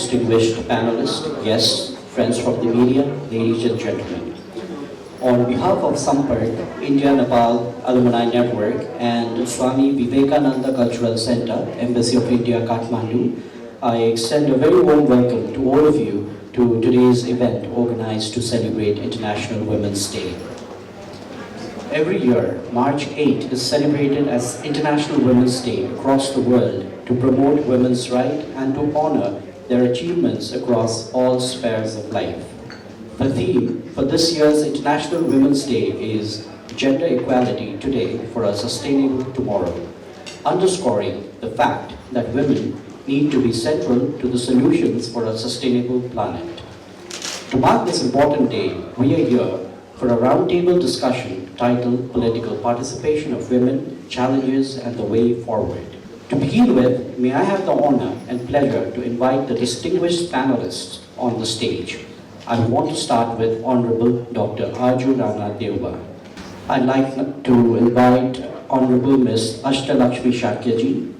distinguished panelists, guests, friends from the media, ladies and gentlemen. On behalf of Sampark, India-Nepal Alumni Network, and Swami Vivekananda Cultural Center, Embassy of India, Kathmandu, I extend a very warm welcome to all of you to today's event organized to celebrate International Women's Day. Every year, March 8 is celebrated as International Women's Day across the world to promote women's rights and to honor their achievements across all spheres of life. The theme for this year's International Women's Day is Gender Equality Today for a Sustainable Tomorrow, underscoring the fact that women need to be central to the solutions for a sustainable planet. To mark this important day, we are here for a roundtable discussion titled Political Participation of Women, Challenges and the Way Forward. To begin with, may I have the honor and pleasure to invite the distinguished panelists on the stage. I want to start with Honorable Dr. Arju Rana Deuba. I'd like to invite Honorable Ms. Ashtalakshmi Shakyaji.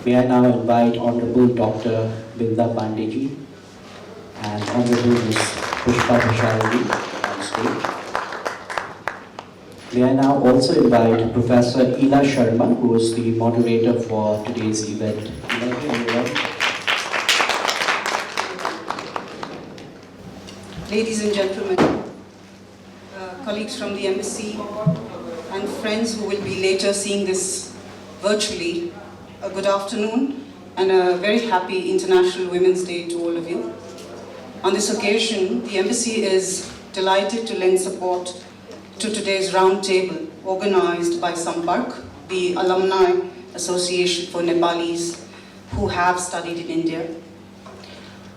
May I now invite Honorable Dr. Binda Pandeji and Honorable Ms. Pushpa Bhusharji on stage. May I now also invite Professor Ila Sharma, who is the moderator for today's event. Ladies and gentlemen, colleagues from the embassy and friends who will be later seeing this virtually, a good afternoon and a very happy International Women's Day to all of you. On this occasion, the embassy is delighted to lend support to today's roundtable organized by Sampark, the Alumni Association for Nepalis who have studied in India.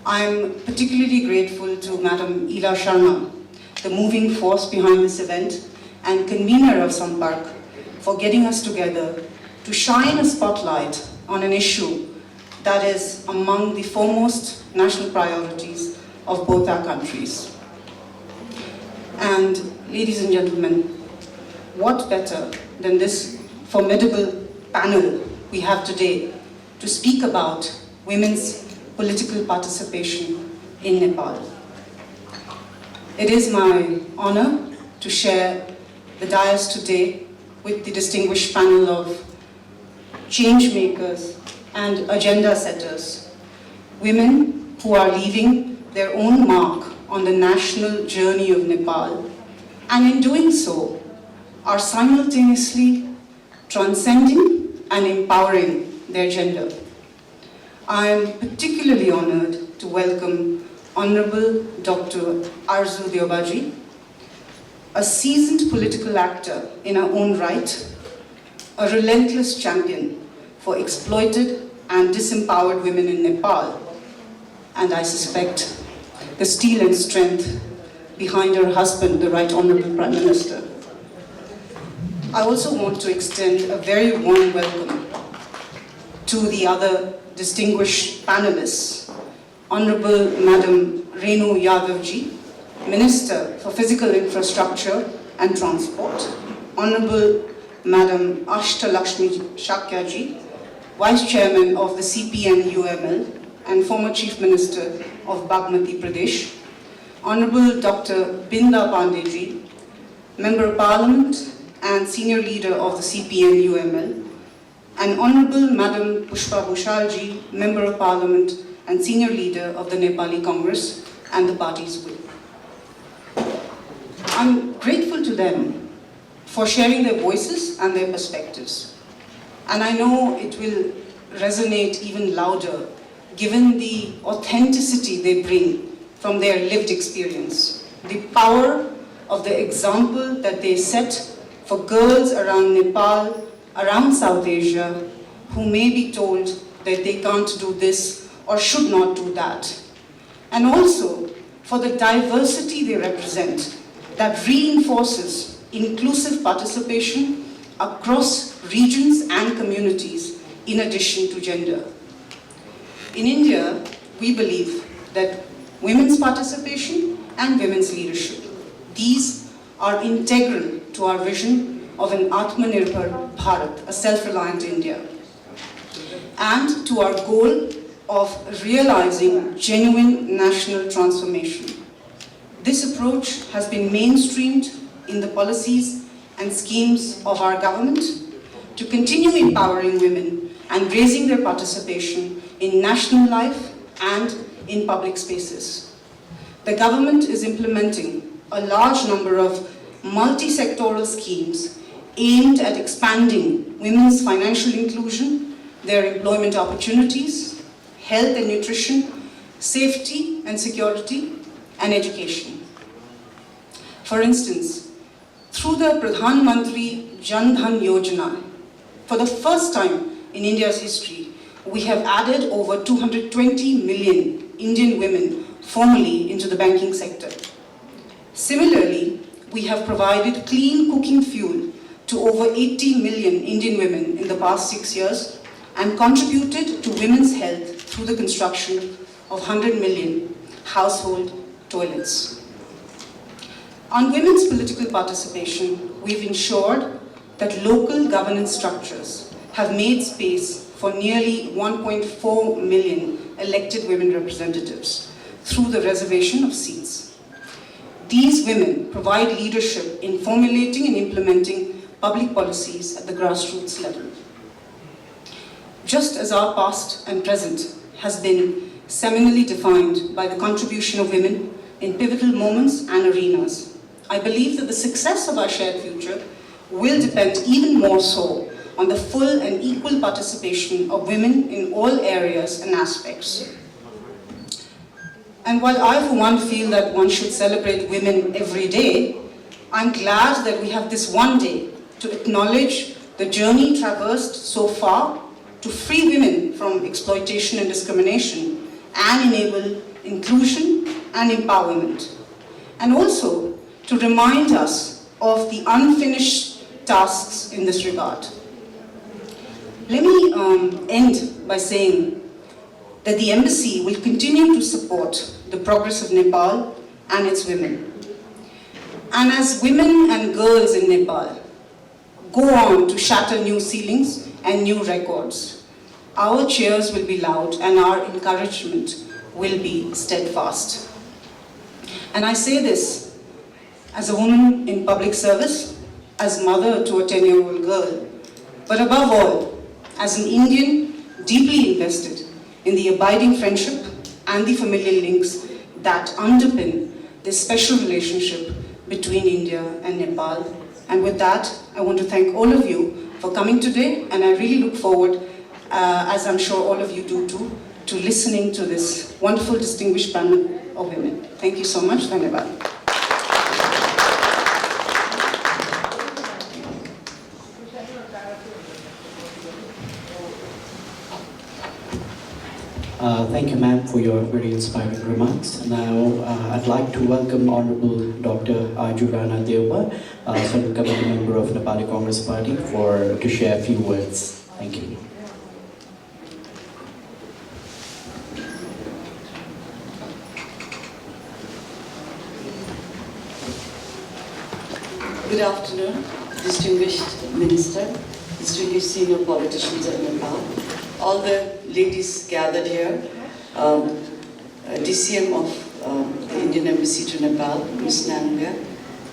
I'm particularly grateful to Madam Ila Sharma, the moving force behind this event and convener of Sampark, for getting us together to shine a spotlight on an issue that is among the foremost national priorities of both our countries. And ladies and gentlemen, what better than this formidable panel we have today to speak about women's political participation in Nepal. It is my honor to share the dais today with the distinguished panel of change makers and agenda setters, women who are leaving their own mark on the national journey of Nepal, and in doing so are simultaneously transcending and empowering their gender. I am particularly honored to welcome Honorable Dr. Arzu Deubaji, a seasoned political actor in her own right, a relentless champion for exploited and disempowered women in Nepal, and I suspect the steel and strength behind her husband, the Right Honorable Prime Minister. I also want to extend a very warm welcome to the other distinguished panelists, Honorable Madam Renu Yadavji, Minister for Physical Infrastructure and Transport, Honorable Madam Ashtalakshmi Shakyaji, Vice Chairman of the CPN-UML and former Chief Minister of Bagmati Pradesh, Honorable Dr. Binda Pandeji, Member of Parliament and Senior Leader of the CPN-UML, and Honorable Madam Pushpa Bhusharji, Member of Parliament and Senior Leader of the Nepali Congress and the party's whip. I'm grateful to them for sharing their voices and their perspectives. And I know it will resonate even louder given the authenticity they bring from their lived experience, the power of the example that they set for girls around Nepal, around South Asia, who may be told that they can't do this or should not do that. And also for the diversity they represent that reinforces inclusive participation across regions and communities in addition to gender. In India, we believe that women's participation and women's leadership, these are integral to our vision of an Atmanirbhar Bharat, a self-reliant India, and to our goal of realizing genuine national transformation. This approach has been mainstreamed in the policies and schemes of our government to continue empowering women and raising their participation in national life and in public spaces. The government is implementing a large number of multi-sectoral schemes aimed at expanding women's financial inclusion, their employment opportunities, health and nutrition, safety and security, and education. For instance, through the Pradhan Mantri Jan Dhan Yojana, for the first time in India's history, we have added over 220 million Indian women formally into the banking sector. Similarly, we have provided clean cooking fuel to over 80 million Indian women in the past 6 years and contributed to women's health through the construction of 100 million household toilets. On women's political participation, we've ensured that local governance structures have made space for nearly 1.4 million elected women representatives through the reservation of seats. These women provide leadership in formulating and implementing public policies at the grassroots level. Just as our past and present has been seminally defined by the contribution of women in pivotal moments and arenas, I believe that the success of our shared future will depend even more so on the full and equal participation of women in all areas and aspects. And while I for one feel that one should celebrate women every day, I'm glad that we have this one day to acknowledge the journey traversed so far to free women from exploitation and discrimination and enable inclusion and empowerment. And also to remind us of the unfinished tasks in this regard. Let me end by saying that the embassy will continue to support the progress of Nepal and its women. And as women and girls in Nepal go on to shatter new ceilings and new records, our cheers will be loud and our encouragement will be steadfast. And I say this as a woman in public service, as mother to a 10-year-old girl, but above all, as an Indian deeply invested in the abiding friendship and the familial links that underpin this special relationship between India and Nepal. And with that, I want to thank all of you for coming today, and I really look forward, as I'm sure all of you do too, to listening to this wonderful, distinguished panel of women. Thank you so much. Dhanyavad. Thank you, ma'am, for your very inspiring remarks. Now, I'd like to welcome Honorable Dr. Ajurana Deuba, Central Committee Member of Nepali Congress Party, to share a few words. Thank you. Good afternoon, distinguished Minister, distinguished senior politicians of Nepal, all the ladies gathered here, DCM of the Indian Embassy to Nepal, Ms. Nanga,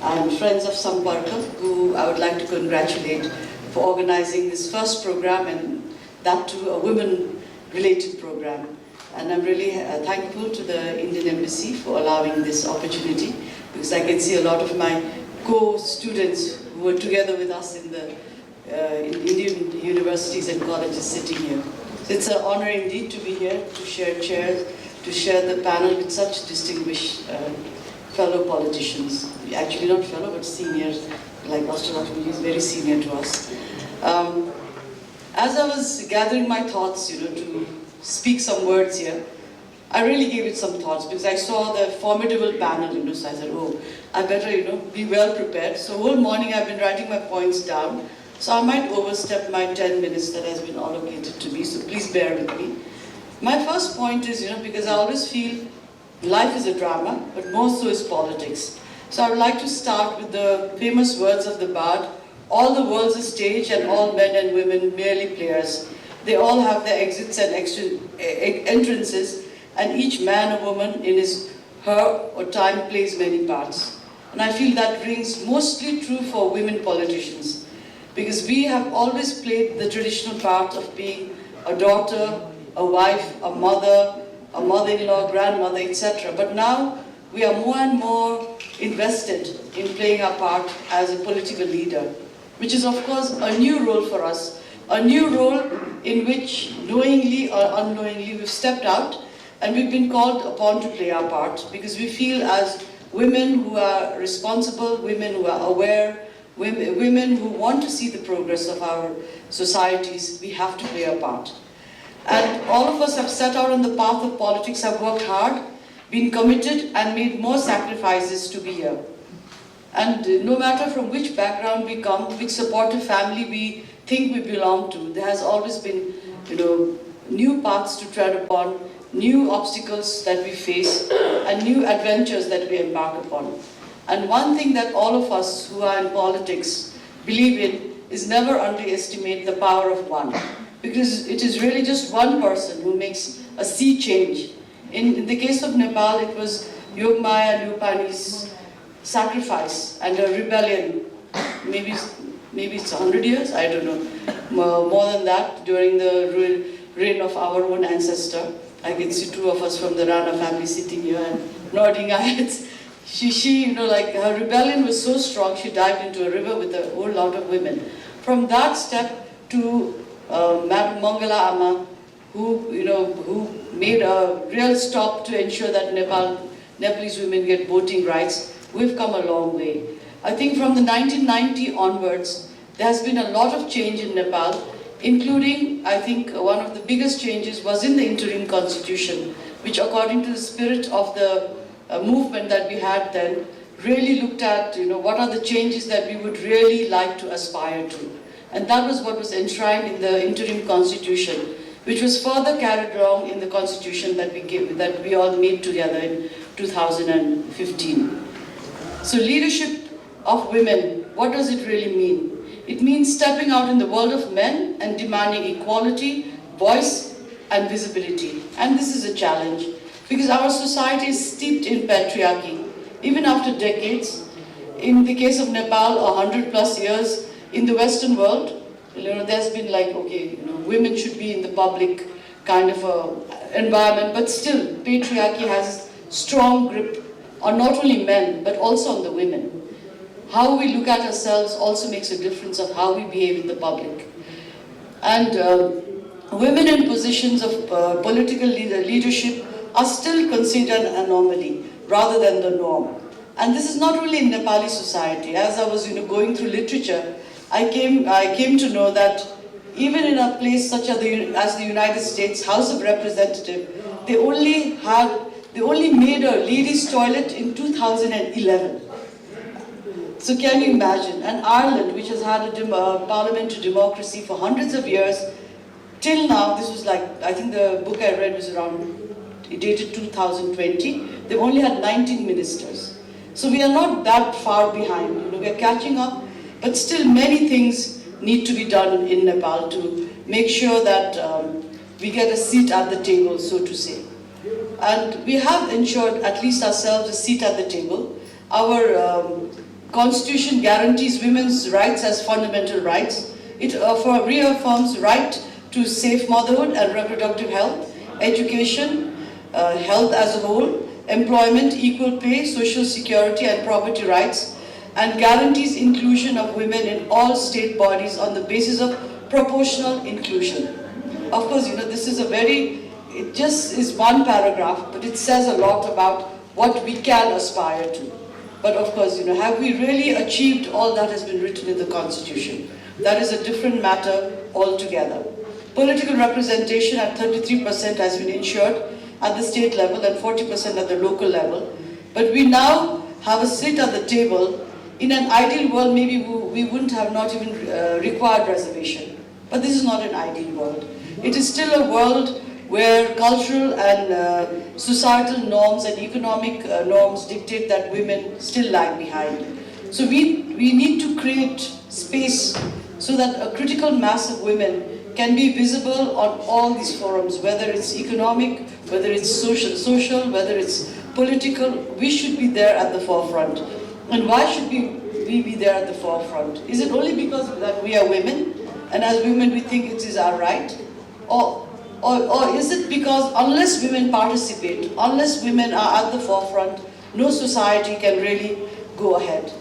and friends of Samparka, who I would like to congratulate for organizing this first program, and that too a women-related program. And I'm really thankful to the Indian Embassy for allowing this opportunity, because I can see a lot of my co-students who were together with us in the in Indian universities and colleges sitting here. So it's an honor indeed to be here, to share chairs, to share the panel with such distinguished fellow politicians. Actually not fellow, but seniors, like Master Lakshmi is very senior to us. As I was gathering my thoughts, to speak some words here, I really gave it some thoughts, because I saw the formidable panel, so I said, oh, I better, be well prepared. So whole morning I've been writing my points down, so I might overstep my 10 minutes that has been allocated to me, so please bear with me. My first point is, because I always feel life is a drama, but more so is politics. So I would like to start with the famous words of the bard: all the world's a stage and all men and women merely players. They all have their exits and entrances, and each man or woman in his, her or time plays many parts. And I feel that rings mostly true for women politicians, because we have always played the traditional part of being a daughter, a wife, a mother-in-law, grandmother, etc. But now we are more and more invested in playing our part as a political leader, which is of course a new role for us, a new role in which knowingly or unknowingly we've stepped out and we've been called upon to play our part, because we feel as women who are responsible, women who are aware, women who want to see the progress of our societies, we have to play our part. And all of us have set out on the path of politics, have worked hard, been committed and made more sacrifices to be here. And no matter from which background we come, which supportive family we think we belong to, there has always been, new paths to tread upon, new obstacles that we face, and new adventures that we embark upon. And one thing that all of us who are in politics believe in is never underestimate the power of one, because it is really just one person who makes a sea change. In the case of Nepal, it was Yogmaya Lupani's sacrifice and a rebellion, maybe it's 100 years, I don't know, more than that, during the reign of our own ancestor. I can see two of us from the Rana family sitting here and nodding our heads. Her rebellion was so strong, she dived into a river with a whole lot of women. From that step to Madam Mangala Amma, who made a real stop to ensure that Nepalese women get voting rights, we've come a long way. I think from the 1990 onwards, there has been a lot of change in Nepal, including, I think, one of the biggest changes was in the interim constitution, which according to the spirit of the movement that we had then, really looked at, what are the changes that we would really like to aspire to. And that was what was enshrined in the interim constitution, which was further carried along in the constitution that we all made together in 2015. So leadership of women, what does it really mean? It means stepping out in the world of men and demanding equality, voice, and visibility. And this is a challenge, because our society is steeped in patriarchy, even after decades. In the case of Nepal, 100+ years, in the Western world, there's been women should be in the public kind of environment, but still, patriarchy has a strong grip on not only men, but also on the women. How we look at ourselves also makes a difference of how we behave in the public. And women in positions of political leadership are still considered an anomaly rather than the norm. And this is not only in Nepali society. As I was going through literature, I came to know that even in a place such as the United States House of Representatives, they only made a ladies' toilet in 2011. So can you imagine? And Ireland, which has had a parliamentary democracy for hundreds of years, till now, this was I think the book I read was dated 2020, they've only had 19 ministers. So we are not that far behind, we are catching up, but still many things need to be done in Nepal to make sure that we get a seat at the table, so to say. And we have ensured, at least ourselves, a seat at the table. Our Constitution guarantees women's rights as fundamental rights. It reaffirms right to safe motherhood and reproductive health, education, health as a whole, employment, equal pay, social security and property rights, and guarantees inclusion of women in all state bodies on the basis of proportional inclusion. Of course, this is it just is one paragraph, but it says a lot about what we can aspire to. But of course, have we really achieved all that has been written in the Constitution? That is a different matter altogether. Political representation at 33% has been ensured at the state level and 40% at the local level. But we now have a seat at the table. In an ideal world, maybe we wouldn't have not even required reservation. But this is not an ideal world. It is still a world where cultural and societal norms and economic norms dictate that women still lag behind. So we need to create space so that a critical mass of women can be visible on all these forums, whether it's economic, whether it's social, whether it's political. We should be there at the forefront. And why should we be there at the forefront? Is it only because that we are women, and as women we think it is our right? Or is it because unless women participate, unless women are at the forefront, no society can really go ahead?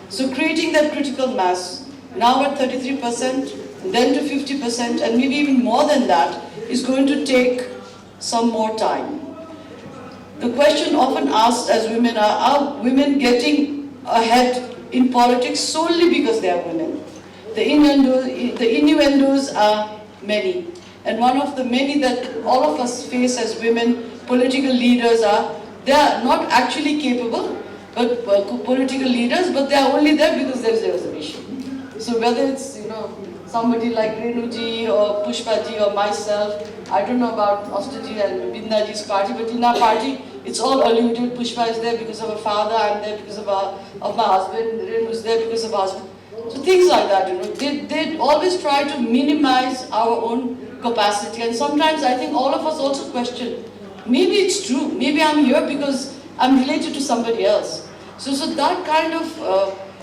So creating that critical mass, now at 33%, then to 50%, and maybe even more than that, is going to take some more time. The question often asked as women are women getting ahead in politics solely because they are women? The innuendos are many. And one of the many that all of us face as women political leaders are, they are not actually capable, but political leaders, but they are only there because there is a reservation. So whether it's somebody like Renuji or Pushpaji or myself, I don't know about Ostaji and Bindaji's party, but in our party it's all alluded. Pushpa is there because of her father, I'm there because of my husband, Renu is there because of her husband. So things like that, they always try to minimize our own capacity, and sometimes I think all of us also question, maybe it's true, maybe I'm here because I'm related to somebody else. So that kind of,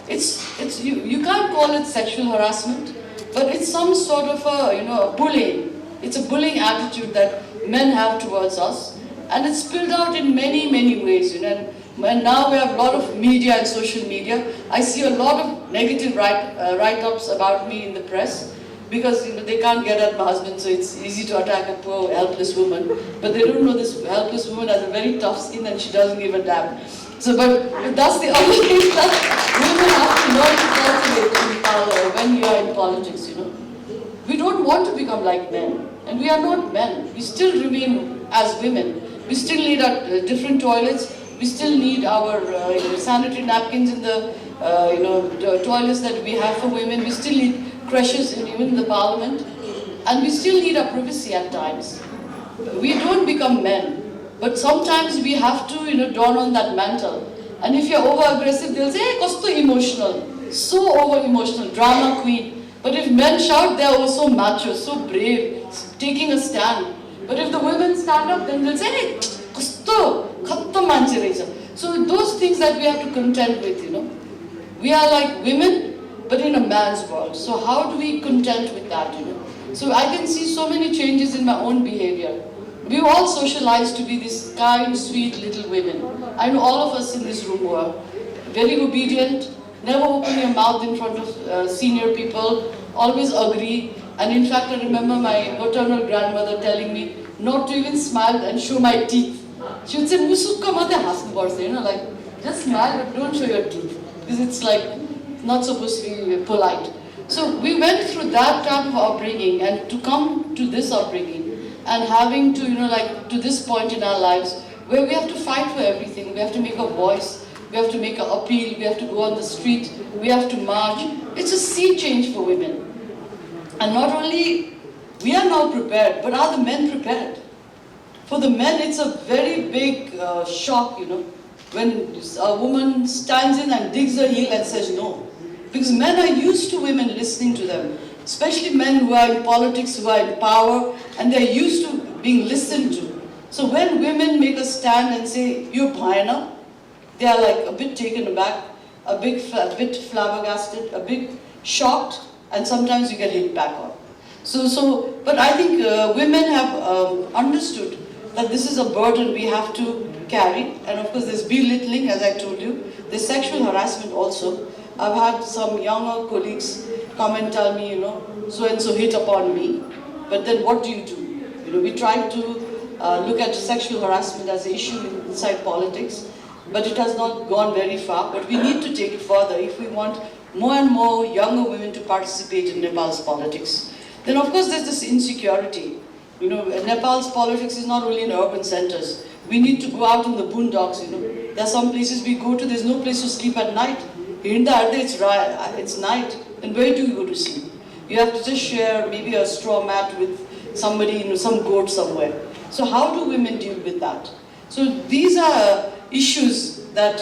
you can't call it sexual harassment, but it's some sort of a bullying. It's a bullying attitude that men have towards us, and it's spilled out in many, many ways. And now we have a lot of media and social media. I see a lot of negative write-ups about me in the press, because they can't get at my husband, so it's easy to attack a poor helpless woman. But they don't know this helpless woman has a very tough skin and she doesn't give a damn. So, but that's the other thing that women have to learn to cultivate when you are in politics. We don't want to become like men, and we are not men. We still remain as women. We still need our different toilets. We still need our sanitary napkins in the toilets that we have for women. We still need creches even in the parliament, and we still need our privacy at times. We don't become men, but sometimes we have to don on that mantle. And if you're over-aggressive, they'll say, hey, kosto emotional, so over-emotional, drama queen. But if men shout, they're also macho, so brave, taking a stand. But if the women stand up, then they'll say, hey, kosto, khatta manche recha. So those things that we have to contend with, We are like women, but in a man's world. So how do we contend with that, So I can see so many changes in my own behavior. We all socialized to be these kind, sweet little women. I know all of us in this room were very obedient, never open your mouth in front of senior people, always agree. And in fact, I remember my maternal grandmother telling me not to even smile and show my teeth. She would say, "Musukka mate hasnu parcha," like just smile but don't show your teeth, because it's like not supposed to be polite. So we went through that type of upbringing, and to come to this upbringing and having to, to this point in our lives where we have to fight for everything. We have to make a voice, we have to make an appeal, we have to go on the street, we have to march. It's a sea change for women. And not only we are now prepared, but are the men prepared? For the men, it's a very big shock, when a woman stands in and digs her heel and says no. Because men are used to women listening to them, especially men who are in politics, who are in power, and they're used to being listened to. So when women make a stand and say, "You're bhayana," they are like a bit taken aback, a bit flabbergasted, a bit shocked, and sometimes you get hit back on. But I think women have understood that this is a burden we have to carry, and of course there's belittling, as I told you, there's sexual harassment also. I've had some younger colleagues come and tell me, so and so hit upon me, but then what do you do? We try to look at sexual harassment as an issue inside politics, but it has not gone very far, but we need to take it further if we want more and more younger women to participate in Nepal's politics. Then of course there's this insecurity. Nepal's politics is not only in urban centers. We need to go out in the boondocks, There are some places we go to, there's no place to sleep at night. In the it's night, and where do you go to sleep? You have to just share maybe a straw mat with somebody, some goat somewhere. So how do women deal with that? So these are issues that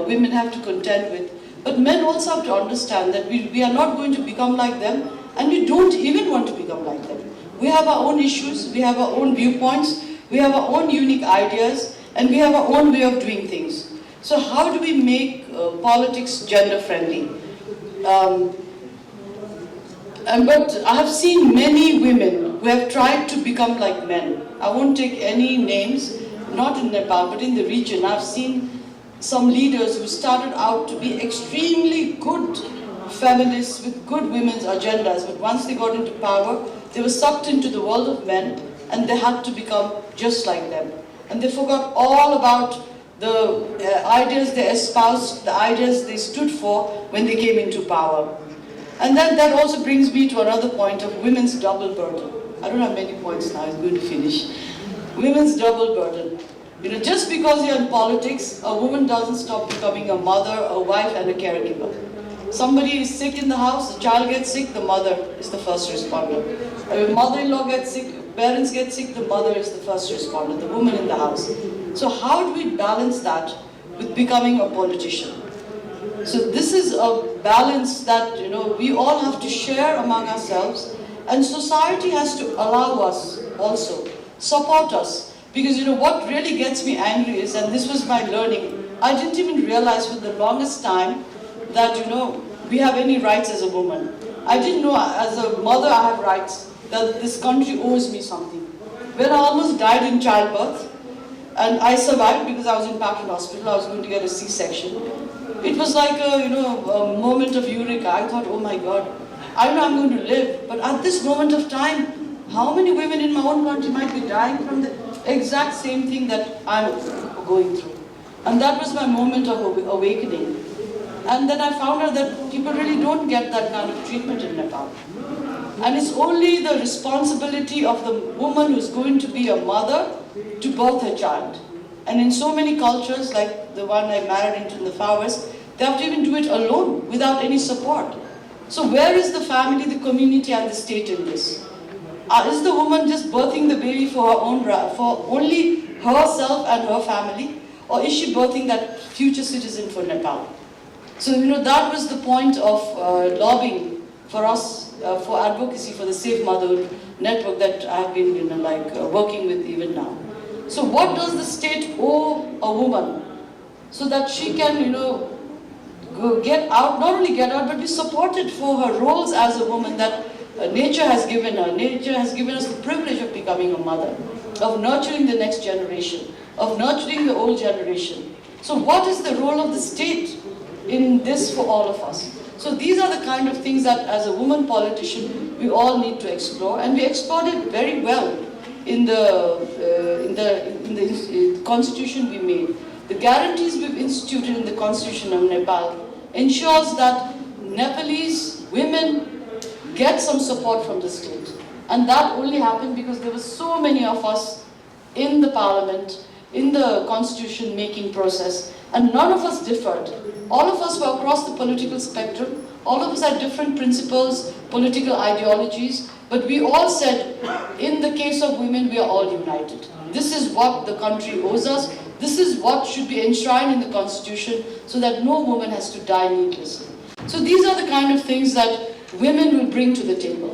women have to contend with. But men also have to understand that we are not going to become like them, and we don't even want to become like them. We have our own issues, we have our own viewpoints, we have our own unique ideas, and we have our own way of doing things. So how do we make politics gender friendly? But I have seen many women who have tried to become like men. I won't take any names, not in Nepal, but in the region. I've seen some leaders who started out to be extremely good feminists with good women's agendas, but once they got into power, they were sucked into the world of men, and they had to become just like them. And they forgot all about the ideas they espoused, the ideas they stood for when they came into power. And then that also brings me to another point of women's double burden. I don't have many points now, I'm going to finish. Women's double burden. Just because you're in politics, a woman doesn't stop becoming a mother, a wife, and a caregiver. Somebody is sick in the house, the child gets sick, the mother is the first responder. If mother-in-law gets sick, parents get sick, the mother is the first responder, the woman in the house. So how do we balance that with becoming a politician? So this is a balance that we all have to share among ourselves, and society has to allow us also, support us. Because what really gets me angry is, and this was my learning, I didn't even realize for the longest time that we have any rights as a woman. I didn't know as a mother I have rights, that this country owes me something. When I almost died in childbirth, and I survived because I was in Patton Hospital, I was going to get a C-section. It was like a moment of eureka. I thought, oh my God, I know I'm going to live, but at this moment of time, how many women in my own country might be dying from the exact same thing that I'm going through? And that was my moment of awakening. And then I found out that people really don't get that kind of treatment in Nepal. And it's only the responsibility of the woman who's going to be a mother to birth her child. And in so many cultures, like the one I married into in the Far West, they have to even do it alone, without any support. So where is the family, the community, and the state in this? Is the woman just birthing the baby for her own, for only herself and her family? Or is she birthing that future citizen for Nepal? So that was the point of lobbying for us, for advocacy for the Safe Motherhood network that I've been working with even now. So what does the state owe a woman so that she can get out, not only get out, but be supported for her roles as a woman that nature has given her. Nature has given us the privilege of becoming a mother, of nurturing the next generation, of nurturing the old generation. So what is the role of the state in this for all of us? So these are the kind of things that as a woman politician we all need to explore, and we explored it very well in the constitution we made. The guarantees we've instituted in the constitution of Nepal ensures that Nepalese women get some support from the state. And that only happened because there were so many of us in the parliament, in the constitution making process, and none of us differed. All of us were across the political spectrum, all of us had different principles, political ideologies, but we all said, in the case of women, we are all united. This is what the country owes us. This is what should be enshrined in the constitution so that no woman has to die needlessly. So these are the kind of things that women will bring to the table.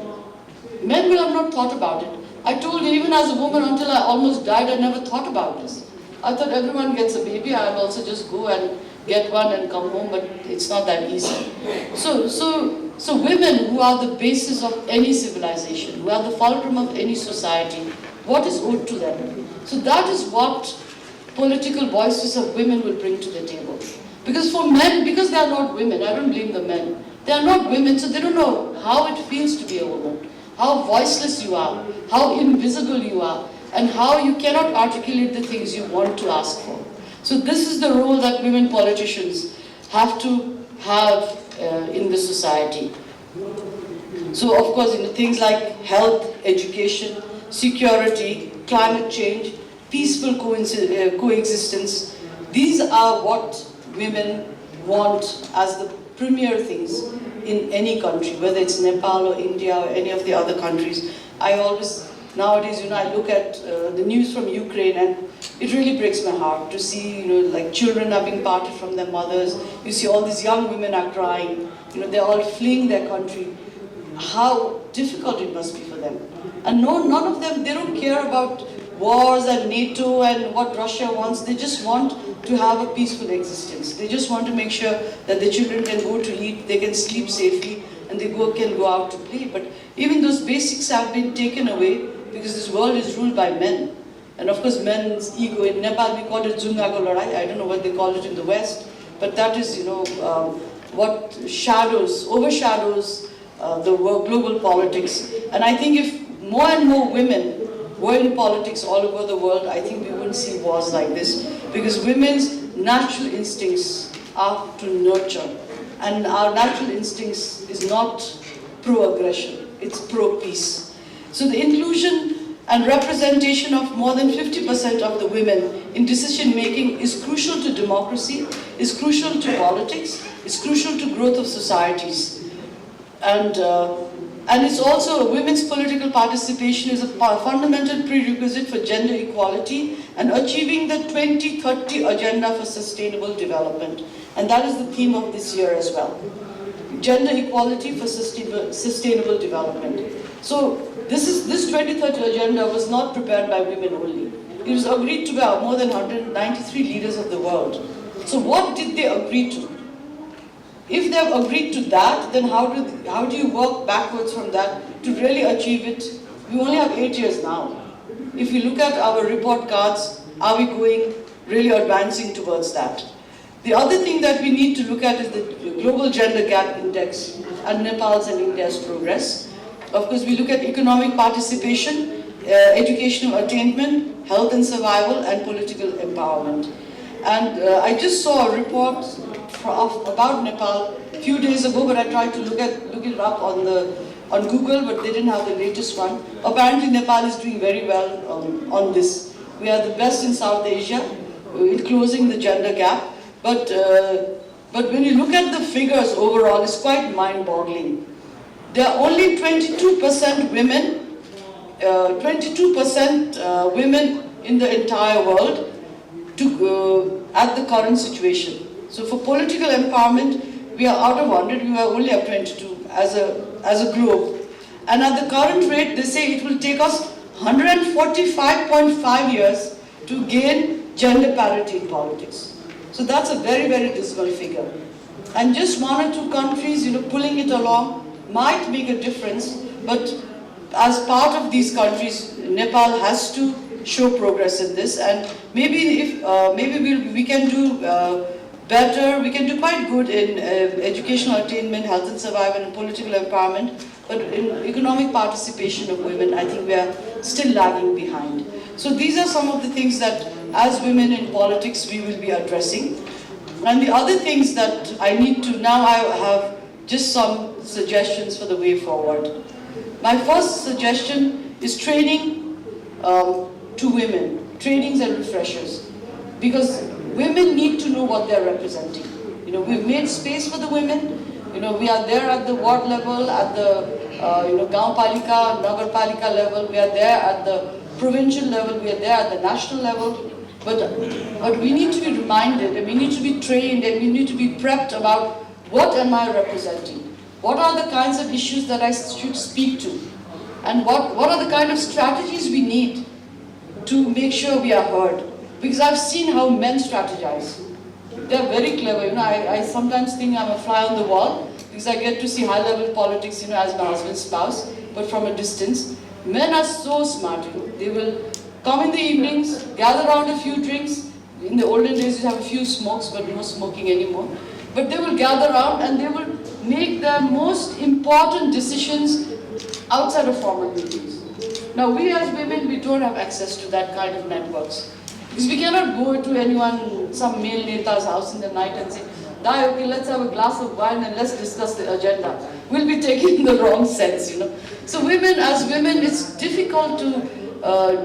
Men will have not thought about it. I told you, even as a woman, until I almost died, I never thought about this. I thought everyone gets a baby, I'll also just go and get one and come home, but it's not that easy. So women who are the basis of any civilization, who are the fulcrum of any society, what is owed to them? So that is what political voices of women will bring to the table. Because for men, because they are not women, I don't blame the men, they are not women, so they don't know how it feels to be a woman, how voiceless you are, how invisible you are, and how you cannot articulate the things you want to ask for. So this is the role that women politicians have to have in the society. So of course, things like health, education, security, climate change, peaceful coexistence, these are what women want as the premier things in any country, whether it's Nepal or India or any of the other countries. I always, nowadays, I look at the news from Ukraine, and it really breaks my heart to see, like children are being parted from their mothers. You see all these young women are crying. They're all fleeing their country. How difficult it must be for them. And no, none of them, they don't care about wars and NATO and what Russia wants. They just want to have a peaceful existence. They just want to make sure that the children can go to eat, they can sleep safely, and they can go out to play. But even those basics have been taken away because this world is ruled by men. And of course, men's ego. In Nepal, we call it Zungago Larai. I don't know what they call it in the West, but that is, what overshadows the global politics. And I think if more and more women were in politics all over the world, I think we wouldn't see wars like this, because women's natural instincts are to nurture. And our natural instincts is not pro-aggression, it's pro-peace. So the inclusion and representation of more than 50% of the women in decision making is crucial to democracy, is crucial to politics, is crucial to growth of societies. And it's also women's political participation is a fundamental prerequisite for gender equality and achieving the 2030 Agenda for Sustainable Development. And that is the theme of this year as well. Gender equality for sustainable development. So this 2030 Agenda was not prepared by women only. It was agreed to by more than 193 leaders of the world. So what did they agree to? If they have agreed to that, then how do you work backwards from that to really achieve it? We only have 8 years now. If you look at our report cards, are we really advancing towards that? The other thing that we need to look at is the Global Gender Gap Index and Nepal's and India's progress. Of course, we look at economic participation, educational attainment, health and survival, and political empowerment. And I just saw a report about Nepal a few days ago, but I tried to look it up on Google, but they didn't have the latest one. Apparently, Nepal is doing very well on this. We are the best in South Asia in closing the gender gap. But when you look at the figures overall, it's quite mind-boggling. There are only 22% women, 22% women in the entire world at the current situation. So for political empowerment, we are out of 100, we are only at 22 as a globe. And at the current rate, they say it will take us 145.5 years to gain gender parity in politics. So that's a very, very dismal figure. And just one or two countries, pulling it along might make a difference, but as part of these countries, Nepal has to show progress in this, and maybe we can do better, we can do quite good in educational attainment, health and survival, and political empowerment, but in economic participation of women, I think we are still lagging behind. So these are some of the things that as women in politics we will be addressing. And the other things that I need to, now I have just some suggestions for the way forward. My first suggestion is training to women, trainings and refreshers, because women need to know what they're representing. We've made space for the women. We are there at the ward level, at the Gaon Palika, Nagar Palika level. We are there at the provincial level. We are there at the national level. But we need to be reminded, and we need to be trained, and we need to be prepped about what am I representing? What are the kinds of issues that I should speak to? And what are the kind of strategies we need to make sure we are heard? Because I've seen how men strategize. They're very clever. I sometimes think I'm a fly on the wall because I get to see high-level politics, as my husband's spouse, but from a distance. Men are so smart. They will come in the evenings, gather around a few drinks. In the olden days, you have a few smokes, but no smoking anymore. But they will gather around and they will make their most important decisions outside of formal meetings. Now, we as women, we don't have access to that kind of networks. Because we cannot go to anyone, some male neta's house in the night and say, "Dai, okay, let's have a glass of wine and let's discuss the agenda." We'll be taking the wrong sense, So as women, it's difficult to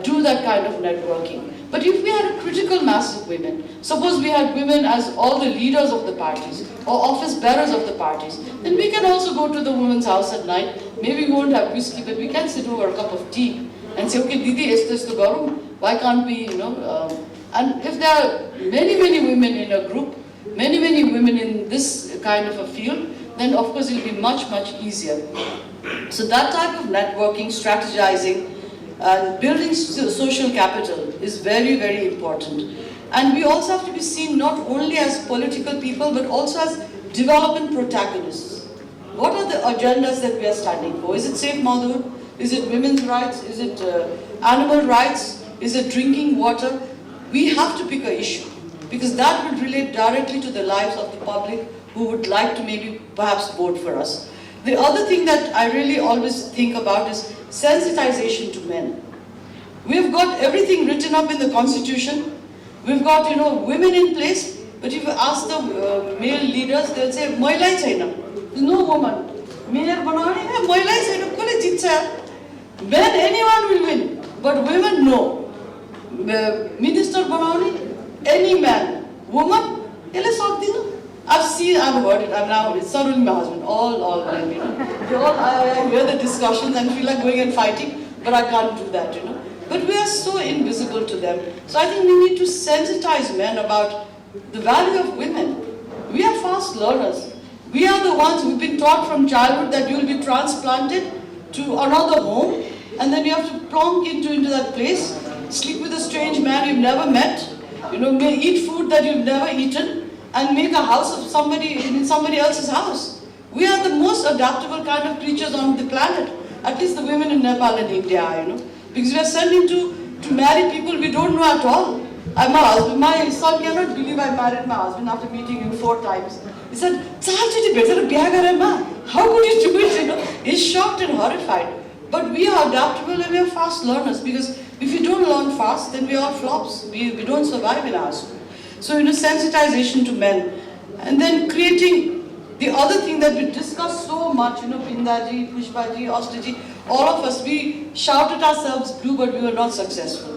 do that kind of networking. But if we had a critical mass of women, suppose we had women as all the leaders of the parties or office bearers of the parties, then we can also go to the woman's house at night. Maybe we won't have whiskey, but we can sit over a cup of tea and say, "Okay, Didi, esto garu. Why can't we, And if there are many women in a group, many women in this kind of a field, then of course it will be much easier. So that type of networking, strategizing, and building social capital is very important. And we also have to be seen not only as political people, but also as development protagonists. What are the agendas that we are standing for? Is it safe motherhood? Is it women's rights? Is it animal rights? Is it drinking water? We have to pick an issue, because that would relate directly to the lives of the public who would like to maybe perhaps vote for us. The other thing that I really always think about is sensitization to men. We've got everything written up in the constitution. We've got, women in place, but if you ask the male leaders, they'll say, "Mailai chaina." There's no woman. Mayor banaune hai, mailai chaina, kole jitcha. Men, anyone will win, but women, no. Minister banaune, any man. Woman, ele sakdina. I've heard it. It's not only my husband, all men, I hear the discussions and feel like going and fighting, but I can't do that, But we are so invisible to them. So I think we need to sensitize men about the value of women. We are fast learners. We are the ones who've been taught from childhood that you'll be transplanted to another home, and then you have to plonk into that place, sleep with a strange man you've never met, eat food that you've never eaten, and make a house of somebody in somebody else's house. We are the most adaptable kind of creatures on the planet, at least the women in Nepal and India, because we are sent to marry people we don't know at all. My son cannot believe I married my husband after meeting him 4 times. He said, how could you do it? He's shocked and horrified. But we are adaptable and we are fast learners, because if you don't learn fast, then we are flops. We don't survive in our school. So, sensitization to men. And then creating the other thing that we discuss so much, Pindaji, Pushpaji, Ostaji, all of us, we shouted ourselves blue, but we were not successful.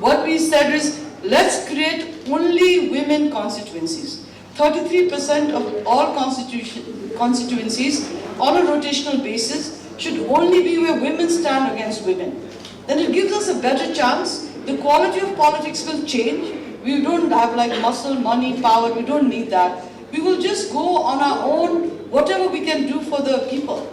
What we said is, let's create only women constituencies. 33% of all constituencies on a rotational basis should only be where women stand against women. Then it gives us a better chance. The quality of politics will change. We don't have like muscle, money, power. We don't need that. We will just go on our own, whatever we can do for the people.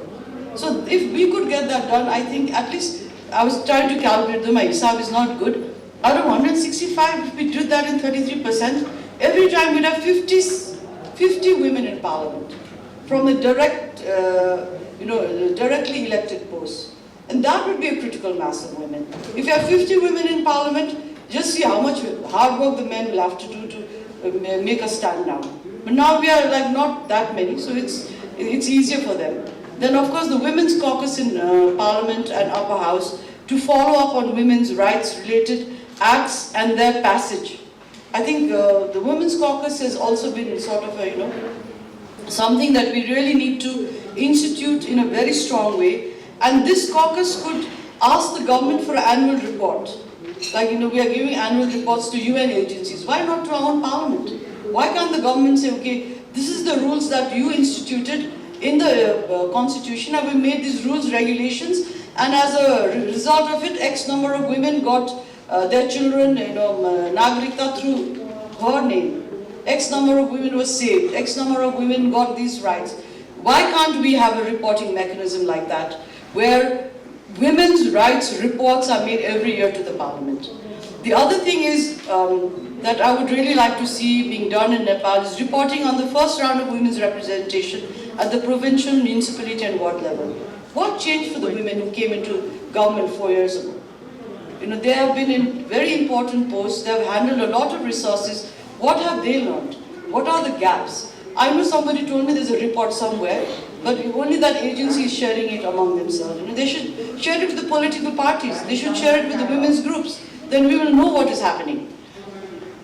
So if we could get that done, I think at least, I was trying to calculate, though my hisab is not good. Out of 165, if we did that in 33%, every time we'd have 50 women in parliament from the directly elected posts. And that would be a critical mass of women. If you have 50 women in parliament, just see how much hard work the men will have to do to make us stand down. But now we are like not that many, so it's easier for them. Then of course the Women's Caucus in Parliament and Upper House to follow up on women's rights related acts and their passage. I think the Women's Caucus has also been sort of a, something that we really need to institute in a very strong way. And this caucus could ask the government for an annual report. Like, we are giving annual reports to UN agencies. Why not to our own parliament? Why can't the government say, okay, this is the rules that you instituted in the constitution, and we made these rules, regulations, and as a result of it, X number of women got their children, Nagrikta through her name. X number of women were saved. X number of women got these rights. Why can't we have a reporting mechanism like that, where women's rights reports are made every year to the parliament? The other thing is that I would really like to see being done in Nepal is reporting on the first round of women's representation at the provincial, municipality and ward level. What changed for the women who came into government 4 years ago? They have been in very important posts, they have handled a lot of resources. What have they learned? What are the gaps? I know somebody told me there's a report somewhere, but only that agency is sharing it among themselves. They should share it with the political parties. They should share it with the women's groups. Then we will know what is happening.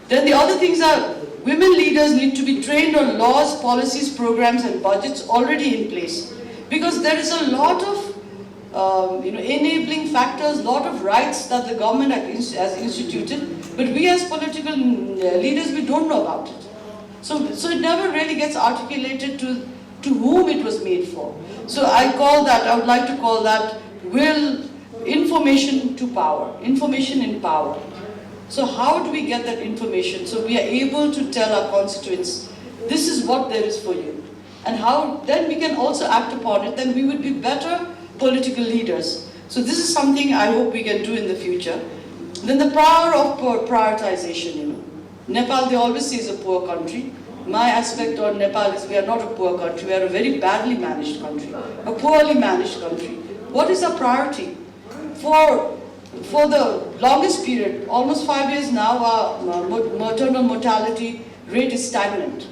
Then the other things are, women leaders need to be trained on laws, policies, programs and budgets already in place. Because there is a lot of enabling factors, lot of rights that the government has instituted, but we as political leaders, we don't know about it. So it never really gets articulated to whom it was made for. So I would like to call that information to power, information in power. So how do we get that information so we are able to tell our constituents, this is what there is for you? And how then we can also act upon it, then we would be better political leaders. So this is something I hope we can do in the future. Then the power of prioritization, you know. Nepal, they always say, is a poor country. My aspect on Nepal is we are not a poor country, we are a very badly managed country, a poorly managed country. What is our priority? For the longest period, almost 5 years now, our maternal mortality rate is stagnant.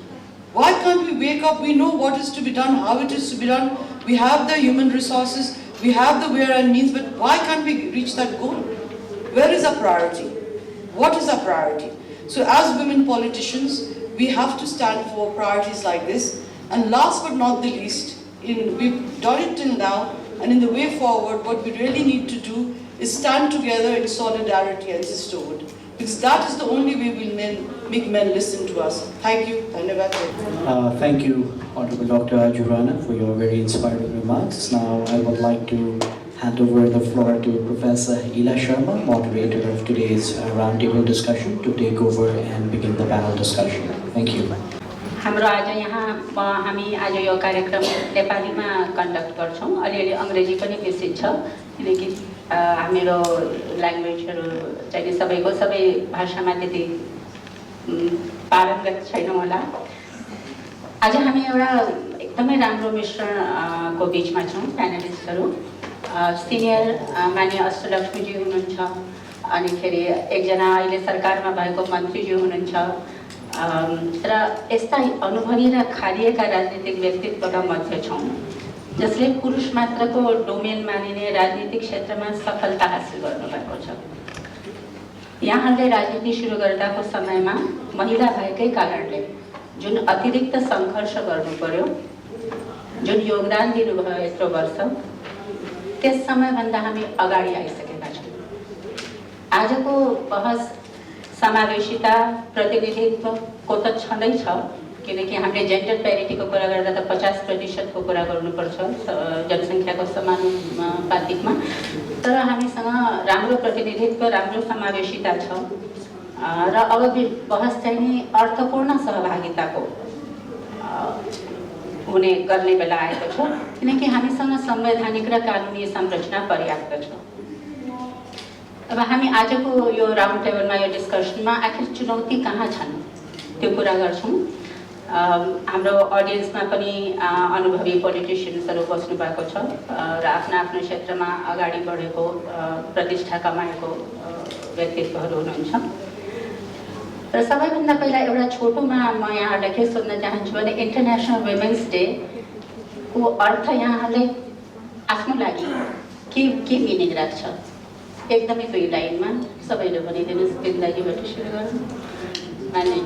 Why can't we wake up? We know what is to be done, how it is to be done. We have the human resources, we have the where and means, but why can't we reach that goal? Where is our priority? What is our priority? So as women politicians, we have to stand for priorities like this. And last but not the least, we've done it till now, and in the way forward, what we really need to do is stand together in solidarity and sisterhood. Because that is the only way we'll make men listen to us. Thank you. Thank you, Honorable Dr. Ajurana, for your very inspiring remarks. Now I would like to hand over the floor to Professor Ila Sharma, moderator of today's roundtable discussion, to take over and begin the panel discussion. Thank you. हाम्रो आज यहाँ हामी आज यो कार्यक्रम नेपालीमा conduct गर्छौं अलिअलि अंग्रेजी पनि मिसिन्छ किनकि हाम्रो ल्याङ्ग्वेजहरु चाहिँ सबैको सबै भाषामा त्यति पारङ्गत छैनौं होला आज हामी एउटा एकदमै राम्रो मिश्रण को बीचमा छौं प्यानलिस्टहरु सिनियर माननीय अष्टलक्ष्मीजी हुनुहुन्छ अनि फेरि एकजना अहिले सरकारमा भएको मन्त्रीजी हुनुहुन्छ र यस्ता अनुभवी र खारिएका राजनीतिक व्यक्तित्वका मध्य छौं जसले पुरुष मात्रको डोमेन मानिने राजनीतिक क्षेत्रमा सफलता हासिल गर्नुभएको छ यहाँले राजनीति सुरु गर्दाको समयमा महिला भएकै कारणले जुन अतिरिक्त संघर्ष गर्नु पर्यो जुन योगदान दिनुभयो यत्रो वर्ष त्यस समयभन्दा हामी अगाडि आइसकेका छौं आजको बहस समावेशिता प्रतिनिधित्व को त छँदै छ किनकि हामीले जेन्डर प्यारिटीको कुरा गर्दा त 50% को कुरा गर्नुपर्छ जनसंख्याको समानुपातिकमा तर हामीसँग राम्रो प्रतिनिधित्व राम्रो समावेशिता छ र अब बहस चाहिँ नि अर्थपूर्ण सहभागिताको हुने गर्ने बेला आएको छ किनकि हामीसँग संवैधानिक र कानुनी संरचना पर्याप्त छ अब हामी आजको यो राउन्ड टेबलमा यो डिस्कसनमा आखिर चुनौती कहाँ छन् त्यो कुरा गर्छौं हाम्रो अडियन्समा पनि अनुभवी पोलिटिशियन्सहरु बस्नु भएको छ र आफ्नो आफ्नो क्षेत्रमा अगाडि बढेको प्रतिष्ठा कमाएको व्यक्तित्वहरु हुनुहुन्छ र सबैभन्दा पहिला एउटा छोटोमा म यहाँहरुलाई के सोध्न चाहन्छु भने इन्टरनेशनल वुमेन्स डे को अर्थ यहाँहरुले आफ्नो लागि के मिनिङ राख्छ एकदमै दुई लाइनमा सबैले भनिदिनुस् बिन्दाजीबाट सुरु गरौँ माने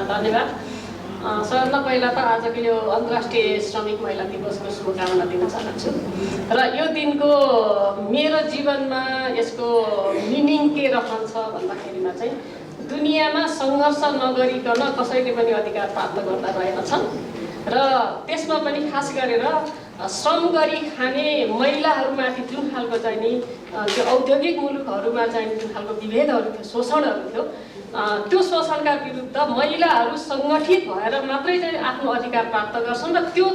धन्यवाद सबैभन्दा पहिला त आजको यो अन्तर्राष्ट्रिय श्रमिक महिला दिवसको शुभकामना दिन चाहन्छु र यो दिनको मेरो जीवनमा यसको मिनिङ के रहन्छ भन्दाखेरिमा चाहिँ दुनियाँमा संघर्ष नगरिकन कसैले पनि अधिकार प्राप्त गर्दा रहेनछन् र त्यसमा पनि खास गरेर श्रम गरी खाने महिलाहरूमाथि जुन खालको चाहिँ नि त्यो औद्योगिक मुलुकहरूमा चाहिँ जुन खालको विभेदहरू थियो शोषणहरू थियो त्यो शोषणका विरुद्ध महिलाहरू संगठित भएर मात्रै चाहिँ आफ्नो अधिकार प्राप्त गर्छन् र त्यो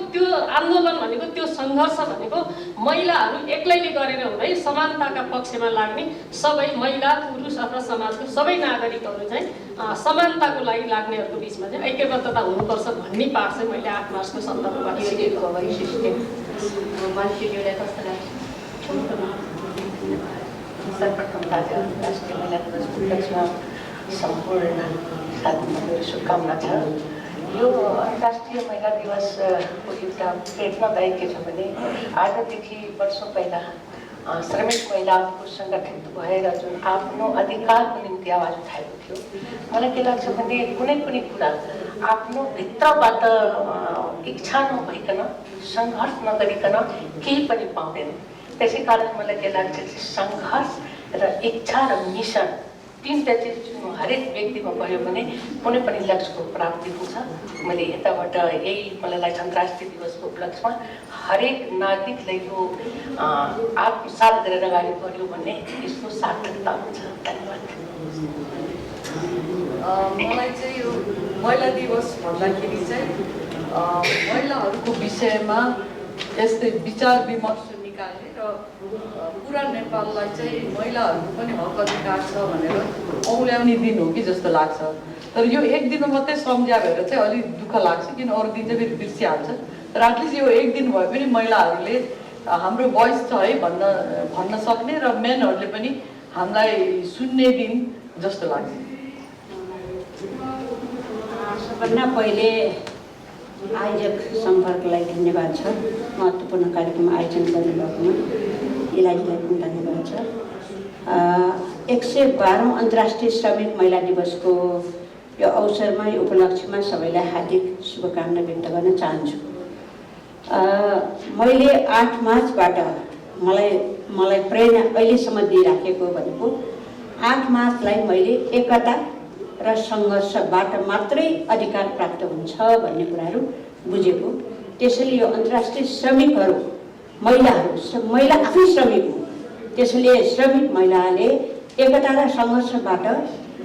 आन्दोलन भनेको त्यो संघर्ष भनेको महिलाहरू एक्लैले गरेर हुँदै समानताका पक्षमा लाग्ने सबै महिला पुरुष अथवा समाजको सबै नागरिकहरू चाहिँ समानताको लागि लाग्नेहरूको बीचमा चाहिँ ऐक्यबद्धता हुनुपर्छ भन्ने पाठ चाहिँ मैले 8 मार्चको सन्दर्भमा सिकेको वैशिष्ट्य मान्छेले कस्तो लाग्छ सर्वप्रथम राष्ट्रिय महिला दिवसको उपलक्ष्यमा सम्पूर्ण साथीहरूको शुभकामना छ यो अन्तर्राष्ट्रिय महिला दिवसको एउटा प्रेरणादायी के छ भने आजदेखि वर्षौं पहिला श्रमिक महिलाको संगठित भएर जुन आफ्नो अधिकारको निम्ति आवाज उठाएको थियो मलाई के लाग्छ भने कुनै पनि कुरा आफ्नो भित्रबाट इच्छा नभइकन संघर्ष नगरिकन केही पनि पाउँदैन त्यसैकारण मलाई के लाग्छ कि संघर्ष र इच्छा र मिशन तिनवटा चिज हरेक व्यक्तिमा गयो भने कुनै पनि लक्ष्यको प्राप्ति हुन्छ। मैले यताबाट यही मलाई लाग्छ अन्तर्राष्ट्रिय दिवसको उपलक्ष्यमा हरेक नागरिकले यो आत्मसात गरेर अगाडि बढ्यो भने यसको सार्थकता हुन्छ। धन्यवाद। मलाई चाहिँ यो महिला दिवस भन्दाखेरि चाहिँ महिलाहरूको विषयमा यस्तै विचार विमर्श निकाल्ने र पुरा नेपाललाई चाहिँ महिलाहरूको पनि हक अधिकार छ भनेर औल्याउने दिन हो कि जस्तो लाग्छ। तर यो एक दिन मात्रै सम्झ्या भएर चाहिँ अलिक दुःख लाग्छ, किन अरू दिन चाहिँ फेरि बिर्सिहाल्छ। तर एटलिस्ट यो एक दिन भए पनि महिलाहरूले हाम्रो भोइस छ है भन्न सक्ने र मेनहरूले पनि हामीलाई सुन्ने दिन जस्तो लाग्छ। सबभन्दा पहिले आयोजक सम्पर्कलाई धन्यवाद छ। महत्त्वपूर्ण कार्यक्रम आयोजन गर्नुभएकोमा इलाजीलाई पनि धन्यवाद छ। 112औं अन्तर्राष्ट्रिय श्रमिक महिला दिवसको यो अवसरमा यो उपलक्ष्यमा सबैलाई हार्दिक शुभकामना व्यक्त गर्न चाहन्छु। मैले 8 मार्चबाट मलाई प्रेरणा अहिलेसम्म दिइराखेको भनेको 8 मार्चलाई मैले एकता र सङ्घर्षबाट मात्रै अधिकार प्राप्त हुन्छ भन्ने कुराहरू बुझेको। त्यसैले यो अन्तर्राष्ट्रिय श्रमिकहरू महिला आफै श्रमिक हो। त्यसैले श्रमिक महिलाले एकता र सङ्घर्षबाट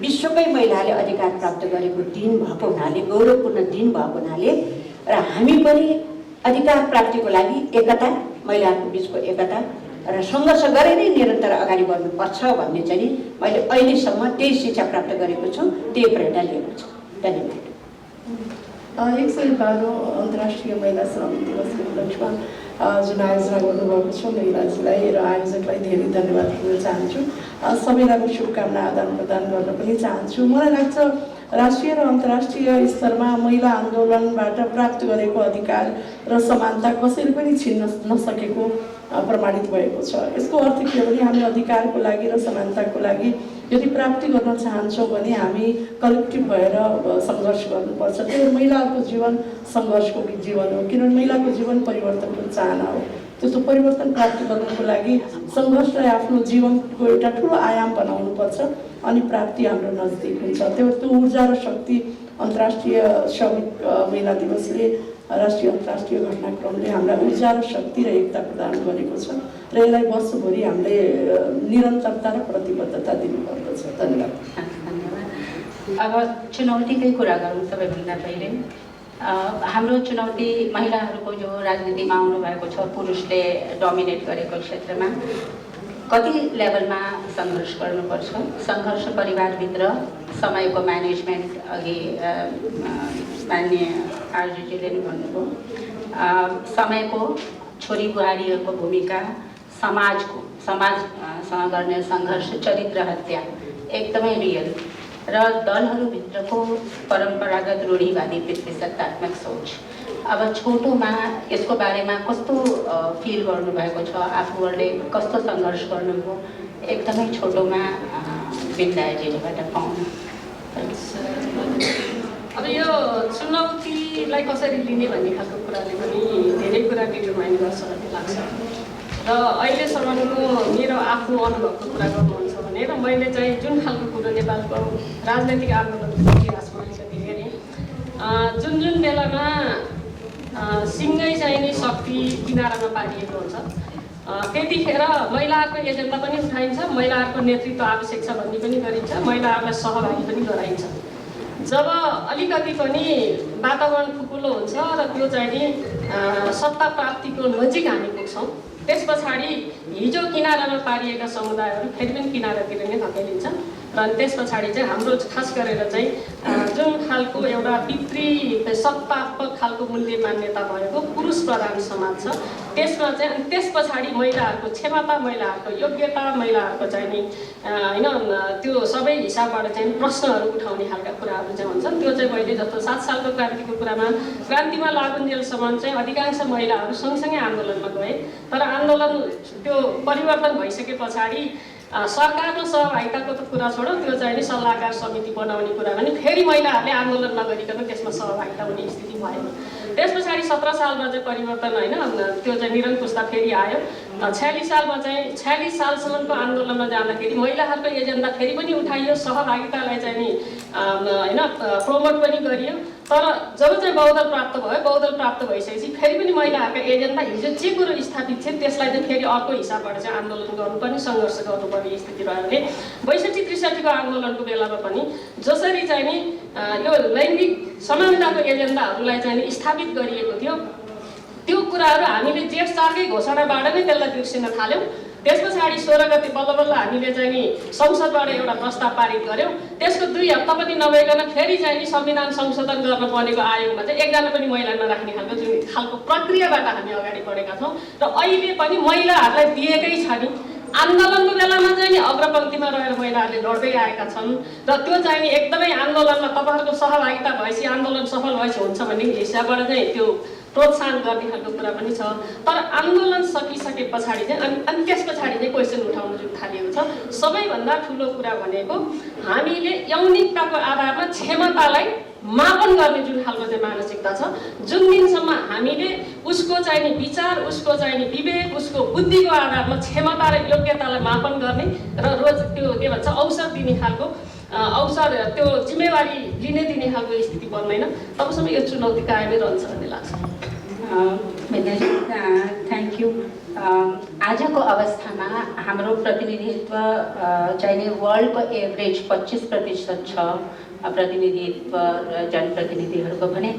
विश्वकै महिलाले अधिकार प्राप्त गरेको दिन भएको हुनाले, गौरवपूर्ण दिन भएको हुनाले र हामी पनि अधिकार प्राप्तिको लागि एकता, महिलाहरूको बिचको एकता र सङ्घर्ष गरेर निरन्तर अगाडि बढ्नुपर्छ भन्ने चाहिँ मैले अहिलेसम्म त्यही शिक्षा प्राप्त गरेको छु, त्यही प्रेरणा लिएको छु। धन्यवाद। 112औं अन्तर्राष्ट्रिय महिला श्रम दिवसको उपलक्ष्यमा जुन आयोजना गर्नुभएको छ महिलाजीलाई र आयोजकलाई धेरै धन्यवाद दिन चाहन्छु। सबैलाई म शुभकामना आदान प्रदान गर्न पनि चाहन्छु। मलाई लाग्छ राष्ट्रिय र अन्तर्राष्ट्रिय स्तरमा महिला आन्दोलनबाट प्राप्त गरेको अधिकार र समानता कसैले पनि छिन्न नसकेको प्रमाणित भएको छ। यसको अर्थ के हो भने हामी अधिकारको लागि र समानताको लागि यदि प्राप्ति गर्न चाहन्छौँ भने हामी कलेक्टिभ भएर सङ्घर्ष गर्नुपर्छ। त्यो महिलाहरूको जीवन सङ्घर्षको जीवन हो, किनभने महिलाको जीवन परिवर्तनको चाहना हो। त्यस्तो परिवर्तन प्राप्त गर्नको लागि सङ्घर्षलाई आफ्नो जीवनको एउटा ठुलो आयाम बनाउनुपर्छ अनि प्राप्ति हाम्रो नजिक हुन्छ। त्यो ऊर्जा र शक्ति अन्तर्राष्ट्रिय श्रमिक महिला दिवसले, राष्ट्रिय अन्तर्राष्ट्रिय घटनाक्रमले हामीलाई ऊर्जा र शक्ति र एकता प्रदान गरेको छ र यसलाई वर्षभरि हामीले निरन्तरता र प्रतिबद्धता दिनुपर्दछ। धन्यवाद। अब चुनौतीकै कुरा गरौँ। सबैभन्दा पहिले हाम्रो चुनौती महिलाहरूको जो राजनीतिमा आउनुभएको छ, पुरुषले डोमिनेट गरेको क्षेत्रमा कति लेभलमा सङ्घर्ष गर्नुपर्छ। सङ्घर्ष परिवारभित्र समयको म्यानेजमेन्ट, अघि मान्य आर्जुजीले नि भन्नुभयो, समयको, छोरी बुहारीहरूको भूमिका, समाजसँग गर्ने सङ्घर्ष, चरित्र हत्या एकदमै रियल र दलहरूभित्रको परम्परागत रूढिवादी पितृसत्तात्मक सोच। अब छोटोमा यसको बारेमा कस्तो फिल गर्नुभएको छ, आफूहरूले कस्तो सङ्घर्ष गर्नुभयो, एकदमै छोटोमा बिन्दाजीबाट पाउनु। अब यो चुनौतीलाई कसरी लिने भन्ने खालको कुराले पनि धेरै कुरा डिटरमाइन गर्छ भन्ने लाग्छ। र अहिलेसम्मको मेरो आफ्नो अनुभवको कुरा गर्नुहुन्छ भने र मैले चाहिँ जुन खालको कुरो नेपालको राजनैतिक आन्दोलनको इतिहासमा अलिकति हेरेँ, जुन बेलामा सिङ्गै चाहिँ नि शक्ति किनारामा पारिएको हुन्छ, त्यतिखेर महिलाहरूको एजेन्डा पनि उठाइन्छ, महिलाहरूको नेतृत्व आवश्यक छ भन्ने पनि गरिन्छ, महिलाहरूलाई सहभागी पनि गराइन्छ। जब अलिकति पनि वातावरण खुकुलो हुन्छ र त्यो चाहिँ नि सत्ता प्राप्तिको नजिक हामी पुग्छौँ, त्यस पछाडि हिजो किनारामा पारिएका समुदायहरू फेरि पनि किनारातिर नै धकेलिन्छ र त्यस पछाडि चाहिँ हाम्रो खास गरेर चाहिँ जुन खालको एउटा पितृ सत्तात्मक खालको मूल्य मान्यता भएको पुरुष प्रधान समाज छ, त्यसमा चाहिँ अनि त्यस पछाडि महिलाहरूको क्षमता, महिलाहरूको योग्यता, महिलाहरूको चाहिँ नि होइन त्यो सबै हिसाबबाट चाहिँ प्रश्नहरू उठाउने खालका कुराहरू चाहिँ हुन्छन्। त्यो चाहिँ मैले जस्तो 7 सालको क्रान्तिको कुरामा क्रान्तिमा लागुन्जेलसम्म चाहिँ अधिकांश महिलाहरू सँगसँगै आन्दोलनमा गए, तर आन्दोलन त्यो परिवर्तन भइसके पछाडि सरकारमा सहभागिताको त कुरा छोडौँ, त्यो चाहिँ नि सल्लाहकार समिति बनाउने कुरा भने फेरि महिलाहरूले आन्दोलन नगरिकन त्यसमा सहभागिता हुने स्थिति भयो। त्यस पछाडि 17 सालमा चाहिँ परिवर्तन होइन, त्यो चाहिँ निरङ्कुशता फेरि आयो। 46 सालमा चाहिँ 46 सालसम्मको आन्दोलनमा जाँदाखेरि महिलाहरूको एजेन्डा फेरि पनि उठाइयो, सहभागितालाई चाहिँ नि होइन प्रमोट पनि गरियो। तर जब चाहिँ बहुदल प्राप्त भयो, बहुदल प्राप्त भइसकेपछि फेरि पनि महिलाहरूको एजेन्डा हिजो जे कुरो स्थापित थियो त्यसलाई चाहिँ फेरि अर्को हिसाबबाट चाहिँ आन्दोलन गर्नुपर्ने, सङ्घर्ष गर्नुपर्ने स्थिति रह्यो भने 62-63 को आन्दोलनको बेलामा पनि जसरी चाहिँ नि यो लैङ्गिक समानताको एजेन्डाहरूलाई चाहिँ नि स्थापित गरिएको थियो, त्यो कुराहरू हामीले जेठ 4 कै घोषणाबाट नै त्यसलाई बिर्सिन थाल्यौँ। त्यस पछाडि 16 गते बल्ल बल्ल हामीले चाहिँ नि संसदबाट एउटा प्रस्ताव पारित गऱ्यौँ। त्यसको 2 हप्ता पनि नभइकन फेरि चाहिँ नि संविधान संशोधन गर्न बनेको आयोगमा चाहिँ एकजना पनि महिला नराख्ने खालको प्रक्रियाबाट हामी अगाडि बढेका छौँ। र अहिले पनि महिलाहरूलाई दिएकै छ नि, आन्दोलनको बेलामा चाहिँ नि अग्रपङ्क्तिमा रहेर महिलाहरूले लड्दै आएका छन्। र त्यो चाहिँ नि एकदमै आन्दोलनमा तपाईँहरूको सहभागिता भएपछि आन्दोलन सफल भएपछि हुन्छ भन्ने हिसाबबाट चाहिँ त्यो प्रोत्साहन गर्ने खालको कुरा पनि छ। तर आन्दोलन सकिसके पछाडि चाहिँ अनि त्यस पछाडि चाहिँ क्वेसन उठाउन जुन थालिएको छ, सबैभन्दा ठुलो कुरा भनेको हामीले यौनिकताको आधारमा क्षमतालाई मापन गर्ने जुन खालको चाहिँ मानसिकता छ, जुन दिनसम्म हामीले उसको चाहिँ नि विचार, उसको चाहिँ नि विवेक, उसको बुद्धिको आधारमा क्षमता र योग्यतालाई मापन गर्ने र रोज त्यो के भन्छ अवसर दिने खालको अवसर, त्यो जिम्मेवारी लिने दिने खालको स्थिति बन्दैन, तबसम्म यो चुनौती कायमै रहन्छ भन्ने लाग्छ। विद्याजी थ्याङ्क यू। आजको अवस्थामा हाम्रो प्रतिनिधित्व चाहिँ वर्ल्डको एभरेज 25% छ प्रतिनिधित्व जनप्रतिनिधिहरूको भने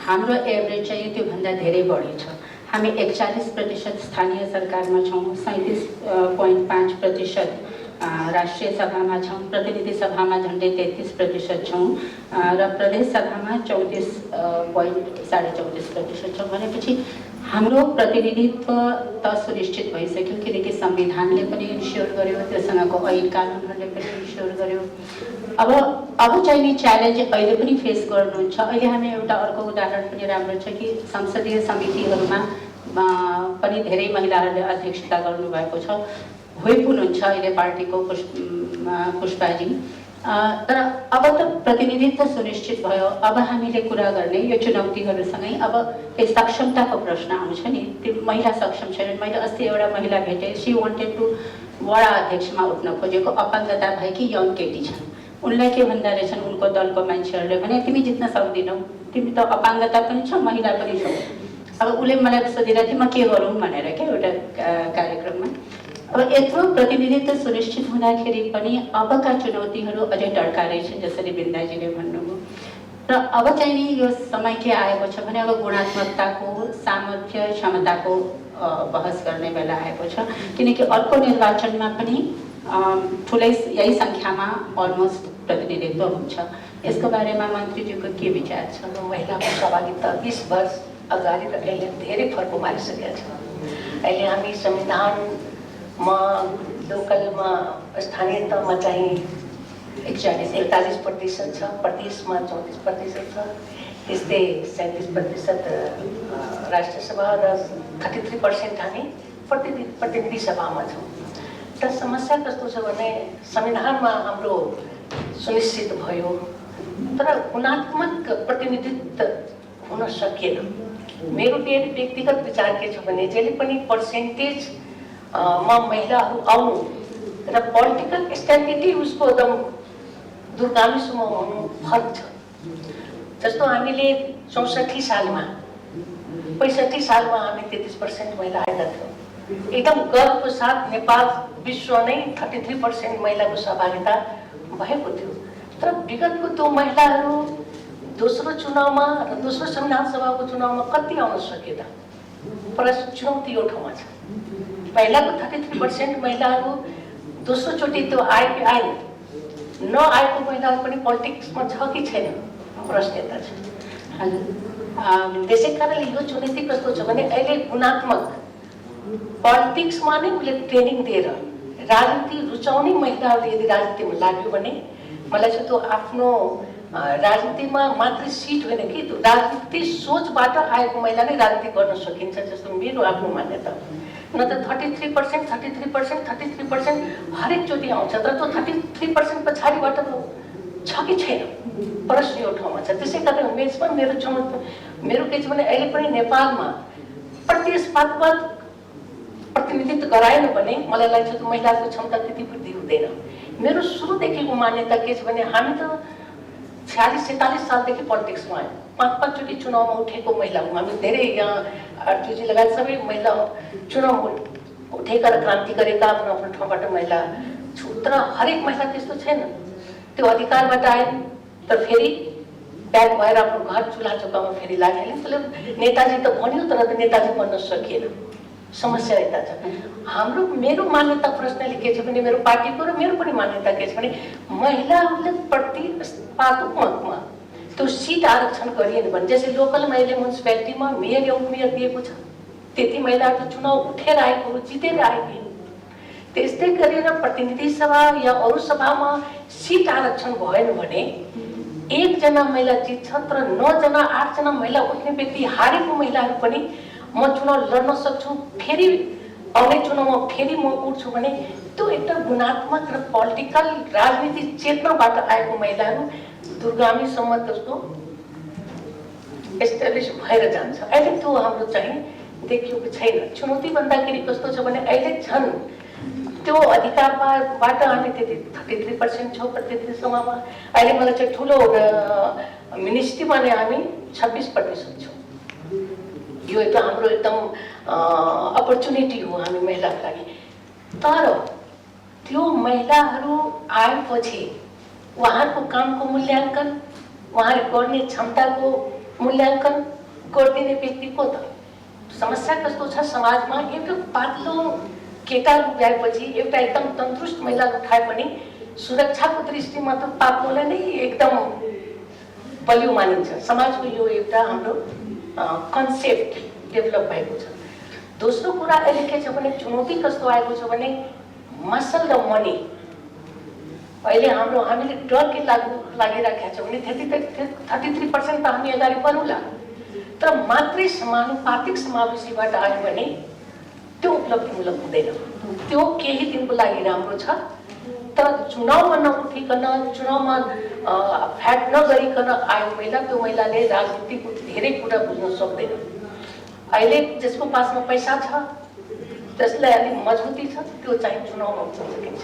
हाम्रो एभरेज चाहिँ त्योभन्दा धेरै बढी छ। हामी 41% स्थानीय सरकारमा छौँ, 37.5% राष्ट्रिय सभामा छौँ, प्रतिनिधि सभामा झन्डै 33% छौँ र प्रदेश सभामा 34.34% छौँ। भनेपछि हाम्रो प्रतिनिधित्व त सुनिश्चित भइसक्यो, किनकि संविधानले पनि इन्स्योर गर्यो, त्योसँगको ऐन कानुनहरूले पनि इन्स्योर गर्यो। अब चाहिँ नि च्यालेन्ज अहिले पनि फेस गर्नुहुन्छ। अहिले हामी एउटा अर्को उदाहरण पनि राम्रो छ कि संसदीय समितिहरूमा पनि धेरै महिलाहरूले अध्यक्षता गर्नुभएको छ। व्हिप हुनुहुन्छ अहिले पार्टीको पुष्पाजी। तर अब त प्रतिनिधित्व सुनिश्चित भयो, अब हामीले कुरा गर्ने यो चुनौतीहरूसँगै अब सक्षमताको प्रश्न आउँछ नि। त्यो महिला सक्षम छैनन्। मैले अस्ति एउटा महिला भेटेँ, सी वान्टेड टु वडा अध्यक्षमा उठ्न खोजेको, अपाङ्गता भएकी यङ केटी छन्। उनलाई के भन्दा रहेछन् उनको दलको मान्छेहरूले भने तिमी जित्न सक्दिनौ, तिमी त अपाङ्गता पनि छ महिला पनि छौ। अब उसले मलाई सोधिरहेको थियो म के गरौँ भनेर क्या एउटा कार्यक्रममा। अब यत्रो प्रतिनिधित्व सुनिश्चित हुँदाखेरि पनि अबका चुनौतीहरू अझै टड्का रहेछन्, जसरी बिन्दाजीले भन्नुभयो। र अब चाहिँ नि यो समय के आएको छ भने अब गुणात्मकताको, सामर्थ्य, क्षमताको बहस गर्ने बेला आएको छ। किनकि अर्को निर्वाचनमा पनि ठुलै यही सङ्ख्यामा अलमोस्ट प्रतिनिधित्व हुन्छ। यसको बारेमा मन्त्रीज्यूको के विचार छ? महिलाको सहभागिता 20 वर्ष अगाडि र अहिले धेरै फर्क मारिसकेका छ। अहिले हामी संविधानमा लोकलमा स्थानीय तहमा चाहिँ 41% छ, प्रदेशमा 34% छ, त्यस्तै 37% राष्ट्रिय सभा र 33% हामी प्रतिनिधि सभामा छौँ। त समस्या कस्तो छ भने संविधानमा हाम्रो सुनिश्चित भयो तर गुणात्मक प्रतिनिधित्व हुन सकेन। मेरो व्यक्तिगत विचार के छ भने जहिले पनि पर्सेन्टेजमा महिलाहरू आउनु र पोलिटिकल स्ट्याबिलिटी उसको एकदम दूरगामीसम्म हुनु फरक छ। जस्तो हामीले 64 सालमा 65 सालमा हामी 33% महिला आएका थियौँ। एकदम गर्वको साथ नेपाल विश्व नै 33% महिलाको सहभागिता भएको थियो। तर विगतको त्यो महिलाहरू दोस्रो चुनावमा र दोस्रो संविधान सभाको चुनावमा कति आउन सकेन। पर चुनौती यो ठाउँमा छ। पहिलाको 33% महिलाहरू दोस्रोचोटि त्यो आए नआएको महिलाहरू पनि पोलिटिक्समा छ कि छैन प्रश्न यता छ। त्यसै कारणले यो चुनौती कस्तो छ भने अहिले गुणात्मक पोलिटिक्समा नै उसले ट्रेनिङ दिएर राजनीति रुचाउने महिलाहरूले यदि राजनीतिमा लाग्यो भने मलाई चाहिँ त्यो आफ्नो राजनीतिमा मात्रै सिट होइन कि त्यो राजनीति सोचबाट आएको महिला नै राजनीति गर्न सकिन्छ जस्तो मेरो आफ्नो मान्यता हो। न त 33%, 33%, 33% हरेकचोटि आउँछ, तर त्यो 33% पछाडिबाट छ कि छैन प्रश्न यो ठाउँमा छ। त्यसै कारण मेजमा मेरो के छ भने अहिले पनि नेपालमा प्रतिस्पर्धात्मक प्रतिनिधित्व गराएन भने मलाई लाग्छ महिलाको क्षमता त्यति वृद्धि हुँदैन। मेरो सुरुदेखिको मान्यता के छ भने हामी त 46-47 सालदेखि पोलिटिक्समा आयौँ, 5-5 चोटि चुनावमा उठेको महिला हौँ हामी। धेरै यहाँ आरटीजी लगायत सबै महिला चुनाव उठेका र क्रान्ति गरेका आफ्नो आफ्नो ठाउँबाट महिला छु। तर हरेक महिला त्यस्तो छैन, त्यो अधिकारबाट आए तर फेरि ब्याक भएर आफ्नो घर चुल्हा चौकामा फेरि लाग्यो। त्यसले नेताजी त भन्यो तर नेताजी बन्न सकिएन, समस्या यता छ। मेरो मान्यता प्रश्नले के छ भने मेरो पार्टीको र मेरो पनि मान्यता के छ भने महिलाहरूले प्रतिस्पर्धात्मकमा त्यो सिट आरक्षण गरिएन भने, जस्तै लोकल मैले म्युनिसिपालिटीमा मेयर या उपमेयर दिएको छ, त्यति महिलाहरू चुनाव उठेर आएको जितेर आएकी। त्यस्तै गरेर प्रतिनिधि सभा या अरू सभामा सिट आरक्षण भएन भने 1 जना महिला जित्छ तर 9 जना 8 जना महिला उठ्ने व्यक्ति हारेको महिलाहरू पनि म चुनाव लड्न सक्छु, फेरि आउने चुनावमा फेरि म उठ्छु भने त्यो एउटा गुणात्मक र पोलिटिकल राजनीतिक चेतनाबाट आएको महिलाहरू दुर्गामीसम्म त्यसको एस्टाब्लिस भएर जान्छ। अहिले त्यो हाम्रो चाहिँ देखिएको छैन। चुनौती भन्दाखेरि कस्तो छ भने अहिले झन् त्यो अधिकारबाट हामी त्यति 33% छौँ प्रतिनिधि सभामा। अहिले मलाई चाहिँ ठुलो मिनिस्ट्रीमा नै हामी 26% छौँ। यो एउटा हाम्रो एकदम अपर्च्युनिटी हो हामी महिलाको लागि। तर त्यो महिलाहरू आएपछि उहाँहरूको कामको मूल्याङ्कन, उहाँहरूले गर्ने क्षमताको मूल्याङ्कन गरिदिने व्यक्ति को त? समस्या कस्तो छ समाजमा, एउटा पातलो केटाहरू गएपछि एउटा एकदम तन्दुरुस्त महिलाहरू उठाए पनि सुरक्षाको दृष्टिमा त पातलोलाई नै एकदम बलियो मानिन्छ। समाजको यो एउटा हाम्रो कन्सेप्ट डेभलप भएको छ। दोस्रो कुरा अहिले के छ भने चुनौती कस्तो आएको छ भने मसल र मनी। अहिले हामीले डर के लागिराखेको छ भने 33% त हामी अगाडि बढौँला, तर मात्रै समानुपातिक समावेशीबाट आयो भने त्यो उपलब्धिमूलक हुँदैन। त्यो केही दिनको लागि राम्रो छ, तर चुनावमा नउठिकन चुनावमा फ्याट नगरिकन आयो महिला, त्यो महिलाले राजनीतिको धेरै कुरा बुझ्न सक्दैन। अहिले जसको पासमा पैसा छ, जसलाई अलिक मजबुती छ, त्यो चाहिँ चुनावमा उठ्न सकिन्छ।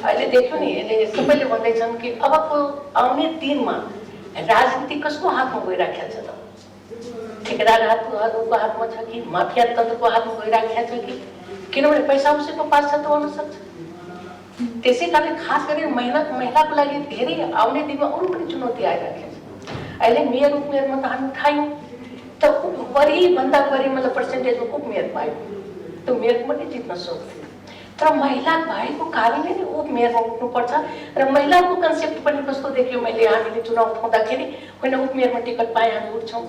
अहिले देख्यो नि, यसले सबैले भन्दैछन् कि अबको आउने दिनमा राजनीति कसको हातमा गइराखेको छ त? ठेकेदारहरूको हातमा छ कि माफिया तन्त्रको हातमा गइराखेको छ कि? किनभने पैसा उसैको पास छ त हुन सक्छ। त्यसै कारण खास गरी महिलाको लागि धेरै आउने दिनमा अरू पनि चुनौती आइराखेको छ। अहिले मेयर उपमेयरमा त हामी उठायौँ, त बढीभन्दा बढी मतलब पर्सेन्टेजमा उपमेयर पायौँ, त्यो मेयर पनि जित्न सक्थ्यो। तर महिला भएको कारणले नै उपमेयरमा उठ्नुपर्छ। र महिलाको कन्सेप्ट पनि कस्तो देख्यो मैले, हामीले चुनाव उठाउँदाखेरि होइन उपमेयरमा टिकट पाए हामी उठ्छौँ,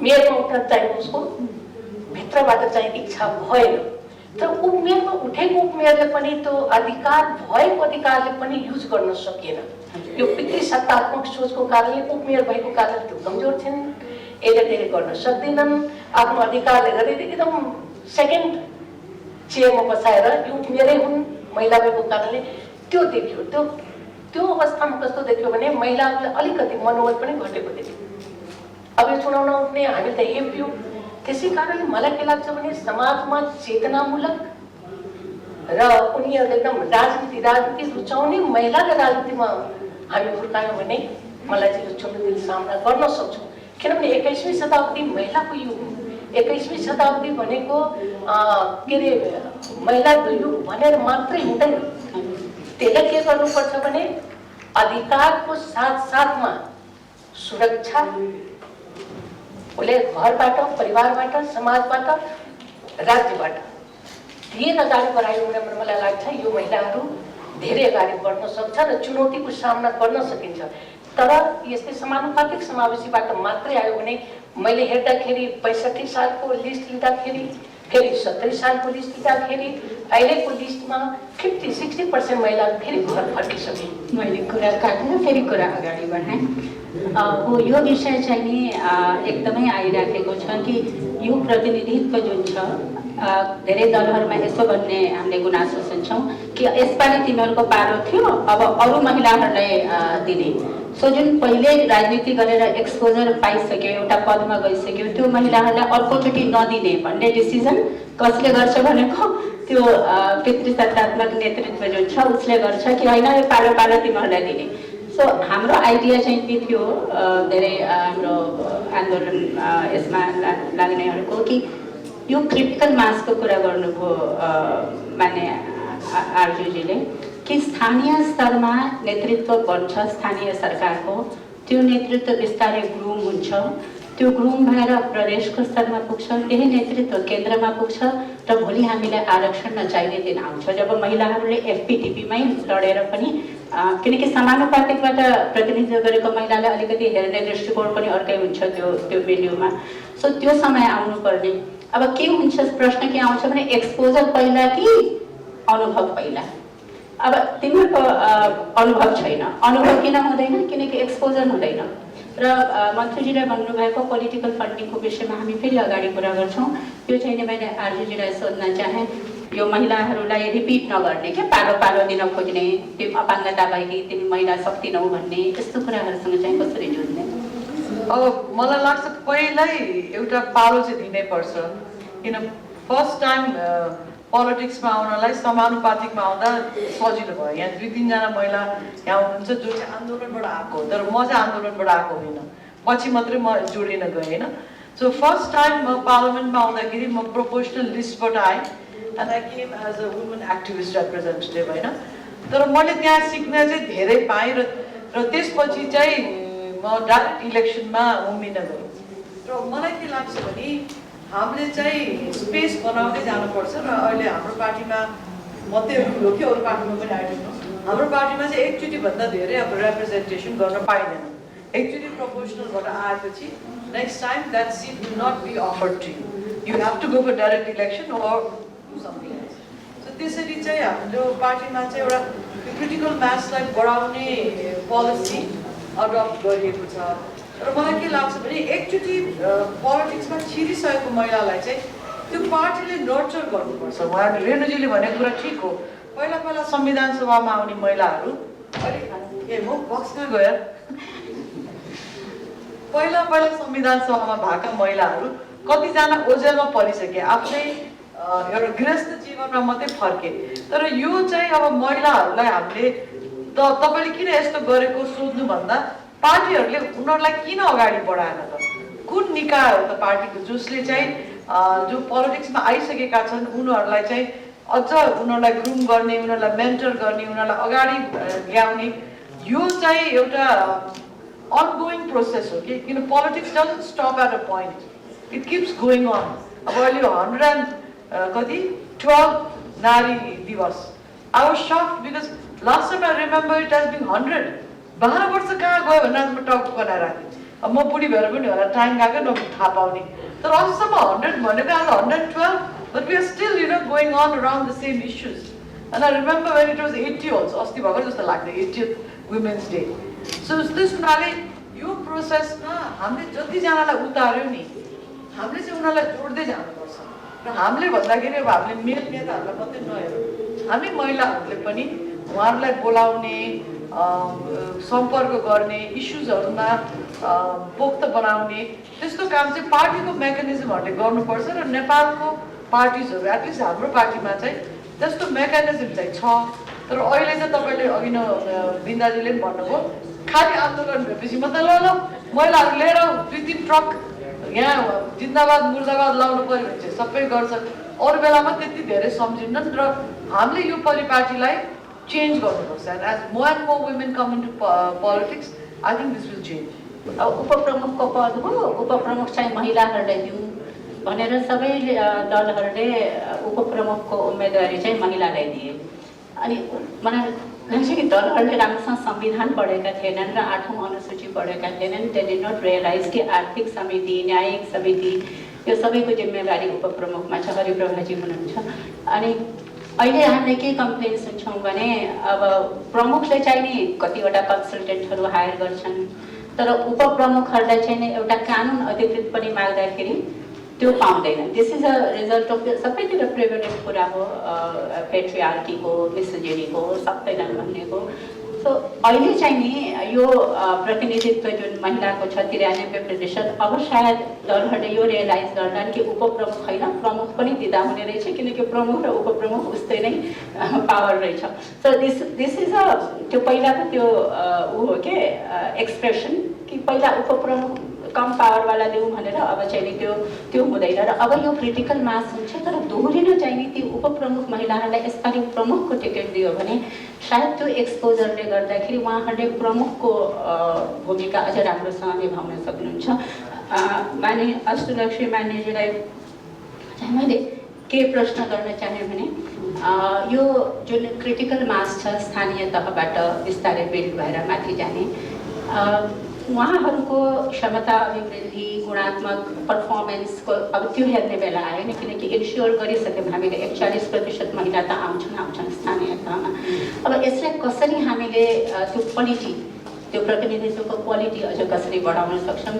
मेयरमा उठ्न चाहिँ उसको भित्रबाट चाहिँ इच्छा भएन। तर उपमेयरमा उठेको उपमेयरले पनि त्यो अधिकार भएको अधिकारले पनि युज गर्न सकिएन। यो पितृसत्तात्मक सोचको कारणले उपमेयर भएको कारणले त्यो कमजोर थिइन्, यसले धेरै गर्न सक्दैनन्। आफ्नो अधिकारले गरेर एकदम सेकेन्ड चेयरमा बसाएर यो उपमेयरै हुन् महिला भएको कारणले त्यो देख्यो। त्यो अवस्थामा कस्तो देख्यो भने महिलाहरूले अलिकति मनोबल पनि घटेको देख्यो। अब यो चुनाव नउठ्ने हामी त हेप्यौँ। त्यसै कारणले मलाई के लाग्छ भने समाजमा चेतनामूलक र उनीहरूले एकदम राजनीति रुचाउने महिलाको राजनीतिमा हामी हुर्कायौँ भने मलाई चाहिँ यो चुनौतीको सामना गर्न सक्छौँ। किनभने 21वीं शताब्दी महिलाको युग हो। 21वीं शताब्दी भनेको के अरे महिलाको युग भनेर मात्रै हुँदैन। त्यसलाई के गर्नुपर्छ भने अधिकारको साथसाथमा सुरक्षा, उसले घरबाट, परिवारबाट, समाजबाट, राज्यबाट धेरै अगाडि बढायो भने मलाई लाग्छ यो महिलाहरू धेरै अगाडि बढ्न सक्छ र चुनौतीको सामना गर्न सकिन्छ। तर यस्तै समानुपातिक समावेशीबाट मात्रै आयो भने मैले हेर्दाखेरि 65 सालको लिस्ट लिँदाखेरि, फेरि 70 सालको लिस्ट लिँदाखेरि अहिलेको लिस्टमा 50-60% महिलाहरू फेरि घर फर्किसके। मैले कुरा काटेर फेरि कुरा अगाडि बढाएँ। यो विषय चाहिँ नि एकदमै आइराखेको छ कि यो प्रतिनिधित्व जुन छ धेरै दलहरूमा यसो भन्ने हामीले गुनासो सुन्छौँ कि यसपालि तिमीहरूको पालो थियो अब अरू महिलाहरूलाई दिने। सो जुन पहिले राजनीति गरेर एक्सपोजर पाइसक्यो, एउटा पदमा गइसक्यो, त्यो महिलाहरूलाई अर्कोचोटि नदिने भन्ने डिसिजन कसले गर्छ भनेको त्यो पितृसत्तात्मक नेतृत्व जुन छ उसले गर्छ कि होइन यो पालो पालो तिमीहरूलाई दिने। सो हाम्रो आइडिया चाहिँ के थियो, धेरै हाम्रो आन्दोलन यसमा लाग्नेहरूको कि यो क्रिटिकल मासको कुरा गर्नुभयो मान्य आरजुजीले कि स्थानीय स्तरमा नेतृत्व बन्छ स्थानीय सरकारको, त्यो नेतृत्व बिस्तारै ग्रुम हुन्छ, त्यो ग्रुम भएर प्रदेशको स्तरमा पुग्छ, त्यही नेतृत्व केन्द्रमा पुग्छ र भोलि हामीलाई आरक्षण नचाहिने दिन आउँछ जब महिलाहरूले एफपीटिपीमै लडेर पनि, किनकि समानुपातिकबाट प्रतिनिधित्व गरेको महिलालाई अलिकति हेर्ने दृष्टिकोण पनि अर्कै हुन्छ त्यो मिलियोमा। सो त्यो समय आउनुपर्ने। अब के हुन्छ, प्रश्न के आउँछ भने एक्सपोजर पहिला कि अनुभव पहिला? अब तिमीहरूको अनुभव छैन, अनुभव किन हुँदैन? किनकि एक्सपोजर हुँदैन। र मन्त्रीजीले भन्नुभएको पोलिटिकल फन्डिङको विषयमा हामी फेरि अगाडि कुरा गर्छौँ। यो चाहिँ नि मैले आरजुजीलाई सोध्न चाहेँ, यो महिलाहरूलाई रिपिट नगर्ने क्या, पालो पालो दिन खोज्ने, तिमी अपाङ्गता भएकी तिमी महिला सक्दिनौ भन्ने यस्तो कुराहरूसँग चाहिँ कसरी जुझ्ने? अब मलाई लाग्छ पहिल्यै एउटा पालो चाहिँ दिनै पर्छ, किन फर्स्ट टाइम पोलिटिक्समा आउनलाई समानुपातिकमा आउँदा सजिलो भयो। यहाँ 2-3 महिला यहाँ हुनुहुन्छ जो चाहिँ आन्दोलनबाट आएको हो, तर म चाहिँ आन्दोलनबाट आएको होइन, पछि मात्रै म जोडिन गएँ होइन। सो फर्स्ट टाइम म पार्लियामेन्टमा आउँदाखेरि म प्रोपोर्सनल लिस्टबाट आएँ and I came as a woman activist representative होइन। तर मैले त्यहाँ सिक्न चाहिँ धेरै पाएँ र त्यसपछि चाहिँ म डाइरेक्ट इलेक्सनमा उम्रिन गएँ। र मलाई के लाग्छ भने हामीले चाहिँ स्पेस बनाउँदै जानुपर्छ र अहिले हाम्रो पार्टीमा मात्रै हो कि अरू पार्टीमा पनि आइदिनु, हाम्रो पार्टीमा चाहिँ एकचोटिभन्दा धेरै अब रिप्रेजेन्टेसन गर्न पाइँदैन। एकचोटि प्रोपोर्सनलबाट आएपछि next time that seat will not be offered to you have to go for direct election or do something else. So त्यसरी चाहिँ हाम्रो पार्टीमा चाहिँ एउटा क्रिटिकल मासलाई बढाउने पोलिसी अडप्ट गरिएको छ। र मलाई के लाग्छ भने एकचोटि पोलिटिक्समा छिरिसकेको महिलालाई चाहिँ त्यो पार्टीले नर्चर गर्नुपर्छ। उहाँ रेणुजीले भनेको कुरा ठिक हो, पहिला पहिला संविधान सभामा आउने महिलाहरू अहिले म बक्समा गएर पहिला पहिला संविधान सभामा भएका महिलाहरू कतिजना ओझेलमा परिसके, आफ्नै एउटा गृहस्थ जीवनमा मात्रै फर्के। तर यो चाहिँ अब महिलाहरूलाई हामीले तपाईँले किन यस्तो गरेको सोध्नुभन्दा पार्टीहरूले उनीहरूलाई किन अगाडि बढाएन त? कुन निकाय हो त पार्टीको जसले चाहिँ जो पोलिटिक्समा आइसकेका छन् उनीहरूलाई चाहिँ अझ उनीहरूलाई ग्रुम गर्ने, उनीहरूलाई मेन्टर गर्ने, उनीहरूलाई अगाडि ल्याउने? यो चाहिँ एउटा ongoing प्रोसेस हो कि, किन politics doesn't stop at a point, it keeps going on. अब अहिले 112 नारी दिवस, I was shocked because last time I remember it has been 100। 12 वर्ष कहाँ गयो भनेर आज म टक बनाएर राखेँ। अब म बुढी भएर पनि होला टाइम गएको न थाहा पाउने, तर अझसम्म 100 भनेको आज 112, but we are still going on around the same issues. And I remember when it was 80 also, अस्ति भएको जस्तो लाग्थ्यो 80th वुमेन्स डे। सो त्यस हुनाले यो प्रोसेसमा हामीले जतिजनालाई उतार्यो नि हामीले चाहिँ उनीहरूलाई जोड्दै जानुपर्छ। र हामीले भन्दाखेरि अब हामीले मेल नेताहरूलाई मात्रै नहेरौँ, हामी महिलाहरूले पनि उहाँहरूलाई बोलाउने, सम्पर्क गर्ने, इस्युजहरूमा पोख्त बनाउने त्यस्तो काम चाहिँ पार्टीको मेकानिजमहरूले गर्नुपर्छ। र नेपालको पार्टिजहरू एटलिस्ट हाम्रो पार्टीमा चाहिँ त्यस्तो मेकानिजम चाहिँ छ। तर अहिले चाहिँ तपाईँले अघि न बिन्दाजीले पनि भन्नुभयो, खालि आन्दोलन भएपछि म त ल महिलाहरू लिएर 2-3 ट्रक यहाँ जिन्दाबाद मुर्दाबाद लाउनु पऱ्यो भने चाहिँ सबै गर्छन्, अरू बेलामा त्यति धेरै सम्झिन्नन्। र हामीले यो परिपाटीलाई चेन्ज गर्नुपर्छ। And as more and more women come into politics, I think this will change. अब उपप्रमुखको पद हो, उपप्रमुख चाहिँ महिलाहरूलाई दिउँ भनेर सबै दलहरूले उपप्रमुखको उम्मेदवारी चाहिँ महिलालाई दिए। अनि मलाई लाग्छ कि दलहरूले राम्रोसँग संविधान पढेका थिएनन् र 8औं अनुसूची पढेका थिएनन्। दे डिड नट रियलाइज कि आर्थिक समिति, न्यायिक समिति यो सबैको जिम्मेवारी उपप्रमुखमा छ। हरिप्रभाजी हुनुहुन्छ। अनि अहिले हामीले के कम्प्लेन सुन्छौँ भने अब प्रमुखले चाहिँ नि कतिवटा कन्सल्टेन्टहरू हायर गर्छन्, तर उपप्रमुखहरूलाई चाहिँ नि एउटा कानुन अधिकृत पनि माग्दाखेरि त्यो पाउँदैन। This is a result of सबैतिर प्रिभलेन्ट कुरा हो, पेट्रियार्कीको, मिसोजिनीको, सक्दैनन् भन्नेको। सो अहिले चाहिँ नि यो प्रतिनिधित्व जुन महिलाको छ 93%, अब सायद दलहरूले यो रियलाइज गर्लान् कि उपप्रमुख होइन, प्रमुख पनि दिँदा हुने रहेछ, किनकि प्रमुख र उपप्रमुख उस्तै नै पावर रहेछ। सो दिस इज अ त्यो पहिलाको त्यो ऊ हो के एक्सप्रेसन कि पहिला उपप्रमुख कम पावरवाला दिउँ भनेर अब चाहिँ नि त्यो हुँदैन र अब यो क्रिटिकल मास हुन्छ। तर दोहोरिन चाहिँ नि ती उपप्रमुख महिलाहरूलाई यसपालि प्रमुखको टिकट दियो भने सायद त्यो एक्सपोजरले गर्दाखेरि उहाँहरूले प्रमुखको भूमिका अझ राम्रोसँग निभाउन सक्नुहुन्छ। माने अष्टलक्ष्मी मान्यजीलाई चाहिँ मैले के प्रश्न गर्न चाहेँ भने यो जुन क्रिटिकल मास छ स्थानीय तहबाट बिस्तारै बिल्ड भएर माथि जाने, उहाँहरूको क्षमता अभिवृद्धि, गुणात्मक पर्फर्मेन्सको अब त्यो हेर्ने बेला आयो नि, किनकि इन्स्योर गरिसक्यौँ हामीले 41% महिला त आउँछन् स्थानीय तहमा। अब यसलाई कसरी हामीले त्यो क्वालिटी, त्यो प्रतिनिधित्वको क्वालिटी अझ कसरी बढाउन सक्छौँ,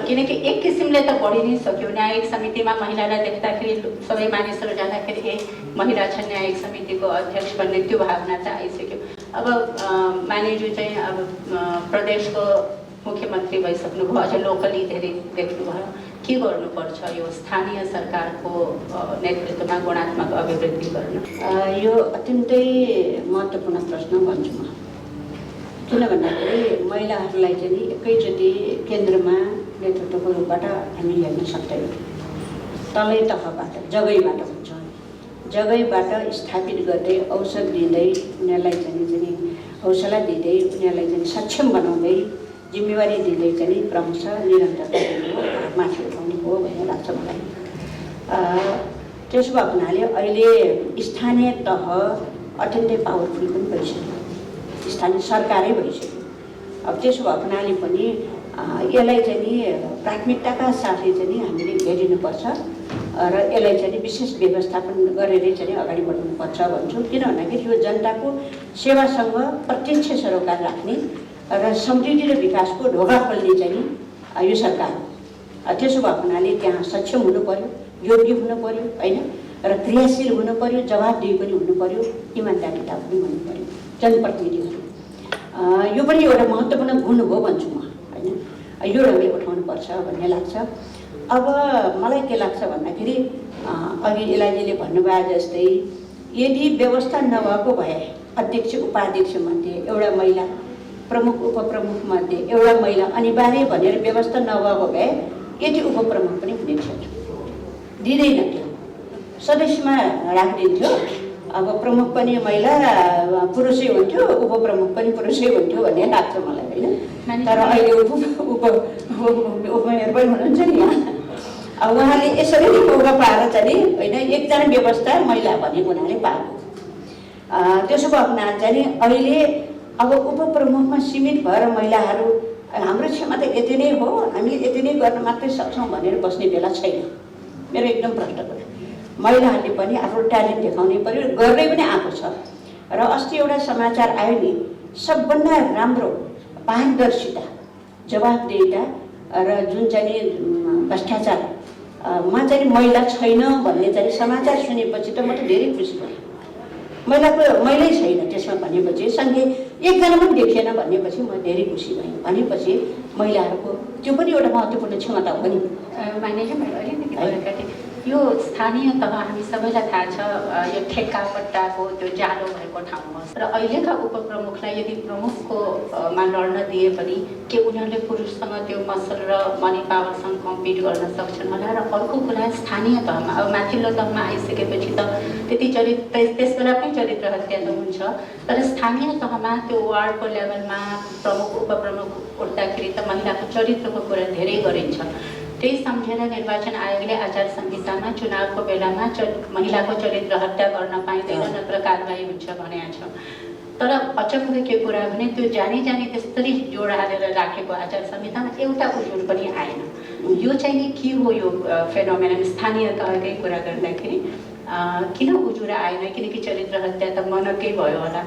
किनकि एक किसिमले त बढी नै सक्यो। न्यायिक समितिमा महिलालाई देख्दाखेरि सबै मानिसहरू जाँदाखेरि ए महिला छ न्यायिक समितिको अध्यक्ष भन्ने त्यो भावना त आइसक्यो। अब मानेज्यू चाहिँ अब प्रदेशको मुख्यमन्त्री भइसक्नुभयो, अझ लोकली धेरै देख्नुभयो। के गर्नुपर्छ यो स्थानीय सरकारको नेतृत्वमा गुणात्मक अभिवृद्धि गर्न? यो अत्यन्तै महत्त्वपूर्ण प्रश्न भन्छु म। किन भन्दाखेरि महिलाहरूलाई चाहिँ एकैचोटि केन्द्रमा नेतृत्वको रूपबाट हामी हेर्न सक्दैनौँ। तलै तहबाट, जगैबाट हुन्छ, जगैबाट स्थापित गर्दै अवसर दिँदै उनीहरूलाई चाहिँ हौसला दिँदै उनीहरूलाई चाहिँ सक्षम बनाउँदै जिम्मेवारी दिँदै चाहिँ क्रमशः निरन्तरता माथि उठाउनु हो भन्ने लाग्छ मलाई। त्यसो भएको हुनाले अहिले स्थानीय तह अत्यन्तै पावरफुल पनि भइसक्यो, स्थानीय सरकारै भइसक्यो। अब त्यसो भएको हुनाले पनि यसलाई चाहिँ नि प्राथमिकताका साथै चाहिँ हामीले हेरिनुपर्छ र यसलाई चाहिँ विशेष व्यवस्थापन गरेरै चाहिँ अगाडि बढाउनुपर्छ भन्छु। किन भन्दाखेरि यो जनताको सेवासँग प्रत्यक्ष सरोकार राख्ने र समृद्धि र विकासको ढोका खोल्ने चाहिँ यो सरकार हो। त्यसो भएको हुनाले त्यहाँ सक्षम हुनु पर्यो, योग्य हुनु पर्यो होइन, र क्रियाशील हुनु पर्यो, जवाबदेही पनि हुनु पर्यो, इमान्दारिता पनि हुनु पर्यो जनप्रतिनिधिहरू। यो पनि एउटा महत्त्वपूर्ण गुण हो भन्छु म होइन। यो हामीले उठाउनुपर्छ भन्ने लाग्छ। अब मलाई के लाग्छ भन्दाखेरि अघि एलाजीले भन्नुभयो जस्तै यदि व्यवस्था नभएको भए अध्यक्ष उपाध्यक्ष मध्ये एउटा महिला, प्रमुख उपप्रमुख मध्ये एउटा महिला अनिवार्य भनेर व्यवस्था नभएको भए यति उपप्रमुख पनि हुने थियो, दिँदैन थियो, सदस्यमा राखिदिन्थ्यो। अब प्रमुख पनि महिला पुरुषै हुन्थ्यो, उपप्रमुख पनि पुरुषै हुन्थ्यो भन्ने लाग्छ मलाई होइन। तर अहिले उपमेयर पनि हुनुहुन्छ नि यहाँ। अब उहाँले यसरी नै मौका पाएर चाहिँ होइन एकजना व्यवस्था महिला भनेको हुनाले पाएको। त्यसो भएको हुनाले चाहिँ अहिले अब उपप्रमुखमा सीमित भएर महिलाहरू हाम्रो क्षमता यति नै हो, हामीले यति नै गर्न मात्रै सक्छौँ भनेर बस्ने बेला छैन। मेरो एकदम प्रष्ट कुरा, महिलाहरूले पनि आफ्नो ट्यालेन्ट देखाउनै पर्यो, गर्दै पनि आएको छ। र अस्ति एउटा समाचार आयो नि, सबभन्दा राम्रो पारदर्शिता, जवाबदेहिता र जुन चाहिँ भ्रष्टाचारमा चाहिँ महिला छैन भन्ने चाहिँ समाचार सुनेपछि त म त धेरै खुसी भएँ। महिलै छैन त्यसमा भनेपछि, सँगै एकजना पनि देखिएन भनेपछि म धेरै खुसी भएँ। भनेपछि महिलाहरूको त्यो पनि एउटा महत्त्वपूर्ण क्षमता हो नि। मानेज्यू मैले अलिकति यो स्थानीय तह हामी सबैलाई थाहा छ यो ठेक्का पट्टाको त्यो जालो भएको ठाउँ हो। र अहिलेका उपप्रमुखलाई यदि प्रमुखको मा लड्न दिए पनि के उनीहरूले पुरुषसँग त्यो मसल र मनी पावरसँग कम्पिट गर्न सक्छन् होला? र अर्को कुरा स्थानीय तहमा, अब माथिल्लो तहमा आइसकेपछि त त्यति त्यस बेला पनि चरित्र हत्या त हुन्छ, तर स्थानीय तहमा त्यो वार्डको लेभलमा प्रमुख उपप्रमुख उठ्दाखेरि त महिलाको चरित्रको कुरा धेरै गरिन्छ। त्यही सम्झेर निर्वाचन आयोगले आचार संहितामा चुनावको बेलामा महिलाको चरित्र हत्या गर्न पाइँदैन, नत्र कारबाही हुन्छ भनेको छ। तर अचम्मको के कुरा भने त्यो जानी त्यसरी जोड हालेर राखेको आचार संहितामा एउटा उजुर पनि आएन। यो चाहिँ नि के हो यो फेनोमेनन? स्थानीय तहकै कुरा गर्दाखेरि किन उजुर आएन? किनकि चरित्र हत्या त मनकै भयो होला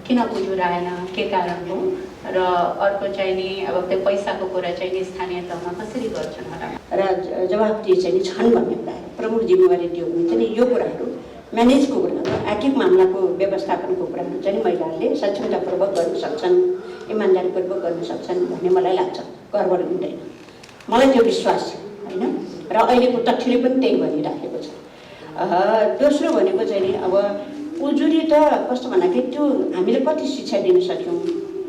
किन उजुर आएन, के कारण हो, र अर्को चाहिँ नि अब त्यो पैसाको कुरा चाहिँ नि स्थानीय तहमा कसरी गर्छन् होला र जवाफदेही चाहिँ छन् भन्ने कुराहरू प्रमुख जिम्मेवारी दियो भने चाहिँ यो कुराहरू म्यानेजको कुराहरू आर्थिक मामलाको व्यवस्थापनको कुराहरू चाहिँ महिलाहरूले सक्षमतापूर्वक गर्न सक्छन्, इमान्दारीपूर्वक गर्न सक्छन् भन्ने मलाई लाग्छ। गडबड हुँदैन, मलाई त्यो विश्वास छ होइन। र अहिलेको तथ्यले पनि त्यही भनिराखेको छ। दोस्रो भनेको चाहिँ नि अब उजुरी त कस्तो भन्दाखेरि त्यो हामीले कति शिक्षा दिन सक्यौँ,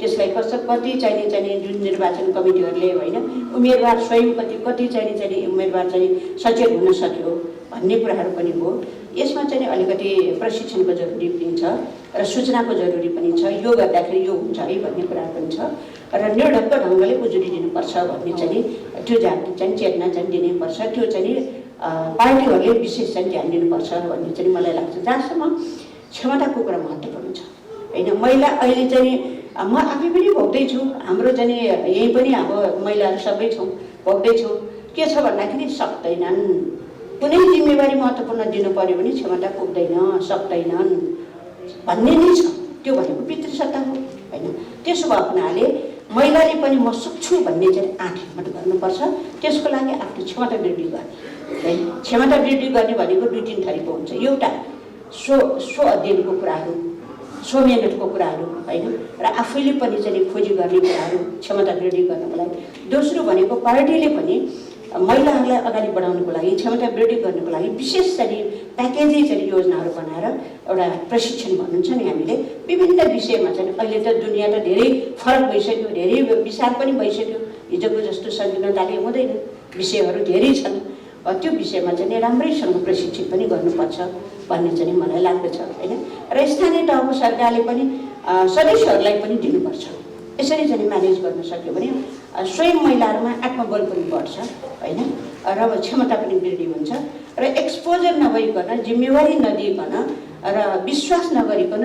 त्यसलाई कति चाहिने जुन निर्वाचन कमिटीहरूले होइन उम्मेदवार स्वयं कति चाहिने उम्मेदवार चाहिँ सचेत हुन सक्यो भन्ने कुराहरू पनि हो। यसमा चाहिँ अलिकति प्रशिक्षणको जरुरी पनि छ र सूचनाको जरुरी पनि छ। यो गर्दाखेरि यो हुन्छ है भन्ने कुराहरू पनि छ र निर्धक्क ढङ्गले उजुरी दिनुपर्छ भन्ने चाहिँ त्यो जाति चाहिँ चेतना चाहिँ दिनैपर्छ। त्यो चाहिँ पार्टीहरूले विशेष चाहिँ ध्यान दिनुपर्छ भन्ने चाहिँ मलाई लाग्छ। जहाँसम्म क्षमताको कुरा महत्त्वपूर्ण छ होइन। महिला अहिले चाहिँ म आफै पनि भोग्दैछु, हाम्रो चाहिँ यहीँ पनि अब महिलाहरू सबै छौँ, भोग्दैछौँ। के छ भन्दाखेरि सक्दैनन्, कुनै जिम्मेवारी महत्त्वपूर्ण दिनु पऱ्यो भने क्षमता पुग्दैन, सक्दैनन् भन्ने नै छ। त्यो भनेको पितृसत्ता हो होइन। त्यसो भएको हुनाले महिलाले पनि म सक्छु भन्ने चाहिँ आँट हिम्मत गर्नुपर्छ। त्यसको लागि आफ्नो क्षमता वृद्धि गर्ने है। क्षमता वृद्धि गर्ने भनेको 2-3 थरीको हुन्छ। एउटा स्व अध्ययनको कुराहरू, स्व मेहनतको कुराहरू होइन र आफैले पनि चाहिँ खोजी गर्ने कुराहरू क्षमता वृद्धि गर्नको लागि। दोस्रो भनेको पार्टीले पनि महिलाहरूलाई अगाडि बढाउनको लागि, क्षमता वृद्धि गर्नको लागि विशेष चाहिँ प्याकेजै चाहिँ योजनाहरू बनाएर एउटा प्रशिक्षण भन्नुहुन्छ नि हामीले विभिन्न विषयमा चाहिँ। अहिले त दुनियाँ त धेरै फरक भइसक्यो, धेरै विशाल पनि भइसक्यो। हिजोको जस्तो संलग्नताले हुँदैन, विषयहरू धेरै छन्। त्यो विषयमा चाहिँ राम्रैसँग प्रशिक्षित पनि गर्नुपर्छ भन्ने चाहिँ मलाई लाग्दछ होइन। र स्थानीय तहको सरकारले पनि सदस्यहरूलाई पनि दिनुपर्छ। यसरी चाहिँ म्यानेज गर्न सक्यो भने स्वयं महिलाहरूमा आत्मबल पनि बढ्छ होइन र क्षमता पनि वृद्धि हुन्छ र एक्सपोजर नभइकन, जिम्मेवारी नदिइकन र विश्वास नगरिकन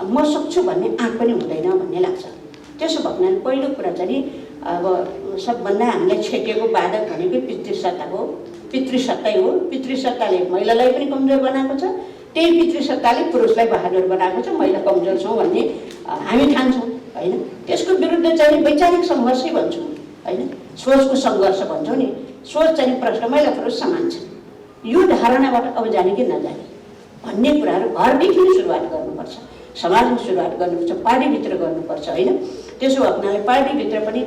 म सक्छु भन्ने आँट पनि हुँदैन भन्ने लाग्छ। त्यसो भएको हुनाले पहिलो कुरा चाहिँ अब सबभन्दा हामीलाई छेकेको बाधक भनेको पितृसत्ता हो, पितृसत्तै हो। पितृसत्ताले महिलालाई पनि कमजोर बनाएको छ, त्यही पितृसत्ताले पुरुषलाई बहादुर बनाएको छ। महिला कमजोर छौँ भन्ने हामी ठान्छौँ होइन। त्यसको विरुद्ध चाहिँ वैचारिक सङ्घर्षै भन्छौँ होइन, सोचको सङ्घर्ष भन्छौँ नि। सोच चाहिँ प्रश्न महिला पुरुष समान छ, यो धारणाबाट अब जाने कि नजाने भन्ने कुराहरू घरदेखि नै सुरुवात गर्नुपर्छ, समाजमा सुरुवात गर्नुपर्छ, पार्टीभित्र गर्नुपर्छ होइन। त्यसो भएको हुनाले पार्टीभित्र पनि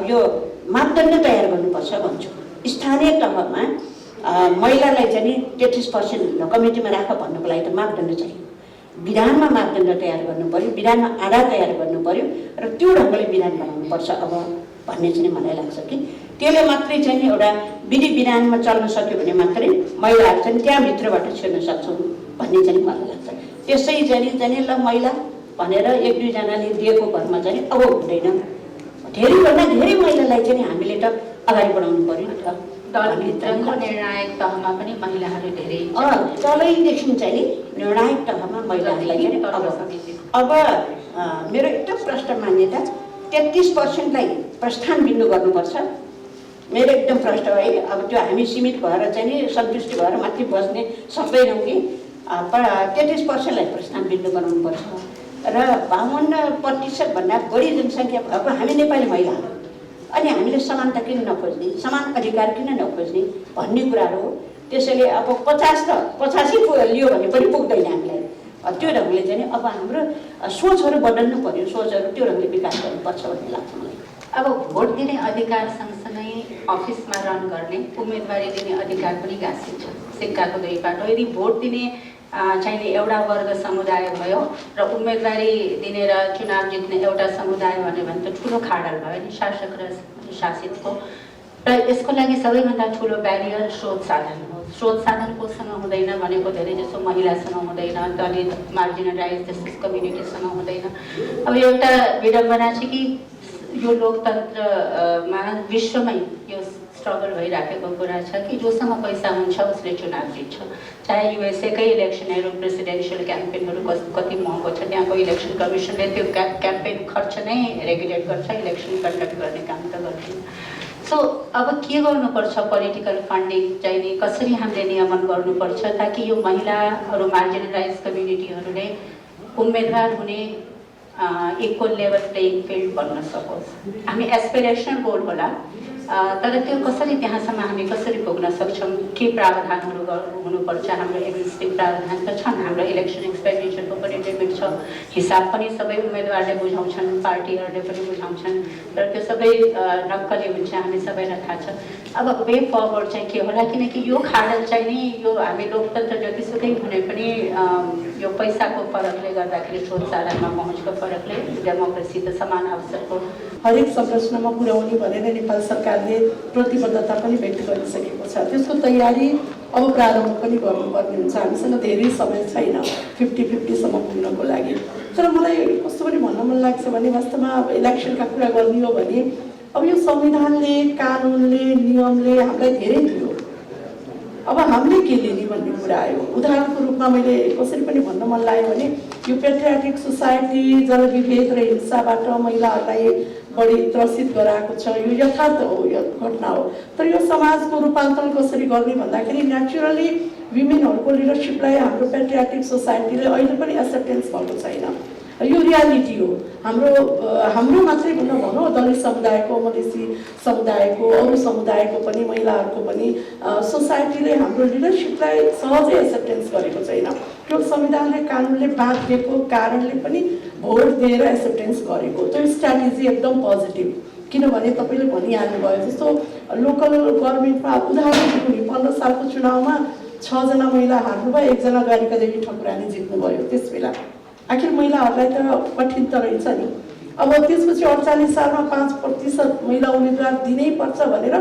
यो मापदण्ड तयार गर्नुपर्छ भन्छु। स्थानीय तहमा महिलालाई चाहिँ 33% कमिटीमा राख भन्नुको लागि त मापदण्ड चाहियो। विधानमा मापदण्ड तयार गर्नु पर्यो, विधानमा आधार तयार गर्नु पर्यो र त्यो ढङ्गले विधान बनाउनुपर्छ अब भन्ने चाहिँ मलाई लाग्छ कि त्यसले मात्रै चाहिँ एउटा विधि विधानमा चल्न सक्यो भने मात्रै महिलाहरू चाहिँ त्यहाँभित्रबाट छिर्न सक्छौँ भन्ने चाहिँ मलाई लाग्छ। त्यसै चाहिँ ल महिला भनेर 1-2जनाले दिएको घरमा चाहिँ अब हुँदैन। धेरैभन्दा धेरै महिलालाई चाहिँ हामीले त अगाडि बढाउनु पर्यो नि त। दलभित्रको निर्णायक तहमा पनि महिलाहरू धेरै तलैदेखि चाहिँ निर्णायक तहमा महिलाहरूलाई अब मेरो एकदम प्रष्ट मान्यता 33%लाई प्रस्थान बिन्दु गर्नुपर्छ। मेरो एकदम प्रष्ट है। अब त्यो हामी सीमित भएर चाहिँ नि सन्तुष्टि भएर माथि बस्ने सक्दैनौँ कि 33%लाई प्रस्थान बिन्दु बनाउनुपर्छ र 52% भन्दा बढी जनसङ्ख्या भएको हामी नेपाली महिलाहरू। अनि हामीले समानता किन नखोज्ने, समान अधिकार किन नखोज्ने भन्ने कुराहरू हो। त्यसैले अब 85 लियो भने पनि पुग्दैन हामीलाई। त्यो ढङ्गले चाहिँ अब हाम्रो सोचहरू बदल्नु पर्यो, सोचहरू त्यो ढङ्गले विकास गर्नुपर्छ भन्ने लाग्छ मलाई। अब भोट दिने अधिकार सँगसँगै अफिसमा रन गर्ने उम्मेदवारी दिने अधिकार पनि गाँसिन्छ, सिक्काको दुई पाटो। यदि भोट दिने चाहिने एउटा वर्ग समुदाय भयो र उम्मेदवारी दिने र चुनाव जित्ने एउटा समुदाय भन्यो भने त ठुलो खाडल भयो नि शासक र शासितको। र यसको लागि सबैभन्दा ठुलो ब्यारियर स्रोत साधन हो। स्रोत साधन कोसँग हुँदैन भनेको धेरै जसो महिलासँग हुँदैन, दलित मार्जिनलाइज जस्तो कम्युनिटीसँग हुँदैन। अब एउटा विडम्बना छ कि यो लोकतन्त्रमा विश्वमै यो स्ट्रगल भइराखेको कुरा छ कि जोसँग पैसा हुन्छ उसले चुनाव जित्छ। चाहे युएसएकै इलेक्सन हेरौँ, प्रेसिडेन्सियल क्याम्पेनहरू कति महँगो छ, त्यहाँको इलेक्सन कमिसनले त्यो क्याम्पेन खर्च नै रेगुलेट गर्छ, इलेक्सन कन्डक्ट गर्ने काम त गर्दैन। सो अब के गर्नुपर्छ, पोलिटिकल फन्डिङ चाहिँ नि कसरी हामीले नियमन गर्नुपर्छ ताकि यो महिलाहरू मार्जिनलाइज कम्युनिटीहरूले उम्मेदवार हुने इक्वल लेभल प्लेइङ फिल्ड बन्न सकोस्। हामी एस्पिरेसनल गोल होला, तर त्यो कसरी त्यहाँसम्म हामी कसरी पुग्न सक्छौँ, के प्रावधानहरू हुनुपर्छ। हाम्रो एक्जिस्टिङ प्रावधान त छन्, हाम्रो इलेक्सन एक्सपेन्डिचरको पनि लिमिट छ, हिसाब पनि सबै उम्मेदवारले बुझाउँछन्, पार्टीहरूले पनि बुझाउँछन्, र त्यो सबै नक्कली हुन्छ, हामी सबैलाई थाहा छ। अब वे फरवर्ड चाहिँ के होला, किनकि यो खाडल चाहिँ नि यो हामी लोकतन्त्र जतिसुकै भने पनि यो पैसाको फरकले गर्दाखेरि प्रोत्साहनमा पहुँचको फरकले डेमोक्रेसी त समान अवसरको हरेक संरचनामा पुर्याउने भनेर नेपाल सरकारले प्रतिबद्धता पनि व्यक्त गरिसकेको छ। त्यसको तयारी अब प्रारम्भ पनि गर्नुपर्ने हुन्छ। हामीसँग धेरै समय छैन 50-50सम्म पुग्नको लागि। तर मलाई कस्तो पनि भन्न मन लाग्छ भने वास्तवमा अब इलेक्सनका कुरा गर्ने हो भने अब यो संविधानले, कानुनले, नियमले हामीलाई धेरै दियो। अब हामीले के लिने भन्ने कुरा आयो। उदाहरणको रूपमा मैले कसरी पनि भन्न मन लाग्यो भने यो पेट्रियाटिक सोसाइटी जनविभेद र हिंसाबाट महिलाहरूलाई बढी त्रसित गराएको छ, यो यथार्थ हो, यो घटना हो। तर यो समाजको रूपान्तरण कसरी गर्ने भन्दाखेरि नेचुरली विमेनहरूको लिडरसिपलाई हाम्रो पेट्रियाटिक सोसाइटीले अहिले पनि एक्सेप्टेन्स भएको छैन। यो रियालिटी हो। हाम्रो मात्रै भनौँ, दलित समुदायको, मधेसी समुदायको, अरू समुदायको पनि, महिलाहरूको पनि सोसाइटीले हाम्रो लिडरसिपलाई सहजै एक्सेप्टेन्स गरेको छैन। त्यो संविधानले, कानुनले बाँधिएको कारणले पनि भोट दिएर एक्सेप्टेन्स गरेको। त्यो स्ट्राटेजी एकदम पोजिटिभ। किनभने तपाईँले भनिहाल्नुभयो जस्तो लोकल गभर्मेन्टमा उदाहरण दिनु, 15 सालको चुनावमा 6 जना महिला हार्नुभयो, 1 जना द्वारिका देवी ठकुरानी जित्नुभयो। त्यस बेला आखिर महिलाहरूलाई त कठिन त रहेछ नि। अब त्यसपछि 48 सालमा 5% महिला उम्मेदवार दिनै पर्छ भनेर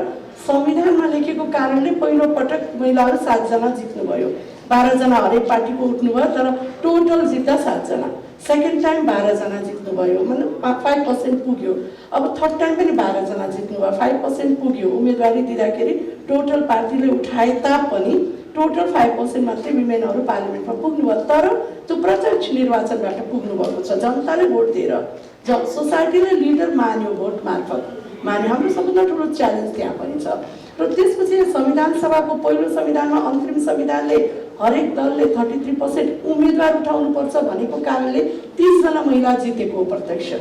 संविधानमा लेखेको कारणले पहिलो पटक महिलाहरू 7 जना जित्नुभयो। 12 जना हरेक पार्टीको उठ्नुभयो, तर टोटल जित्दा 7 जना। सेकेन्ड टाइम 12 जना जित्नुभयो, मतलब 5% पुग्यो। अब थर्ड टाइम पनि 12 जना जित्नुभयो, 5% पुग्यो। उम्मेदवारी दिँदाखेरि टोटल पार्टीले उठाए तापनि टोटल 5% मात्रै विमेनहरू पार्लिमेन्टमा पुग्नुभयो। तर त्यो प्रत्यक्ष निर्वाचनबाट पुग्नुभएको छ, जनताले भोट दिएर। सोसाइटीले लिडर मान्यो, भोट मार्फत मान्यो। हाम्रो सबभन्दा ठुलो च्यालेन्ज त्यहाँ पनि छ। र त्यसपछि संविधान सभाको पहिलो संविधानमा, अन्तरिम संविधानले हरेक दलले 33% उम्मेदवार उठाउनुपर्छ भनेको कारणले 30 जना महिला जितेको प्रत्यक्ष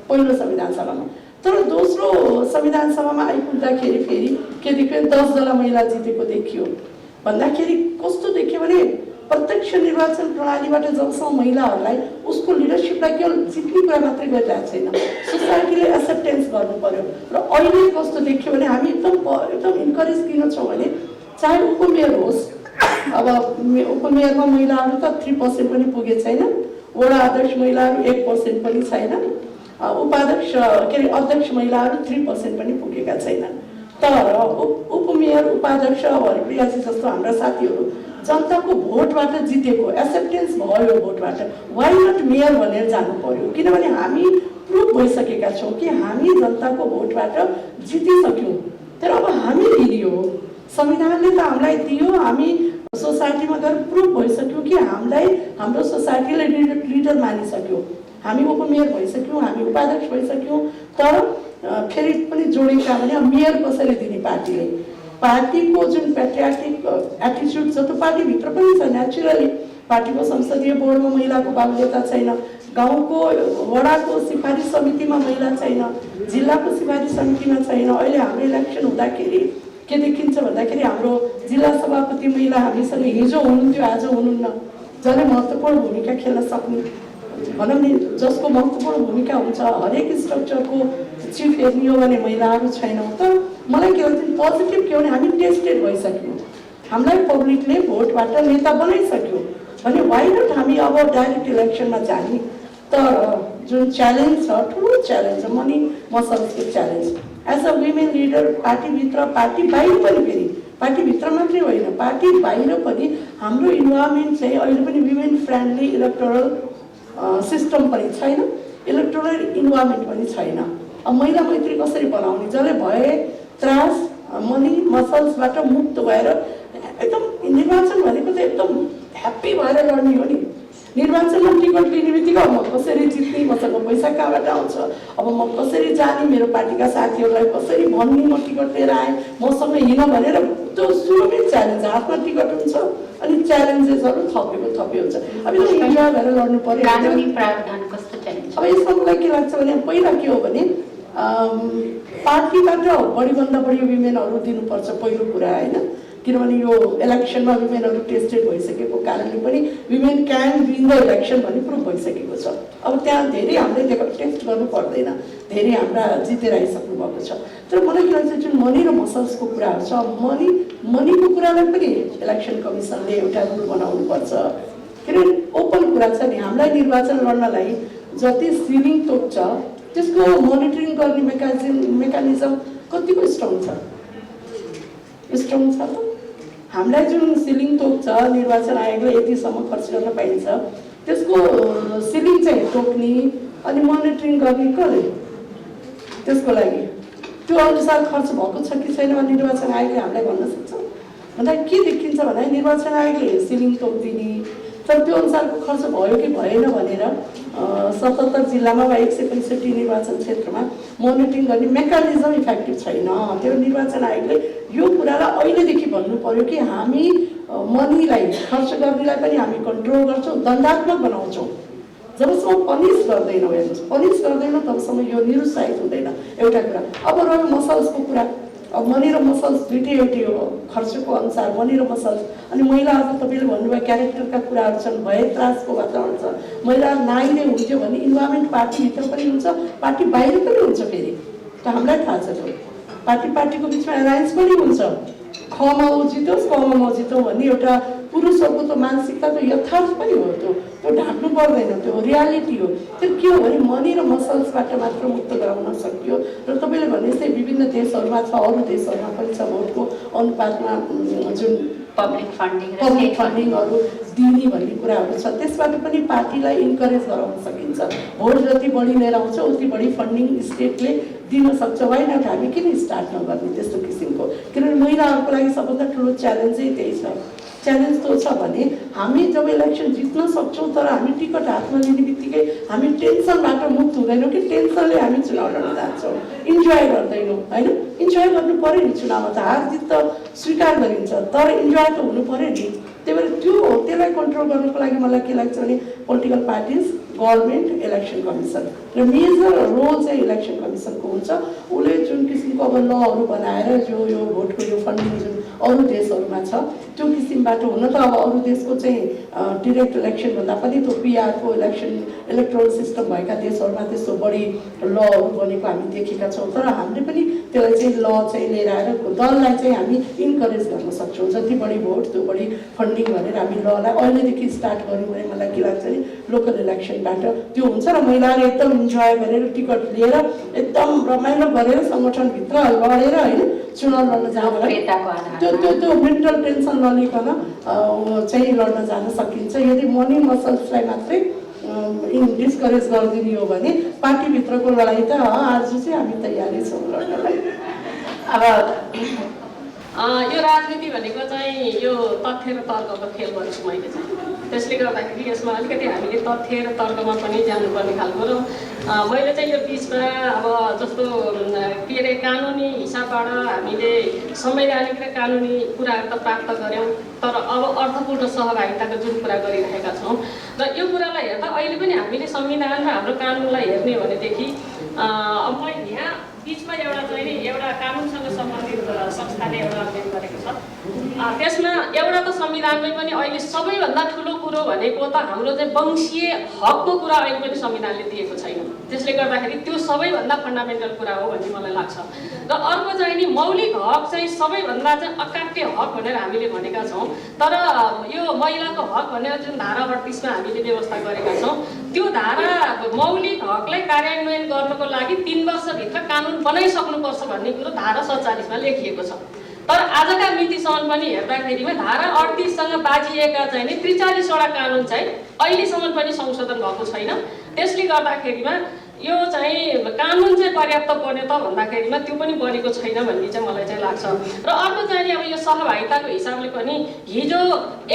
पहिलो संविधान सभामा। तर दोस्रो संविधान सभामा आइपुग्दाखेरि फेरि के देखियो, 10 जना महिला जितेको देखियो। भन्दाखेरि कस्तो देखियो भने प्रत्यक्ष निर्वाचन प्रणालीबाट जबसम्म महिलाहरूलाई उसको लिडरसिपलाई केवल जित्ने कुरा मात्रै गरिरहेको छैन, सोसाइटीले एक्सेप्टेन्स गर्नु पर्यो। र अहिले कस्तो देखियो भने हामी एकदम इन्करेज किन छौँ भने चाहे उपमेयर होस्, अब उपमेयरमा महिलाहरू त 3% पनि पुगे छैन, वडा अध्यक्ष महिलाहरू 1% पनि छैन, उपाध्यक्ष अध्यक्ष महिलाहरू 3% पनि पुगेका छैनन्। तर उपमेयर, उपाध्यक्ष, हरिप्रियाजी जस्तो हाम्रा साथीहरू जनताको भोटबाट जितेको, एक्सेप्टेन्स भयो भोटबाट। वाइ नट मेयर भनेर जानु पर्यो, किनभने हामी प्रुभ भइसकेका छौँ कि हामी जनताको भोटबाट जितिसक्यौँ। तर अब हामी दियो, संविधानले त हामीलाई दियो, हामी सोसाइटीमा गएर प्रुभ भइसक्यौँ कि हामीलाई हाम्रो सोसाइटीले लिडर मानिसक्यो। हामी उपमेयर भइसक्यौँ, हामी उपाध्यक्ष भइसक्यौँ। तर फेरि पनि जोडेका भने मेयर कसरी दिने पार्टीले? पार्टीको जुन पेट्रियाटिक एटिच्युड छ त्यो पार्टीभित्र पनि छ। नेचुरली पार्टीको संसदीय बोर्डमा महिलाको बाहुल्यता छैन, गाउँको वडाको सिफारिस समितिमा महिला छैन, जिल्लाको सिफारिस समितिमा छैन। अहिले हाम्रो इलेक्सन हुँदाखेरि के देखिन्छ भन्दाखेरि हाम्रो जिल्ला सभापति महिला हामीसँग हिजो हुनुहुन्थ्यो, आज हुनुहुन्न। जसले महत्त्वपूर्ण भूमिका खेल्न सक्ने, भनौँ नि जसको महत्त्वपूर्ण भूमिका हुन्छ, हरेक स्ट्रक्चरको चिफ हेर्ने हो भने महिलाहरू छैनौँ। तर मलाई के भन्छ पोजिटिभ के भने हामी टेस्टेड भइसक्यौँ, हामीलाई पब्लिकले भोटबाट नेता बनाइसक्यो भने वाइ नट हामी अब डाइरेक्ट इलेक्सनमा जाने। तर जुन च्यालेन्ज छ, ठुलो च्यालेन्ज छ, मनी मसल्सको challenge. As a women leader पार्टीभित्र, पार्टी बाहिर पनि, फेरि पार्टीभित्र मात्रै होइन, पार्टी बाहिर पनि हाम्रो इन्भाइरोमेन्ट चाहिँ अहिले पनि वुमेन फ्रेन्डली इलेक्टोरल सिस्टम पनि छैन, इलेक्टोरल इन्भाइरोमेन्ट पनि छैन। अब महिला मैत्री कसरी बनाउने, जसले भए त्रास, मनी मसल्सबाट मुक्त भएर एकदम निर्वाचन भनेको त एकदम ह्याप्पी भएर लड्ने हो नि। निर्वाचनमा टिकट लिने बित्तिकै म कसरी जित्ने, मसँग पैसा कहाँबाट आउँछ, अब म कसरी जाने, मेरो पार्टीका साथीहरूलाई कसरी भन्ने म टिकट लिएर आएँ, मसँग हिँड भनेर त्यो सुरुमै च्यालेन्ज। हातमा टिकट हुन्छ अनि च्यालेन्जेसहरू थपे हुन्छ। अब यो इन्जोय गरेर लड्नु पर्यो। कानुनी प्रावधान कस्तो चाहिन्छ? हुन्छ। अब यसमा मलाई के लाग्छ भने पहिला के हो भने पार्टीबाट बढीभन्दा बढी विमेनहरू दिनुपर्छ पहिलो कुरा होइन, किनभने यो इलेक्सनमा विमेनहरू टेस्टेड भइसकेको कारणले पनि women can win the election भन्ने प्रुभ भइसकेको छ। अब त्यहाँ धेरै हामीले टेस्ट गर्नु पर्दैन, धेरै हाम्रा जितेर आइसक्नु भएको छ। तर मलाई के लाग्छ जुन मनी र मसल्सको कुराहरू छ, मनीको कुरालाई पनि इलेक्सन कमिसनले एउटा रुल बनाउनुपर्छ, किनभने ओपन कुरा छ नि, हामीलाई निर्वाचन लड्नलाई जति सिलिङ तोक्छ त्यसको मोनिटरिङ गर्ने मेकानिजम कतिको स्ट्रङ छ? स्ट्रङ छ त? हामीलाई जुन सिलिङ तोक्छ निर्वाचन आयोगले यतिसम्म खर्च गर्न पाइन्छ, त्यसको सिलिङ चाहिँ तोक्ने अनि मोनिटरिङ गर्ने कसले? त्यसको लागि त्यो अनुसार खर्च भएको छ कि छैन भने निर्वाचन आयोगले हामीलाई भन्न सक्छ? भन्दा के देखिन्छ भने निर्वाचन आयोगले सिलिङ तोकिदिने, तर त्यो अनुसारको खर्च भयो कि भएन भनेर 77 जिल्लामा वा 165 निर्वाचन क्षेत्रमा मोनिटरिङ गर्ने मेकानिजम इफेक्टिभ छैन। त्यो निर्वाचन आयोगले यो कुरालाई अहिलेदेखि भन्नु पर्यो कि हामी मनीलाई खर्च गर्नेलाई पनि हामी कन्ट्रोल गर्छौँ, दण्डात्मक बनाउँछौँ। जबसम्म पनिस गर्दैनौँ, पनिस गर्दैनौँ तबसम्म यो निरुत्साहित हुँदैन। एउटा कुरा। अब रह्यो मसल्सको कुरा, अब मनी र मसल्स दुइटै एउटै हो खर्चको अनुसार, मनी र मसल्स। अनि महिलाहरूको तपाईँले भन्नुभयो क्यारेक्टरका कुराहरू छन्, भय त्रासको वातावरण छ, महिलाहरू नाइले हुन्थ्यो भने इन्भाइरोमेन्ट पार्टीभित्र पनि हुन्छ, पार्टी बाहिर पनि हुन्छ। फेरि त हामीलाई थाहा छ त्यो पार्टीको बिचमा एलायन्स पनि हुन्छ, खमा ऊ जितोस् कमा म जितौँ भन्ने एउटा पुरुषहरूको त मानसिकता त यथार्थ पनि हो, त्यो ढाक्नु पर्दैन, त्यो रियालिटी हो। त्यो के हो भने मनी र मसल्सबाट मात्र मुक्त गराउन सकियो। र तपाईँले भने जस्तै विभिन्न देशहरूमा छ, अरू देशहरूमा पनि छ, भोटको अनुपातमा जुन पब्लिक फन्डिङहरू दिने भन्ने कुराहरू छ, त्यसबाट पनि पार्टीलाई इन्करेज गराउन सकिन्छ। भोट जति बढी लिएर आउँछ उति बढी फन्डिङ स्टेटले दिन सक्छ। होइन हामी किन स्टार्ट नगर्ने त्यस्तो किसिमको? किनभने महिलाहरूको लागि सबभन्दा ठुलो च्यालेन्ज चाहिँ त्यही छ। च्यालेन्ज त्यो छ भने हामी जब इलेक्सन जित्न सक्छौँ तर हामी टिकट हातमा लिने बित्तिकै हामी टेन्सनबाट मुक्त हुँदैनौँ कि टेन्सनले हामी चुनाव लड्न जान्छौँ, इन्जोय गर्दैनौँ। होइन, इन्जोय गर्नु पऱ्यो नि, चुनावमा त हार जित त स्वीकार गरिन्छ, तर इन्जोय त हुनु पऱ्यो नि। त्यही भएर त्यसलाई कन्ट्रोल गर्नुको लागि मलाई के लाग्छ भने political parties, government, election commission र मेजर रोल चाहिँ इलेक्सन कमिसनको हुन्छ। उसले जुन किसिमको अब लहरू बनाएर यो भोटको यो फन्डिङ जुन अरू देशहरूमा छ त्यो किसिमबाट, हुन त अब अरू देशको चाहिँ डिरेक्ट इलेक्सन भन्दा पनि त्यो पिआरको इलेक्ट्रोल सिस्टम भएका देशहरूमा त्यस्तो बढी लहरू बनेको हामी देखेका छौँ। तर हामीले पनि त्यसलाई चाहिँ ल चाहिँ लिएर आएर दललाई चाहिँ हामी इन्करेज गर्न सक्छौँ, जति बढी भोट त्यो बढी फन्डिङ भनेर हामी ललाई अहिलेदेखि स्टार्ट गऱ्यौँ भने मलाई के लाग्छ भने लोकल इलेक्सनबाट त्यो हुन्छ र महिलाहरू एकदम इन्जोय गरेर टिकट लिएर एकदम रमाइलो गरेर सङ्गठनभित्र लडेर होइन चुनाव लड्न जाँदा त्यो मेन्टल टेन्सन नलिकन चाहिँ लड्न जान सकिन्छ। यदि मनी मसल्सलाई मात्रै डिस्करेज गरिदिने हो भने पार्टीभित्रको लडाइँ त आज चाहिँ हामी तयारी छौँ लड्नलाई। अब यो राजनीति भनेको चाहिँ यो तथ्य र तर्कको खेल भन्छु मैले चाहिँ। त्यसले गर्दाखेरि यसमा अलिकति हामीले तथ्य र तर्कमा पनि जानुपर्ने खालको र मैले चाहिँ यो बिचमा अब जस्तो के अरे कानुनी हिसाबबाट हामीले संवैधानिक र कानुनी कुराहरू त प्राप्त गऱ्यौँ, तर अब अर्थपूर्ण सहभागिताको जुन कुरा गरिरहेका छौँ र यो कुरालाई हेर्दा अहिले पनि हामीले संविधान र हाम्रो कानुनलाई हेर्ने भनेदेखि अब मैले यहाँ बिचमा एउटा कानुनसँग सम्बन्धित संस्थाले एउटा अध्ययन गरेको छ। त्यसमा एउटा त संविधानमै पनि अहिले सबैभन्दा ठुलो कुरो भनेको त हाम्रो चाहिँ वंशीय हकको कुरा अहिले पनि संविधानले दिएको छैन। त्यसले गर्दाखेरि त्यो सबैभन्दा फन्डामेन्टल कुरा हो भन्ने मलाई लाग्छ। र अर्को चाहिँ नि मौलिक हक चाहिँ सबैभन्दा चाहिँ अकाट्य हक भनेर हामीले भनेका छौँ, तर यो महिलाको हक भनेर जुन धारा 38मा हामीले व्यवस्था गरेका छौँ त्यो धारा मौलिक हकलाई कार्यान्वयन गर्नको लागि 3 वर्षभित्र कानुन बनाइसक्नुपर्छ भन्ने कुरो धारा 47मा लेखिएको छ। तर आजका मितिसम्म पनि हेर्दाखेरिमा धारा 38सँग बाजिएका चाहिँ नि 43वटा कानुन चाहिँ अहिलेसम्म पनि संशोधन भएको छैन। त्यसले गर्दाखेरिमा यो चाहिँ कानुन चाहिँ पर्याप्त बन्यो त भन्दाखेरिमा त्यो पनि बनेको छैन भन्ने चाहिँ मलाई चाहिँ लाग्छ। र अर्को चाहिँ अब यो सहभागिताको हिसाबले पनि हिजो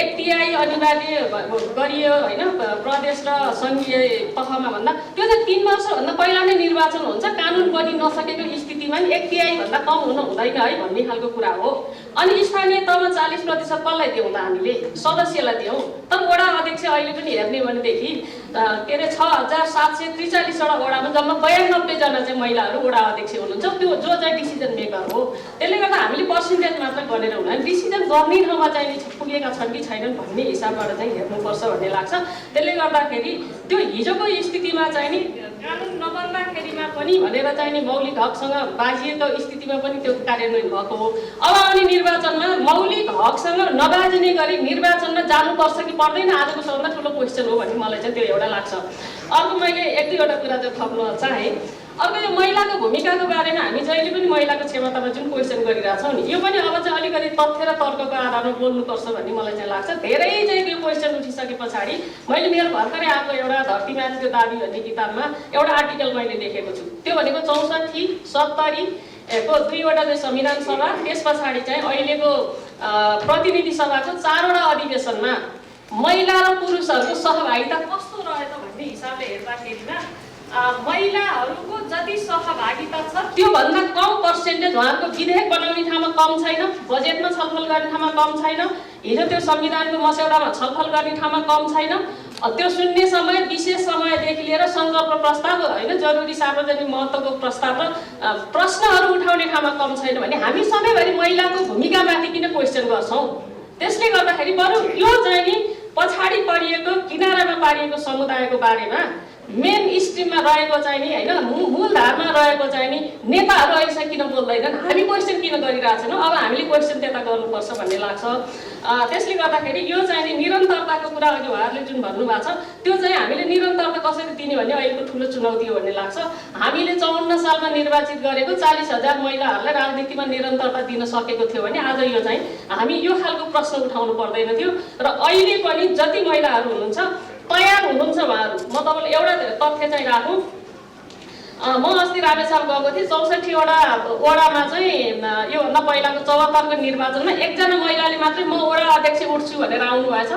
एफटिआई अनिवार्य गरियो होइन प्रदेश र सङ्घीय तहमा भन्दा त्यो चाहिँ 3 वर्षभन्दा पहिला नै निर्वाचन हुन्छ, कानुन बनि नसकेको स्थितिमा नि एफटिआई भन्दा कम हुन हुँदैन है भन्ने खालको कुरा हो। अनि स्थानीय तहमा 40% कसलाई दिउँ त हामीले सदस्यलाई दिउँ तर वडा अध्यक्ष अहिले पनि हेर्ने भनेदेखि के अरे 6743 वटा वडामा जम्मा 92 जना चाहिँ महिलाहरू वडा अध्यक्ष हुनुहुन्छ त्यो जो चाहिँ डिसिजन मेकर हो त्यसले गर्दा हामीले पर्सेन्टेज मात्र गरेर हुँदैन डिसिजन गर्ने ठाउँमा चाहिँ पुगेका छन् कि छैनन् भन्ने हिसाबबाट चाहिँ हेर्नुपर्छ भन्ने लाग्छ त्यसले गर्दाखेरि त्यो हिजोको स्थितिमा चाहिँ नि कानुन नबन्दाखेरिमा पनि भनेर चाहिँ नि मौलिक हकसँग बाजिएको स्थितिमा पनि त्यो कार्यान्वयन भएको हो अब आउने निर्वाचनमा मौलिक हकसँग नबाजिने गरी निर्वाचनमा जानुपर्छ कि पर्दैन आजको सबभन्दा ठुलो क्वेसन हो भन्ने मलाई चाहिँ त्यो एउटा लाग्छ अर्को मैले एक दुईवटा कुरा चाहिँ थप्न चाहेँ अर्को यो महिलाको भूमिकाको बारेमा हामी जहिले पनि महिलाको क्षमतामा जुन क्वेसन गरिरहेछौँ नि यो पनि अब चाहिँ अलिकति तथ्य र तर्कको आधारमा बोल्नुपर्छ भन्ने मलाई चाहिँ लाग्छ धेरै चाहिँ त्यो क्वेसन उठिसके पछाडि मैले मेरो भर्खरै आएको एउटा धरतीमाथिको दाबी भन्ने किताबमा एउटा आर्टिकल मैले देखेको छु त्यो भनेको 64 70 को 2वटा चाहिँ संविधान सभा त्यस पछाडि चाहिँ अहिलेको प्रतिनिधि सभाको 4वटा अधिवेशनमा महिला र पुरुषहरूको सहभागिता कस्तो रहेछ भन्ने हिसाबले हेर्दाखेरिमा महिलाहरूको जति सहभागिता छ त्योभन्दा कम पर्सेन्टेज उहाँहरूको विधेयक बनाउने ठाउँमा कम छैन बजेटमा छलफल गर्ने ठाउँमा कम छैन हिजो त्यो संविधानको मस्यौदामा छलफल गर्ने ठाउँमा कम छैन त्यो शून्य समय विशेष समयदेखि लिएर सङ्कल्प प्रस्ताव होइन जरुरी सार्वजनिक महत्त्वको प्रस्ताव र प्रश्नहरू उठाउने ठाउँमा कम छैन भने हामी सधैँभरि महिलाको भूमिकामाथि किन क्वेसन गर्छौँ त्यसले गर्दाखेरि बरु यो चाहिँ नि पछाडि परिएको किनारामा पारिएको समुदायको बारेमा मेन स्ट्रिममा रहेको चाहिँ नि होइन मूलधारमा रहेको चाहिँ नि नेताहरू अहिलेसम्म किन बोल्दैनन् हामी क्वेसन किन गरिरहेको छैनौँ अब हामीले क्वेसन त्यता गर्नुपर्छ भन्ने लाग्छ त्यसले गर्दाखेरि यो चाहिँ नि निरन्तरताको कुरा अघि उहाँहरूले जुन भन्नुभएको छ त्यो चाहिँ हामीले निरन्तरता कसरी दिने भन्ने अहिलेको ठुलो चुनौती हो भन्ने लाग्छ हामीले 54 सालमा निर्वाचित गरेको 40,000 महिलाहरूलाई राजनीतिमा निरन्तरता दिन सकेको थियो भने आज यो चाहिँ हामी यो खालको प्रश्न उठाउनु पर्दैन थियो र अहिले पनि जति महिलाहरू हुनुहुन्छ तयार हुनुहुन्छ उहाँहरू म तपाईँलाई एउटा तथ्य चाहिँ राखौँ म अस्ति रामेछाप गएको थिएँ 64वटा वडामा चाहिँ योभन्दा पहिलाको 74को निर्वाचनमा एकजना महिलाले मात्रै म वडा अध्यक्ष उठ्छु भनेर आउनुभएछ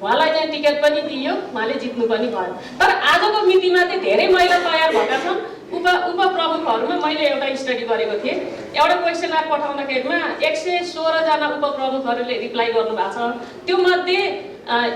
उहाँलाई चाहिँ टिकट पनि दिइयो उहाँले जित्नु पनि भयो तर आजको मितिमा चाहिँ धेरै महिला तयार भएका छन् उपप्रमुखहरूमा मैले एउटा स्टडी गरेको थिएँ एउटा क्वेसनर पठाउँदाखेरिमा 116 जना उपप्रमुखहरूले रिप्लाई गर्नुभएको छ त्यो मध्ये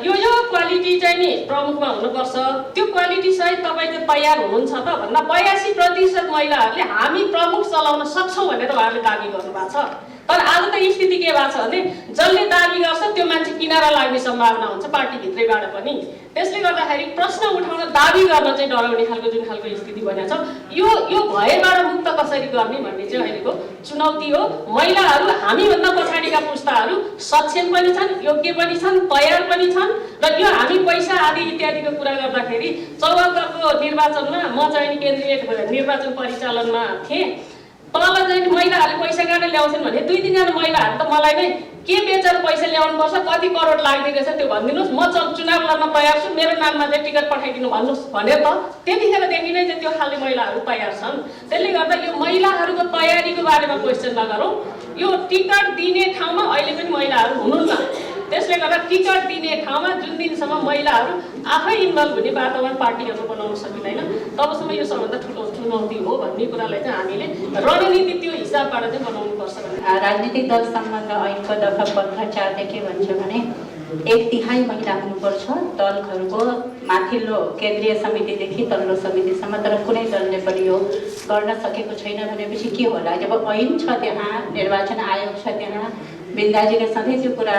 यो क्वालिटी चाहिँ नि प्रमुखमा हुनुपर्छ त्यो क्वालिटी सहित तपाईँ चाहिँ तयार हुनुहुन्छ त भन्दा 82% महिलाहरूले हामी प्रमुख चलाउन सक्छौँ भनेर उहाँहरूले दाबी गर्नुभएको छ तर आज त स्थिति के भएको छ भने जसले दाबी गर्छ त्यो मान्छे किनारा लाग्ने सम्भावना हुन्छ पार्टीभित्रैबाट पनि त्यसले गर्दाखेरि प्रश्न उठाउन दाबी गर्न चाहिँ डराउने खालको जुन खालको स्थिति बनेको छ यो भयबाट मुक्त कसरी गर्ने भन्ने चाहिँ अहिलेको चुनौती हो महिलाहरू हामीभन्दा पछाडिका पुस्ताहरू सक्षम पनि छन् योग्य पनि छन् तयार पनि छन् र यो हामी पैसा आदि इत्यादिको कुरा गर्दाखेरि 74को निर्वाचनमा म चाहिँ केन्द्रीय निर्वाचन परिचालनमा थिएँ तल चाहिँ महिलाहरूले पैसा कहाँ ल्याउँछन् भने 2-3 जना महिलाहरू त मलाई नै के बेचेर पैसा ल्याउनुपर्छ कति करोड लाग्ने रहेछ त्यो भनिदिनुहोस् म चुनाव लड्न तयार छु मेरो नाममा चाहिँ टिकट पठाइदिनु भन्नुहोस् भनेर त त्यतिखेरदेखि नै चाहिँ त्यो खाले महिलाहरू तयार छन् त्यसले गर्दा यो महिलाहरूको तयारीको बारेमा क्वेसन नगरौँ यो टिकट दिने ठाउँमा अहिले पनि महिलाहरू हुनुहुन्न त्यसले गर्दा टिकट दिने ठाउँमा जुन दिनसम्म महिलाहरू आफै इन्भल्भ हुने वातावरण पार्टीहरू बनाउन सकिँदैन तबसम्म यो सबभन्दा ठुलो चुनौती हो भन्ने कुरालाई चाहिँ हामीले रणनीति त्यो हिसाबबाट चाहिँ बनाउनुपर्छ भन्ने राजनीतिक दल सम्बन्ध ऐनको दफा 15(4) ले के भन्छ भने 1/3 महिला हुनुपर्छ दलहरूको माथिल्लो केन्द्रीय समितिदेखि तल्लो समितिसम्म तर कुनै दलले पनि यो गर्न सकेको छैन भनेपछि के होला जब ऐन छ त्यहाँ निर्वाचन आयोग छ त्यहाँ बिन्दाजीले सधैँ त्यो कुरा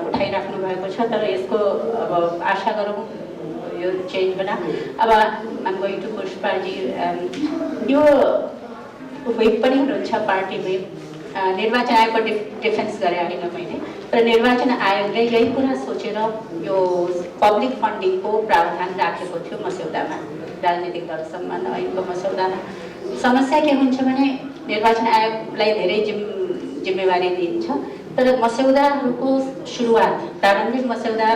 उठाइराख्नु भएको छ तर यसको अब आशा गरौँ यो चेन्ज होला अब आम गोइङ टु पुष्पाजी यो व्हिप पनि हुनुहुन्छ पार्टी व्हिप निर्वाचन आयोगको डिफेन्स गरे होइन मैले तर निर्वाचन आयोगले यही कुरा सोचेर यो पब्लिक फन्डिङको प्रावधान राखेको थियो मस्यौदामा राजनीतिक दल सम्बन्ध ऐनको मस्यौदामा समस्या के हुन्छ भने निर्वाचन आयोगलाई धेरै जिम्मेवारी दिइन्छ तर मस्यौदाहरूको सुरुवात प्रारम्भिक मस्यौदा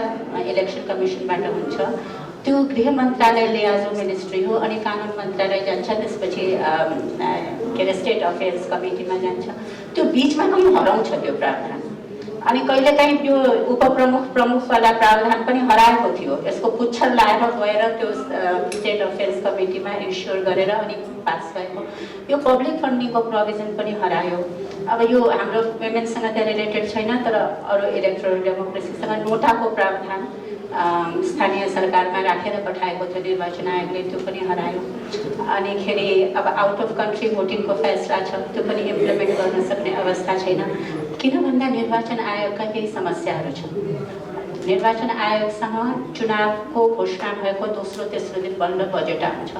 इलेक्सन कमिसनबाट हुन्छ त्यो गृह मन्त्रालयले आज मिनिस्ट्री हो अनि कानुन मन्त्रालय जान्छ त्यसपछि के अरे स्टेट अफेयर्स कमिटीमा जान्छ त्यो बिचमा पनि हराउँछ त्यो प्रावधान अनि कहिलेकाहीँ यो प्रमुखवाला प्रावधान पनि हराएको थियो। यसको पुच्छर लाएर गएर त्यो डिटेल अफेयर्स कमिटीमा इन्स्योर गरेर अनि पास भएको। यो पब्लिक फन्डिङको प्रोभिजन पनि हरायो। अब यो हाम्रो पेमेन्टसँग त्यहाँ रिलेटेड छैन, तर अरू इलेक्ट्रोरल डेमोक्रेसीसँग नोटाको प्रावधान स्थानीय सरकारमा राखेर पठाएको थियो निर्वाचन आयोगले, त्यो पनि हरायो। अनिखेरि अब आउट अफ कन्ट्री भोटिङको फैसला छ, त्यो पनि इम्प्लिमेन्ट गर्न सक्ने अवस्था छैन। किन भन्दा निर्वाचन आयोगका केही समस्याहरू छन्। निर्वाचन आयोगसँग चुनावको घोषणा भएको दोस्रो तेस्रो दिन बल्ल बजेट आउँछ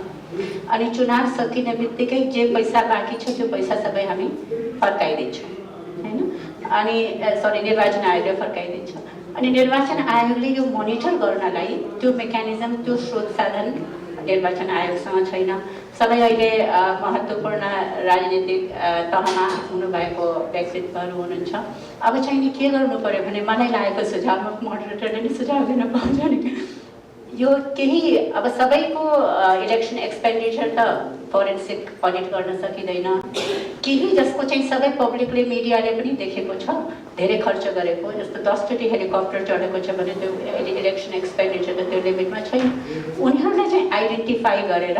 अनि चुनाव सकिने बित्तिकै जे पैसा बाँकी छ त्यो पैसा सबै हामी फर्काइदिन्छौँ हैन। अनि सरी, निर्वाचन आयोगले फर्काइदिन्छ। अनि निर्वाचन आयोगले यो मोनिटर गर्नलाई त्यो मेकानिजम, त्यो स्रोत साधन निर्वाचन आयोगसँग छैन। सबै अहिले महत्त्वपूर्ण राजनीतिक तहमा हुनुभएको व्यक्तित्वहरू हुनुहुन्छ। अब चाहिँ नि के गर्नु पर्यो भने मलाई लागेको सुझाव मोडरेटरले नि सुझाव दिन पाउँछ नि। यो केही अब सबैको इलेक्सन एक्सपेन्डिचर त फोरेन्सिक अडिट गर्न सकिँदैन। केही जसको चाहिँ सबै पब्लिकले मिडियाले पनि देखेको छ धेरै खर्च गरेको, जस्तो 10 हेलिकप्टर चढेको छ भने त्यो इलेक्सन एक्सपेन्डिचर त त्यो लिमिटमा छैन। उनीहरूलाई चाहिँ आइडेन्टिफाई गरेर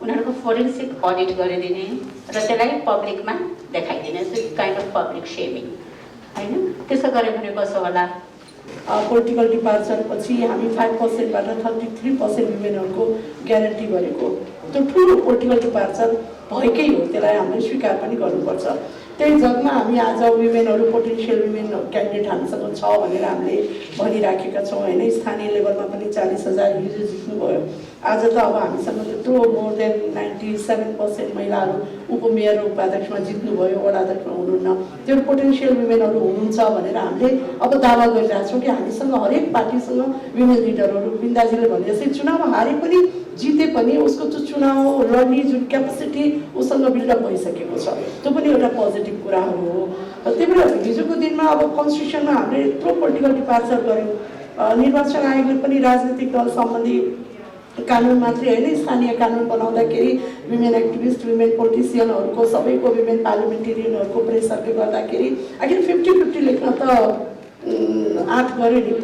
उनीहरूको फोरेन्सिक अडिट गरिदिने र त्यसलाई पब्लिकमा देखाइदिने, काइन्ड अफ पब्लिक सेमिङ हैन। त्यसो गऱ्यो भने कसो होला? पोलिटिकल डिपार्चर पछि हामी 5%बाट 33% वुमेनहरूको ग्यारेन्टी गरेको, त्यो ठुलो पोलिटिकल डिपार्चर भएकै हो। त्यसलाई हामीले स्वीकार पनि गर्नुपर्छ। त्यही जगमा हामी आज वुमेनहरू, पोटेन्सियल वुमेन क्यान्डिडेट हामीसँग छ भनेर हामीले भनिराखेका छौँ होइन। स्थानीय लेभलमा पनि 40,000 हिजो जित्नुभयो। आज त अब हामीसँग त्यत्रो मोर देन 97% महिलाहरू उपमेयर र उपाध्यक्षमा जित्नुभयो, वडाध्यक्षमा हुनुहुन्न। त्यो पोटेन्सियल वुमेनहरू हुनुहुन्छ भनेर हामीले अब दावा गरिरहेको छौँ कि हामीसँग हरेक पार्टीसँग वुमेन लिडरहरू। बिन्दाजीले भने जस्तै चुनावमा हारे पनि जिते पनि उसको त्यो चुनाव लड्ने जुन क्यापेसिटी उसँग बिल्डअप भइसकेको छ, त्यो पनि एउटा पोजिटिभ कुराहरू हो। त्यही भएर हिजोको दिनमा अब कन्स्टिट्युसनमा हामीले यत्रो पोलिटिकल डिपार्चर गऱ्यौँ। निर्वाचन आयोगले पनि राजनीतिक दल सम्बन्धी कानुन मात्रै होइन, स्थानीय कानुन बनाउँदाखेरि वुमेन एक्टिभिस्ट, वुमेन पोलिटिसियनहरूको, सबैको वुमेन पार्लिमेन्टेरियनहरूको प्रेसरले गर्दाखेरि आखिर 50-50 लेख्न त आँट गर्यो नि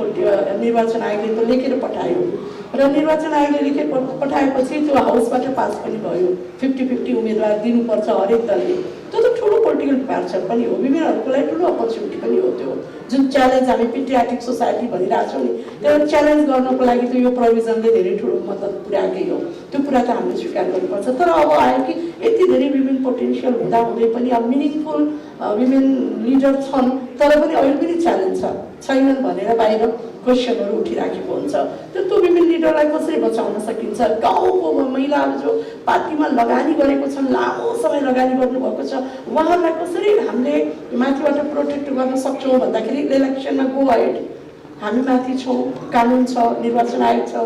निर्वाचन आयोगले, त लेखेर पठायो र निर्वाचन आयोगले लेखेर पठाएपछि त्यो हाउसबाट पास पनि भयो। 50-50 उम्मेदवार दिनुपर्छ हरेक दलले। त्यो त ठुलो पोलिटिकल डिपार्चर पनि हो, वुमेनहरूको लागि ठुलो अपर्च्युनिटी पनि हो। त्यो जुन च्यालेन्ज हामी पेट्रियाटिक सोसाइटी भनिरहेको छौँ नि, त्यो च्यालेन्ज गर्नको लागि त यो प्रोभिजनले धेरै ठुलो मद्दत पुर्याएकै हो। त्यो कुरा त हामीले स्वीकार गर्नुपर्छ। तर अब आयो कि यति धेरै वुमेन पोटेन्सियल हुँदाहुँदै पनि अब मिनिङफुल वुमेन लिडर छन्, तर पनि अहिले पनि च्यालेन्ज छैनन् भनेर बाहिर क्वेसनहरू उठिराखेको हुन्छ। त्यो वुमेन लिडरलाई कसरी बचाउन सकिन्छ? गाउँको महिलाहरू जो पार्टीमा लगानी गरेको छन्, लामो समय लगानी गर्नुभएको छ, उहाँहरूलाई कसरी हामीले माथिबाट प्रोटेक्ट गर्न सक्छौँ भन्दाखेरि इलेक्सनमा गो अहेड, हामी माथि छौँ, कानुन छ, निर्वाचन आयोग छ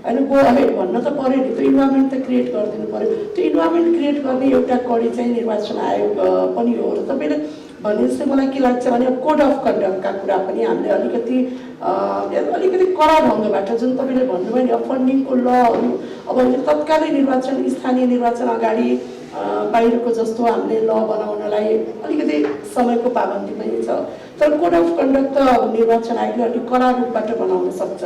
होइन, गो अहेड भन्न त पऱ्यो नि। त्यो इन्भाइरोमेन्ट त क्रिएट गरिदिनु पऱ्यो। त्यो इन्भाइरोमेन्ट क्रिएट गर्ने एउटा कडी चाहिँ निर्वाचन आयोग पनि हो। र तपाईँले भने जस्तै मलाई के लाग्छ भने कोड अफ कन्डक्टका कुरा पनि हामीले अलिकति कडा ढङ्गबाट, जुन तपाईँले भन्नुभयो नि फन्डिङको लहरू, अब अहिले तत्कालै निर्वाचन, स्थानीय निर्वाचन अगाडि बाहिरको जस्तो हामीले ल बनाउनलाई अलिकति समयको पाबन्दी पनि छ। तर कोड अफ कन्डक्ट त निर्वाचन आयोगले अलिक कडा रूपबाट बनाउन सक्छ।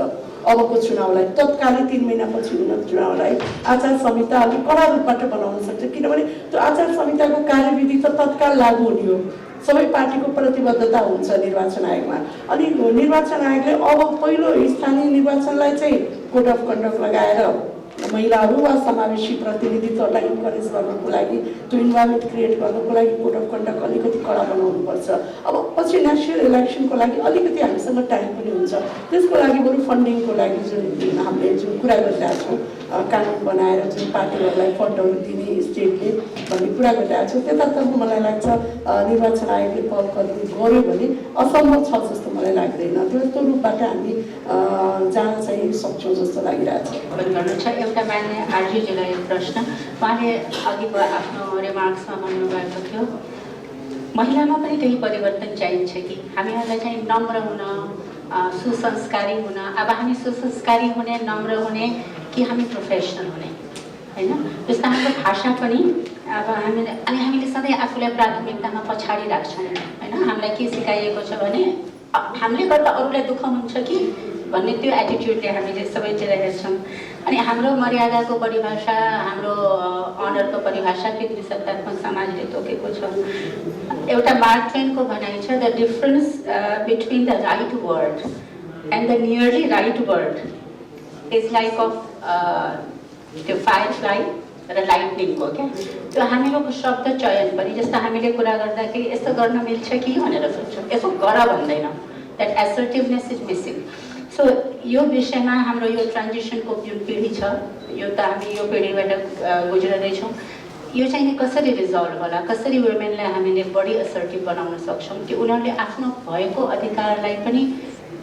अबको चुनावलाई, तत्कालै 3 महिनापछि हुने चुनावलाई आचार संहिता अलिक कडा रूपबाट बनाउन सक्छ। किनभने त्यो आचार संहिताको कार्यविधि त तत्काल लागू हुने हो। सबै पार्टीको प्रतिबद्धता हुन्छ निर्वाचन आयोगमा। अनि निर्वाचन आयोगले अब पहिलो स्थानीय निर्वाचनलाई चाहिँ कोड अफ कन्डक्ट लगाएर महिलाहरू वा समावेशी प्रतिनिधित्वलाई इन्करेज गर्नको लागि, त्यो इन्भाइरोमेन्ट क्रिएट गर्नको लागि कोड अफ कन्डक्ट अलिकति कडा बनाउनुपर्छ। अब पछि नेसनल इलेक्सनको लागि अलिकति हामीसँग टाइम पनि हुन्छ। त्यसको लागि बरु फन्डिङको लागि जुन हामीले जुन कुरा गरिरहेको छौँ, कानुन बनाएर जुन पार्टीहरूलाई फन्डहरू दिने स्टेटले भन्ने कुरा गरिरहेको छौँ, त्यतातर्फ मलाई लाग्छ निर्वाचन आयोगले पहल कदमी गर्यो भने असम्भव छ जस्तो मलाई लाग्दैन। त्यस्तो रूपबाट हामी जान चाहिँ सक्छौँ जस्तो लागिरहेको छ। एउटा मान्य आरजुजीलाई यो प्रश्न, उहाँले अघिको आफ्नो रिमार्क्समा भन्नुभएको थियो महिलामा पनि त्यही परिवर्तन चाहिन्छ कि हामीहरूलाई चाहिँ नम्र हुन, सुसंस्कारी हुन। अब हामी सुसंस्कारी हुने, नम्र हुने कि हामी प्रोफेसनल हुने होइन? जस्तो हाम्रो भाषा पनि अब हामीले सधैँ आफूलाई प्राथमिकतामा पछाडि राख्छौँ होइन? हामीलाई के सिकाइएको छ भने हामीले गर्दा अरूलाई दुःख हुन्छ कि भन्ने त्यो एटिट्युडले हामीले सबैतिर हेर्छौँ। अनि हाम्रो मर्यादाको परिभाषा, हाम्रो अनरको परिभाषा पितृसत्तात्मक समाजले तोकेको छ। एउटा मार्क ट्वेनको भनाइ छ, the difference between the right word and the nearly right word is like of त्यो फायरफ्लाई र लाइटनिङको क्या। त्यो हामीहरूको शब्द चयन पनि, जस्तो हामीले कुरा गर्दाखेरि यस्तो गर्न मिल्छ कि भनेर सोध्छौँ, यसो गर भन्दैन, द्याट एसर्टिभनेस इज मिसिङ। सो यो विषयमा हाम्रो यो ट्रान्जिसनको जुन पिँढी छ, यो त हामी यो पिँढीबाट गुज्रदैछौँ, यो चाहिँ नि कसरी रिजल्भ होला, कसरी वुमेनलाई हामीले बढी असर्टिभ बनाउन सक्छौँ कि उनीहरूले आफ्नो भएको अधिकारलाई पनि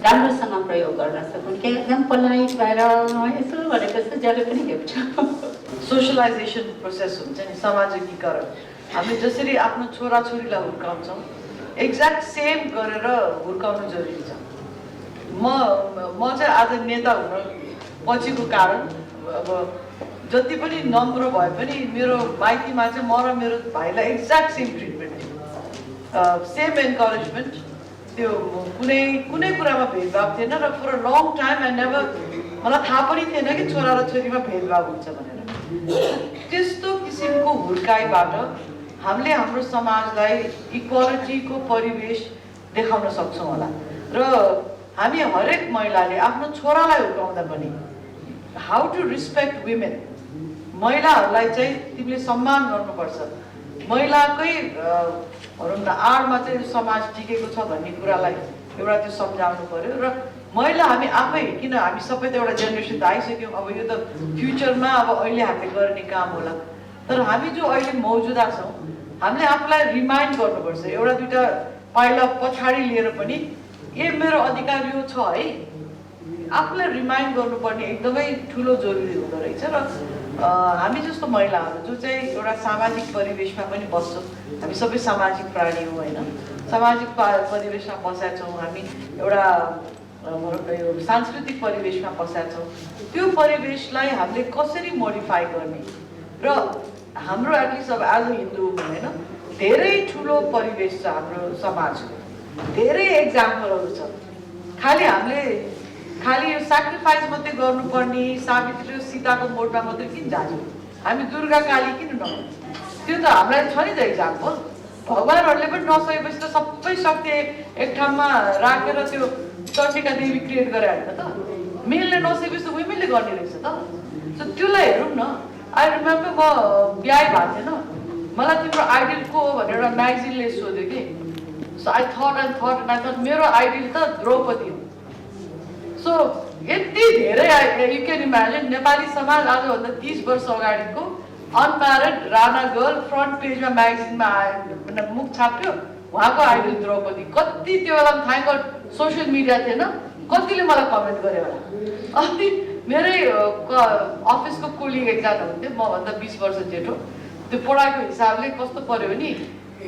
राम्रोसँग प्रयोग गर्न सकुन्। कि एकदम पोलाइट भएर यसो भनेको जस्तो जसले पनि देख्छ। सोशलाइजेसन प्रोसेस हुन्छ नि, सामाजिकीकरण। हामीले जसरी आफ्नो छोराछोरीलाई हुर्काउँछौँ एक्ज्याक्ट सेम गरेर हुर्काउनु जरुरी छ। म चाहिँ आज नेता हुन पछिको कारण, अब जति पनि नम्र भए पनि मेरो माइतीमा चाहिँ म र मेरो भाइलाई एक्ज्याक्ट सेम ट्रिटमेन्ट थियो, सेम एन्करेजमेन्ट थियो, कुनै कुरामा भेदभाव थिएन। र for a long time I never, मलाई थाहा पनि थिएन कि छोरा र छोरीमा भेदभाव हुन्छ भनेर। त्यस्तो किसिमको हुर्काइबाट हामीले हाम्रो समाजलाई इक्वालिटीको परिवेश देखाउन सक्छौँ होला। र हामी हरेक महिलाले आफ्नो छोरालाई हुर्काउँदा पनि हाउ टु रिस्पेक्ट वुमेन, महिलाहरूलाई चाहिँ तिमीले सम्मान गर्नुपर्छ, महिलाकै भनौँ न आडमा चाहिँ समाज टिकेको छ भन्ने कुरालाई एउटा त्यो सम्झाउनु पर्यो। र महिला हामी आफै, किन हामी सबै त एउटा जेनेरेसन त आइसक्यौँ, अब यो त फ्युचरमा अब अहिले हामीले गर्ने काम होला। तर हामी जो अहिले मौजुदा छौँ, हामीले आफूलाई रिमाइन्ड गर्नुपर्छ, एउटा दुईवटा पाइला पछाडि लिएर पनि ए मेरो अधिकार यो छ है, आफूलाई रिमाइन्ड गर्नुपर्ने एकदमै ठुलो जरुरी हुँदो रहेछ। र हामी जस्तो महिलाहरू जो चाहिँ एउटा सामाजिक परिवेशमा पनि बस्छौँ, हामी सबै सामाजिक प्राणी हो होइन, सामाजिक परिवेशमा बसेका छौँ, हामी एउटा भनौँ न यो सांस्कृतिक परिवेशमा बसेका छौँ, त्यो परिवेशलाई हामीले कसरी मोडिफाई गर्ने। र हाम्रो एटलिस्ट अब एज अ हिन्दू होइन धेरै ठुलो परिवेश छ हाम्रो समाजको, धेरै एक्जाम्पलहरू छ। खालि यो सेक्रिफाइस मात्रै गर्नुपर्ने, सावित्री र सीताको मोडमा मात्रै किन जान्छौँ, हामी दुर्गा काली किन नहौँ? त्यो त हामीलाई छ नि त एक्जाम्पल। भगवान्हरूले पनि नसकेपछि त सबै शक्ति एक ठाउँमा राखेर त्यो चण्डिका देवी क्रिएट गरे होइन त, मेलले नसकेपछि त वुमेनले गर्ने रहेछ त। सो त्यसलाई हेरौँ न। आई रिमेम्बर म बिहा भएको थिएन, मलाई तिम्रो आइडल को हो भनेर एउटा म्यागजिनले सोध्यो कि। सो आई थट मेरो आइडल त द्रौपदी हो। सो यति धेरै यु क्यान इमेजिन नेपाली समाज आजभन्दा 30 वर्ष अगाडिको अनम्यारिड राणा गर्ल फ्रन्ट पेजमा म्यागजिनमा आयो, मुख छाप्यो, उहाँको आइडल द्रौपदी। कति त्यो बेला थ्याङ्क गड सोसियल मिडिया थिएन, कतिले मलाई कमेन्ट गरे होला। अनि मेरै अफिसको कोलिग एकजना हुन्थ्यो, मभन्दा 20 वर्ष जेठो। त्यो पढाइको हिसाबले कस्तो पर्यो भने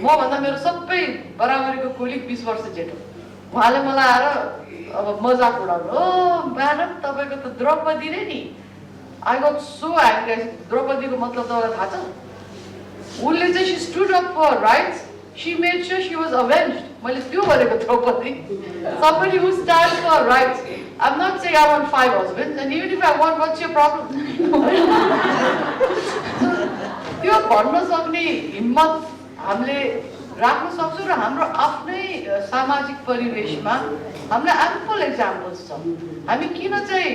मभन्दा मेरो सबै बराबरीको कोलिग 20 वर्ष जेठो, उहाँले मलाई आएर अब मजाक उडाउनु, ओ म्याडम तपाईँको त द्रौपदी नै नि। I got so angry. द्रौपदीको मतलब तपाईँलाई थाहा छ? उसले चाहिँ she stood up for rights, she made sure she was avenged. मैले त्यो भनेको Draupadi, somebody who stands for rights. I'm not saying I want 5 husbands, and even if I want, what's your problem? त्यो भन्न सक्ने हिम्मत हामीले राख्न सक्छौँ। र हाम्रो आफ्नै सामाजिक परिवेशमा हामीलाई एम्पल एक्जाम्पल्स छ। हामी किन चाहिँ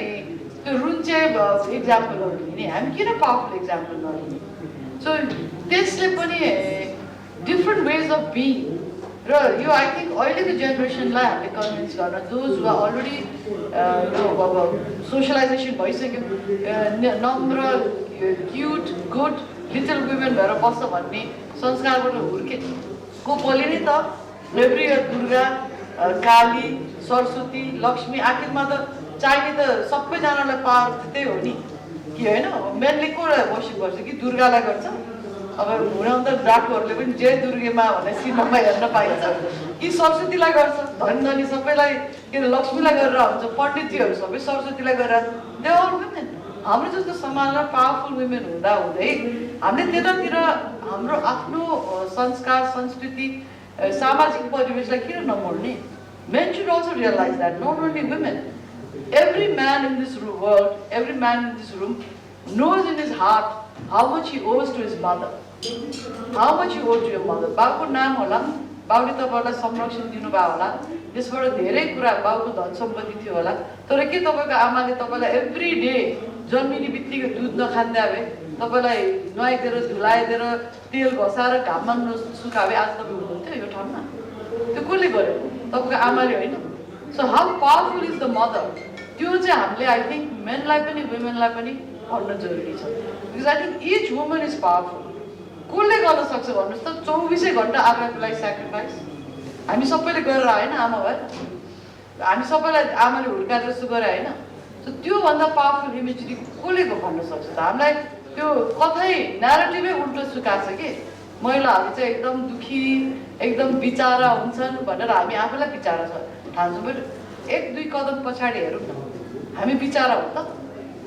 त्यो रुन्चे एक्जाम्पलहरू लिने, हामी किन पावरफुल एक्जाम्पल नलिने? सो त्यसले पनि डिफ्रेन्ट वेज अफ बिङ। र यो आई थिङ्क अहिलेको जेनेरेसनलाई हामीले कन्भिन्स गर्न, दोज हु आर अलरेडी यो अब सोसलाइजेसन भइसक्यो, नम्र क्युट गुड लिटल वुमेन भएर बस्छ भन्ने संस्कारबाट हुर्केको बोले नि त। एभ्री इयर दुर्गा, काली, सरस्वती, लक्ष्मी, आखिरमा त चाहिने त सबैजनालाई पावर त्यही हो नि कि होइन? मेनले कसलाई वर्सिप गर्छ कि दुर्गालाई गर्छ। अब हुन त डाकुहरूले पनि जय दुर्गेमा भनेर सिनेमामा हेर्न पाइन्छ कि सरस्वतीलाई गर्छ। धनी धनी सबैलाई के अरे लक्ष्मीलाई गरेर हुन्छ, पण्डितजीहरू सबै सरस्वतीलाई गरेर। They all women. हाम्रो जस्तो समाजमा पावरफुल वुमेन हुँदा हुँदै हामीले त्यतातिर हाम्रो आफ्नो संस्कार, संस्कृति, सामाजिक परिवेशलाई किन नमोड्ने? Men should also realize that, not only women. Every man in this world, every man in this room knows in his heart how much he owes to his mother. How much you owe to your mother. बाउको नाम होला, बाउले तपाईलाई संरक्षण दिनुभयो होला, त्यसबाट धेरै कुरा बाउको धन सम्पत्ति थियो होला, तर के तपाईको आमाले तपाईलाई एभ्री डे जन्मिने बित्तिकै दुध नखाँदा भए, तपाईलाई नुहाइदिएर धुलाइदिएर तेल घसाएर घाममा नसुकाए आज तपाई हुनुहुन्थ्यो यो ठाउँमा? त्यो कसले गर्यो? तपाईको आमाले होइन? So how powerful is the mother? त्यो चाहिँ हामीले I think menलाई पनि womenलाई पनि भन्न जरुरी छ. Because I think each woman is powerful. कसले गर्न सक्छ भन्नुस् त 24 घण्टा आमाको लागि स्याक्रिफाइस हामी सबैले गरेर हैन आमा भएर हामी सबैलाई आमाले हुर्काएर जस्तो गरे हैन सो त्यो भन्दा पावरफुल इमेजरी कसले भन्न सक्छ त हामीलाई त्यो कतै न्यारेटिभै उल्टो सुकाछ के महिलाहरू चाहिँ एकदम दुखी एकदम बिचारा हुन्छन् भनेर हामी आफैलाई बिचारा छ ठान्छौँ बट एक दुई कदम पछाडी हेरौँ न हामी बिचारा हो त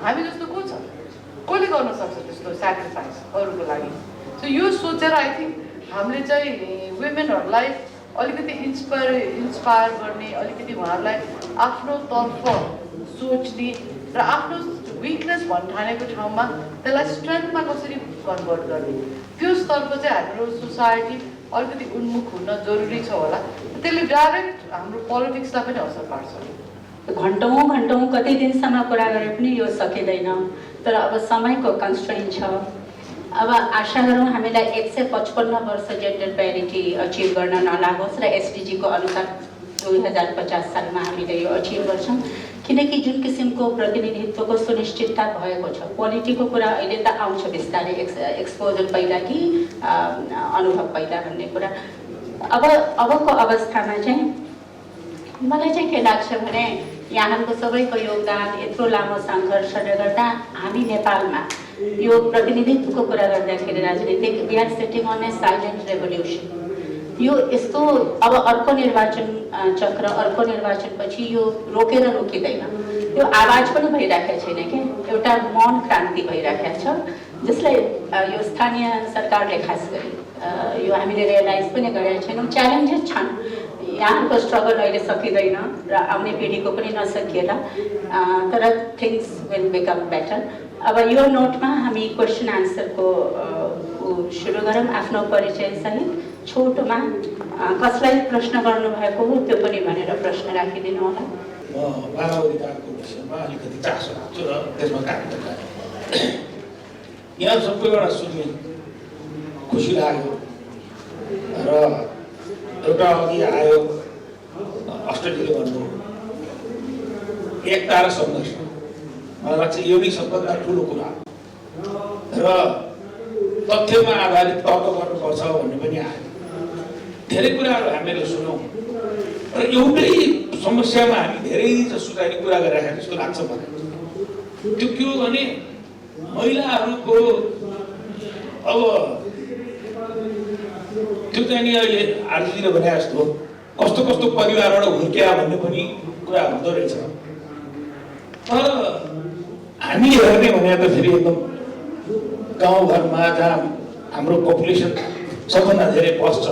हामी जस्तो को छ कसले गर्न सक्छ त्यस्तो स्याक्रिफाइस अरूको लागि सो यो सोचेर आई थिंक हामीले चाहिँ वुमेनहरूलाई अलिकति इन्स्पायर गर्ने अलिकति उहाँहरूलाई आफ्नो तर्फ सोच्ने र आफ्नो विकनेस भन्ठानेको ठाउँमा त्यसलाई स्ट्रेन्थमा कसरी कन्भर्ट गर्ने त्यसतर्फ चाहिँ हाम्रो सोसाइटी अलिकति उन्मुख हुन जरुरी छ होला त्यसले डाइरेक्ट हाम्रो पोलिटिक्सलाई पनि असर पार्छ घण्टौं कति दिनसम्म कुरा गरे पनि यो सकिँदैन तर अब समयको कन्स्ट्रेन्ट छ अब आशा गरौँ हामीलाई 155 वर्ष जेन्डर प्यारिटी अचिभ गर्न नलागोस् र एसडीजी को अनुसार 2050 सालमा हामीले यो अचिभ गर्छौँ किनकि जुन किसिमको प्रतिनिधित्वको सुनिश्चितता भएको छ क्वालिटीको कुरा अहिले त आउँछ बिस्तारै एक्सपोजर पहिला कि अनुभव पहिला भन्ने कुरा अबको अवस्थामा चाहिँ मलाई चाहिँ के लाग्छ भने यहाँको सबैको योगदान यत्रो लामो सङ्घर्षले गर्दा हामी नेपालमा यो प्रतिनिधित्वको कुरा गर्दाखेरि राजनीतिक we are sitting on a silent revolution यो यस्तो अब अर्को निर्वाचन चक्र अर्को निर्वाचनपछि यो रोकेर रोकिँदैन यो आवाज पनि भइराखेको छैन के एउटा मौन क्रान्ति भइराखेको छ जसलाई यो स्थानीय सरकारले खास गरी यो हामीले रियलाइज पनि गरेका छैनौँ च्यालेन्जेस छन् यहाँको स्ट्रगल अहिले सकिँदैन र आउने पिँढीको पनि नसकिएला तर थिङ्स विल बिकम बेटर अब यो नोटमा हामी क्वेसन आन्सरको सुरु गरौँ आफ्नो परिचय सहित छोटोमा कसलाई प्रश्न गर्नुभएको हो त्यो पनि भनेर प्रश्न राखिदिनु होला म मानव अधिकारको विषयमा अलिकति चासो राख्छु र त्यसमा काम गर्छु यहाँ सबैबाट सुन्ने खुसी लाग्यो र एउटा अघि आयो अस्ट्रेलियाले भन्नु एकता र सङ्घर्ष मलाई लाग्छ यो नै सबभन्दा ठुलो कुरा र तथ्यमा आधारित तर्क गर्नुपर्छ भन्ने पनि आयो धेरै कुराहरू हामीले सुनौँ र एउटै समस्यामा हामी धेरै जसो चाहिने कुरा गरिरहेको जस्तो लाग्छ मलाई त्यो के हो भने महिलाहरूको अब त्यो चाहिँ नि अहिले आजले भने जस्तो कस्तो कस्तो परिवारबाट हुर्किया भन्ने पनि कुरा हुँदो रहेछ तर हामीले हेर्ने भने त फेरि एकदम गाउँघरमा जहाँ हाम्रो पपुलेसन सबभन्दा धेरै बस्छ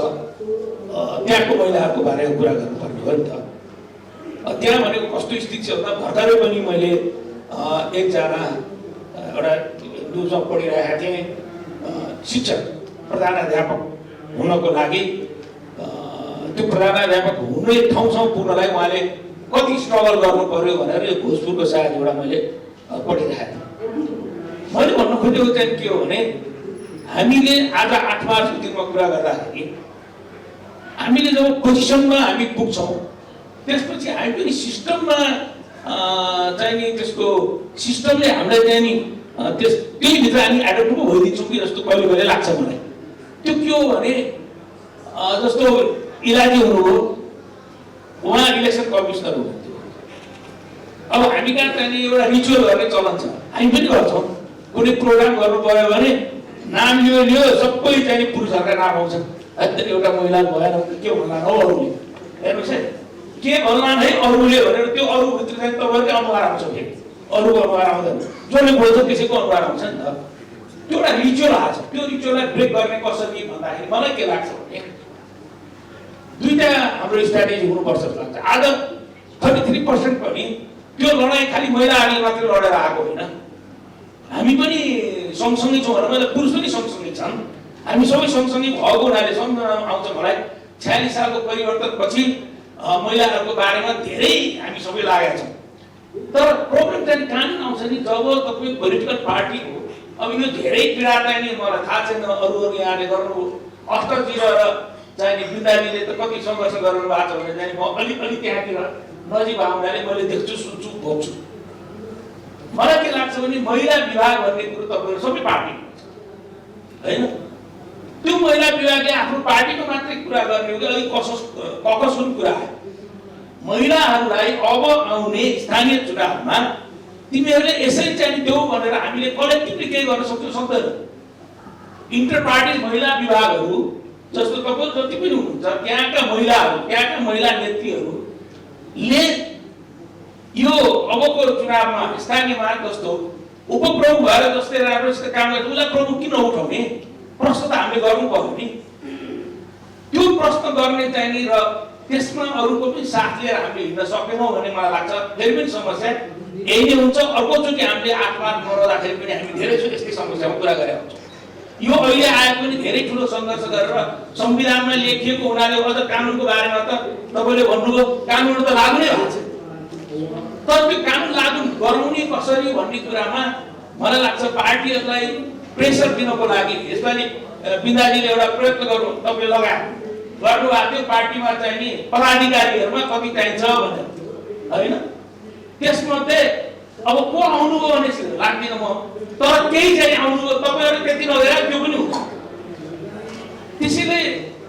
त्यहाँको महिलाहरूको बारेमा कुरा गर्नुपर्ने हो नि त त्यहाँ भनेको कस्तो स्थिति छ भन्दा भर्खरै पनि मैले एकजना एउटा न्युजमा पढिरहेको थिएँ शिक्षक प्रधानाध्यापक हुनको लागि त्यो प्रधानाध्यापक हुने ठाउँसम्म पुग्नलाई उहाँले कति स्ट्रगल गर्नु पर्यो भनेर यो भोजपुरको सायद एउटा मैले पढिरहेको थिएँ मैले भन्नु खोजेको चाहिँ के हो भने हामीले आज 8 मार्चको दिनमा कुरा गर्दाखेरि हामीले जब पोजिसनमा हामी पुग्छौँ त्यसपछि हामी पनि सिस्टममा चाहिँ नि त्यसको सिस्टमले हामीलाई चाहिँ नि त्यहीभित्र हामी एडप्ट पो भइदिन्छौँ कि जस्तो कहिले कहिले लाग्छ मलाई त्यो के हो भने जस्तो इलाजी हुनुभयो उहाँ इलेक्सन कमिसनर हुनुहुन्थ्यो अब हामी कहाँ चाहिँ एउटा रिचुअल गर्ने चलन छ हामी पनि गर्छौँ कुनै प्रोग्राम गर्नु पर्यो भने नाम लियो सबै चाहिँ पुरुषहरूका नाम आउँछ एउटा महिला भएर के भन्ला हो अरूले हेर्नुहोस् है के भन्ला है अरूले भनेर त्यो अरूभित्र चाहिँ तपाईँकै अनुहार आउँछ फेरि अरूको अनुहार आउँदैन जसले बोल्छ त्यसैको अनुहार आउँछ नि त त्यो एउटा रिचुअल आएको छ त्यो रिचुअललाई ब्रेक गर्ने कसरी भन्दाखेरि मलाई के लाग्छ भने दुईटा हाम्रो स्ट्राटेजी हुनुपर्छ जस्तो लाग्छ। आज 33% पनि त्यो लडाइँ खालि महिलाहरूले मात्रै लडेर आएको होइन, हामी पनि सँगसँगै छौँ भनेर मैले पुरुष पनि सँगसँगै छन्, हामी सबै सँगसँगै भएको हुनाले सम्झनामा आउँछ मलाई 46 सालको परिवर्तनपछि महिलाहरूको बारेमा धेरै हामी सबै लागेका छौँ। तर प्रब्लम चाहिँ कानुन आउँछ नि, जब तपाईँ पोलिटिकल पार्टी हो, अब यो धेरै पीडा चाहिँ नि मलाई थाहा छैन अरू यहाँले गर्नु अष्टजी र चाहिँ नि बिन्दाजीले त कति सङ्घर्ष गर्नु भएको छ भने चाहिँ म अलिक त्यहाँतिर नजिक आउँदाले मैले देख्छु, सुन्छु, भोग्छु। मलाई के लाग्छ भने महिला विभाग भन्ने कुरो तपाईँहरू सबै पार्टी होइन, त्यो महिला विभागले आफ्नो पार्टीको मात्रै कुरा गर्ने हो कि अलिक ककसुन कुरा आयो। महिलाहरूलाई अब आउने स्थानीय चुनावमा तिमीहरूले यसरी चाहिँ देऊ भनेर हामीले कलेक्टिभली केही गर्न सक्छौँ सक्दैन। इन्टर पार्टी महिला विभागहरू जस्तो तपाईँ जति पनि हुनुहुन्छ त्यहाँका महिलाहरू, त्यहाँका महिला नेत्रीहरूले यो अबको चुनावमा स्थानीयमा जस्तो उपप्रमुख भएर जस्तै राम्रोसित काम गर्छ उसलाई प्रमुख किन उठाउने प्रश्न त हामीले गर्नु पर्यो नि। त्यो प्रश्न गर्ने चाहिँ नि र त्यसमा अरूको पनि साथ लिएर हामीले हिँड्न सकेनौँ भन्ने मलाई लाग्छ। फेरि पनि समस्या यही नै हुन्छ। अर्कोचोटि हामीले आत्महत्या नरहँदाखेरि पनि हामी धेरै यस्तै समस्यामा कुरा गरेका हुन्छौँ। यो अहिले आएको पनि धेरै ठुलो सङ्घर्ष गरेर संविधानमा लेखिएको हुनाले अझ कानुनको बारेमा त तपाईँले भन्नुभयो कानुन त लागू नै भएको छ, तर त्यो कानुन लागू गराउने कसरी भन्ने कुरामा मलाई लाग्छ पार्टीहरूलाई प्रेसर दिनको लागि यसपालि बिन्दाजीले एउटा प्रयत्न गर्नु तपाईँ गर्नुभएको थियो पार्टीमा चाहिँ नि पदाधिकारीहरूमा कति चाहिन्छ भनेर होइन, त्यसमध्ये अब को आउनुभयो भने लाग्दैन म, तर केही चाहिँ आउनुभयो तपाईँहरू त्यति नगरेर त्यो पनि हुन्छ। त्यसैले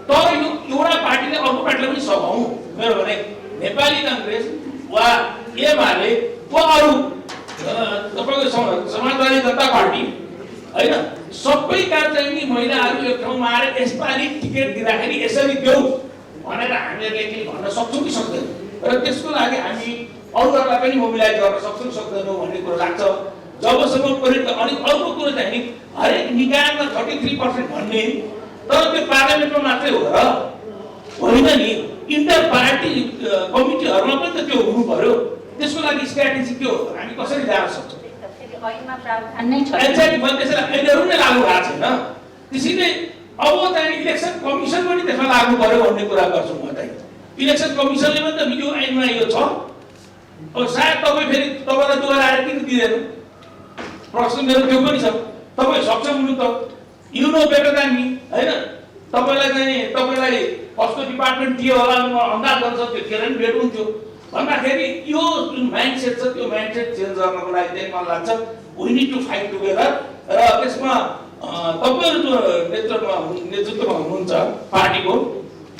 तर यो एउटा पार्टीले अर्को पार्टीलाई पनि सघाउँ मेरो भनाइ नेपाली काङ्ग्रेस वा एमाले वा अरू तपाईँको समाजवादी जनता पार्टी होइन सबैका चाहिँ नि महिलाहरू एक ठाउँमा आएर यसपालि टिकट दिँदाखेरि यसरी देऊ भनेर हामीहरूले केही भन्न सक्छौँ कि सक्दैनौँ र त्यसको लागि हामी अरूहरूलाई पनि मोबिलाइज गर्न सक्छौँ सक्दैनौँ भन्ने कुरो लाग्छ। जबसम्म अनि अर्को कुरो चाहिँ नि हरेक निकायमा 33% भन्ने तर त्यो पार्लियामेन्टमा मात्रै हो र होइन नि, इन्टर पार्टी कमिटीहरूमा पनि त त्यो हुनु पर्यो। त्यसको लागि स्ट्राटेजी के हो, हामी कसरी जान सक्छौँ यिनीहरू नै लागू भएको छैन। त्यसैले अब चाहिँ इलेक्सन कमिसन पनि त्यसमा लाग्नु पर्यो भन्ने कुरा गर्छु म चाहिँ। इलेक्सन कमिसनले पनि त यो ऐनमा यो छ, अब सायद तपाईँ फेरि तपाईँलाई दोहोऱ्याएर आएर किन दिँदैन प्रश्न मेरो त्यो पनि छ। तपाईँ सक्षम हुनु त you know better than me होइन, तपाईँलाई कस्तो डिपार्टमेन्ट दियो होला म अन्दाज गर्न सक्छु, त्यतिखेर पनि भेट हुन्थ्यो भन्दाखेरि यो जुन माइन्डसेट छ त्यो माइन्डसेट चेन्ज गर्नको लागि चाहिँ मलाई लाग्छ we need to fight together. र त्यसमा तपाईँहरू जो नेतृत्वमा हुनुहुन्छ पार्टीको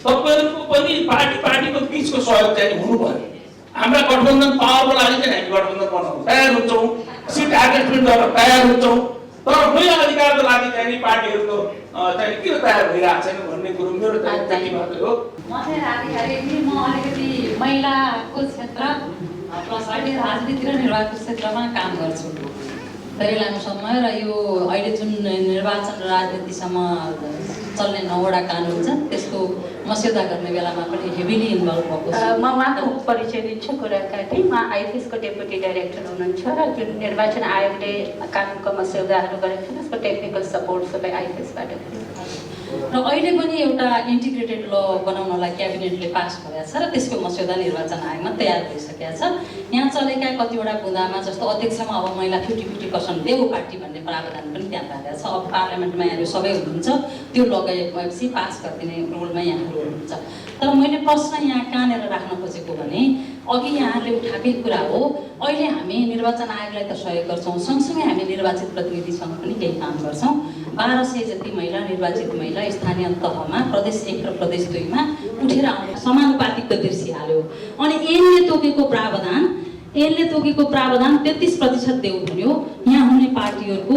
तपाईँहरूको पनि पार्टीको बिचको सहयोग चाहिँ हुनु पर्यो। हाम्रा गठबन्धन पावरको लागि चाहिँ हामी गठबन्धन बनाउन तयार हुन्छौँ, सिट एडजस्टमेन्ट गर्न तयार हुन्छौँ, तर महिला अधिकारको लागि चाहिँ नि पार्टीहरूको चाहिँ किन तयार भइरहेको छैन भन्ने कुरो मेरो त्यति मात्रै हो। म अलिकति महिलाको क्षेत्र प्लस अहिले राजनीति र निर्वाचन क्षेत्रमा काम गर्छु धेरै लामो समय र यो अहिले जुन निर्वाचन र राजनीतिसम्म चल्ने 9वटा कानुन छ त्यसको मस्यौदा गर्ने बेलामा पनि हेभिली इन्भल्भ भएको छु। म उहाँको परिचय दिन्छु कुराकानी। उहाँ आइएफएसको डेपुटी डाइरेक्टर हुनुहुन्छ र जुन निर्वाचन आयोगले कानुनको मस्यौदाहरू गरेको छ त्यसको टेक्निकल सपोर्ट सबै आइएफएसबाट र अहिले पनि एउटा इन्टिग्रेटेड ल बनाउनलाई क्याबिनेटले पास गरेको छ र त्यसको मस्यौदा निर्वाचन आयोगमा तयार भइसकेको छ। यहाँ चलेका कतिवटा बुँदामा जस्तो अध्यक्षमा अब महिला 50-50% देऊ पार्टी भन्ने प्रावधान पनि त्यहाँ राखेको छ। अब पार्लियामेन्टमा यहाँहरू सबै हुनुहुन्छ, त्यो लगाएपछि पास गरिदिने रोलमा यहाँहरू हुनुहुन्छ। तर मैले प्रश्न यहाँ कहाँनिर राख्न खोजेको भने अघि यहाँहरूले उठाएकै कुरा हो, अहिले हामी निर्वाचन आयोगलाई त सहयोग गर्छौँ, सँगसँगै हामी निर्वाचित प्रतिनिधिसँग पनि केही काम गर्छौँ। 1200 जति महिला निर्वाचित महिला स्थानीय तहमा प्रदेश 1 र प्रदेश 2 मा उठेर आउने समानुपातिक त बिर्सिहाल्यो। अनि यसले तोकेको प्रावधान 33% देऊ भन्यो। यहाँ हुने पार्टीहरूको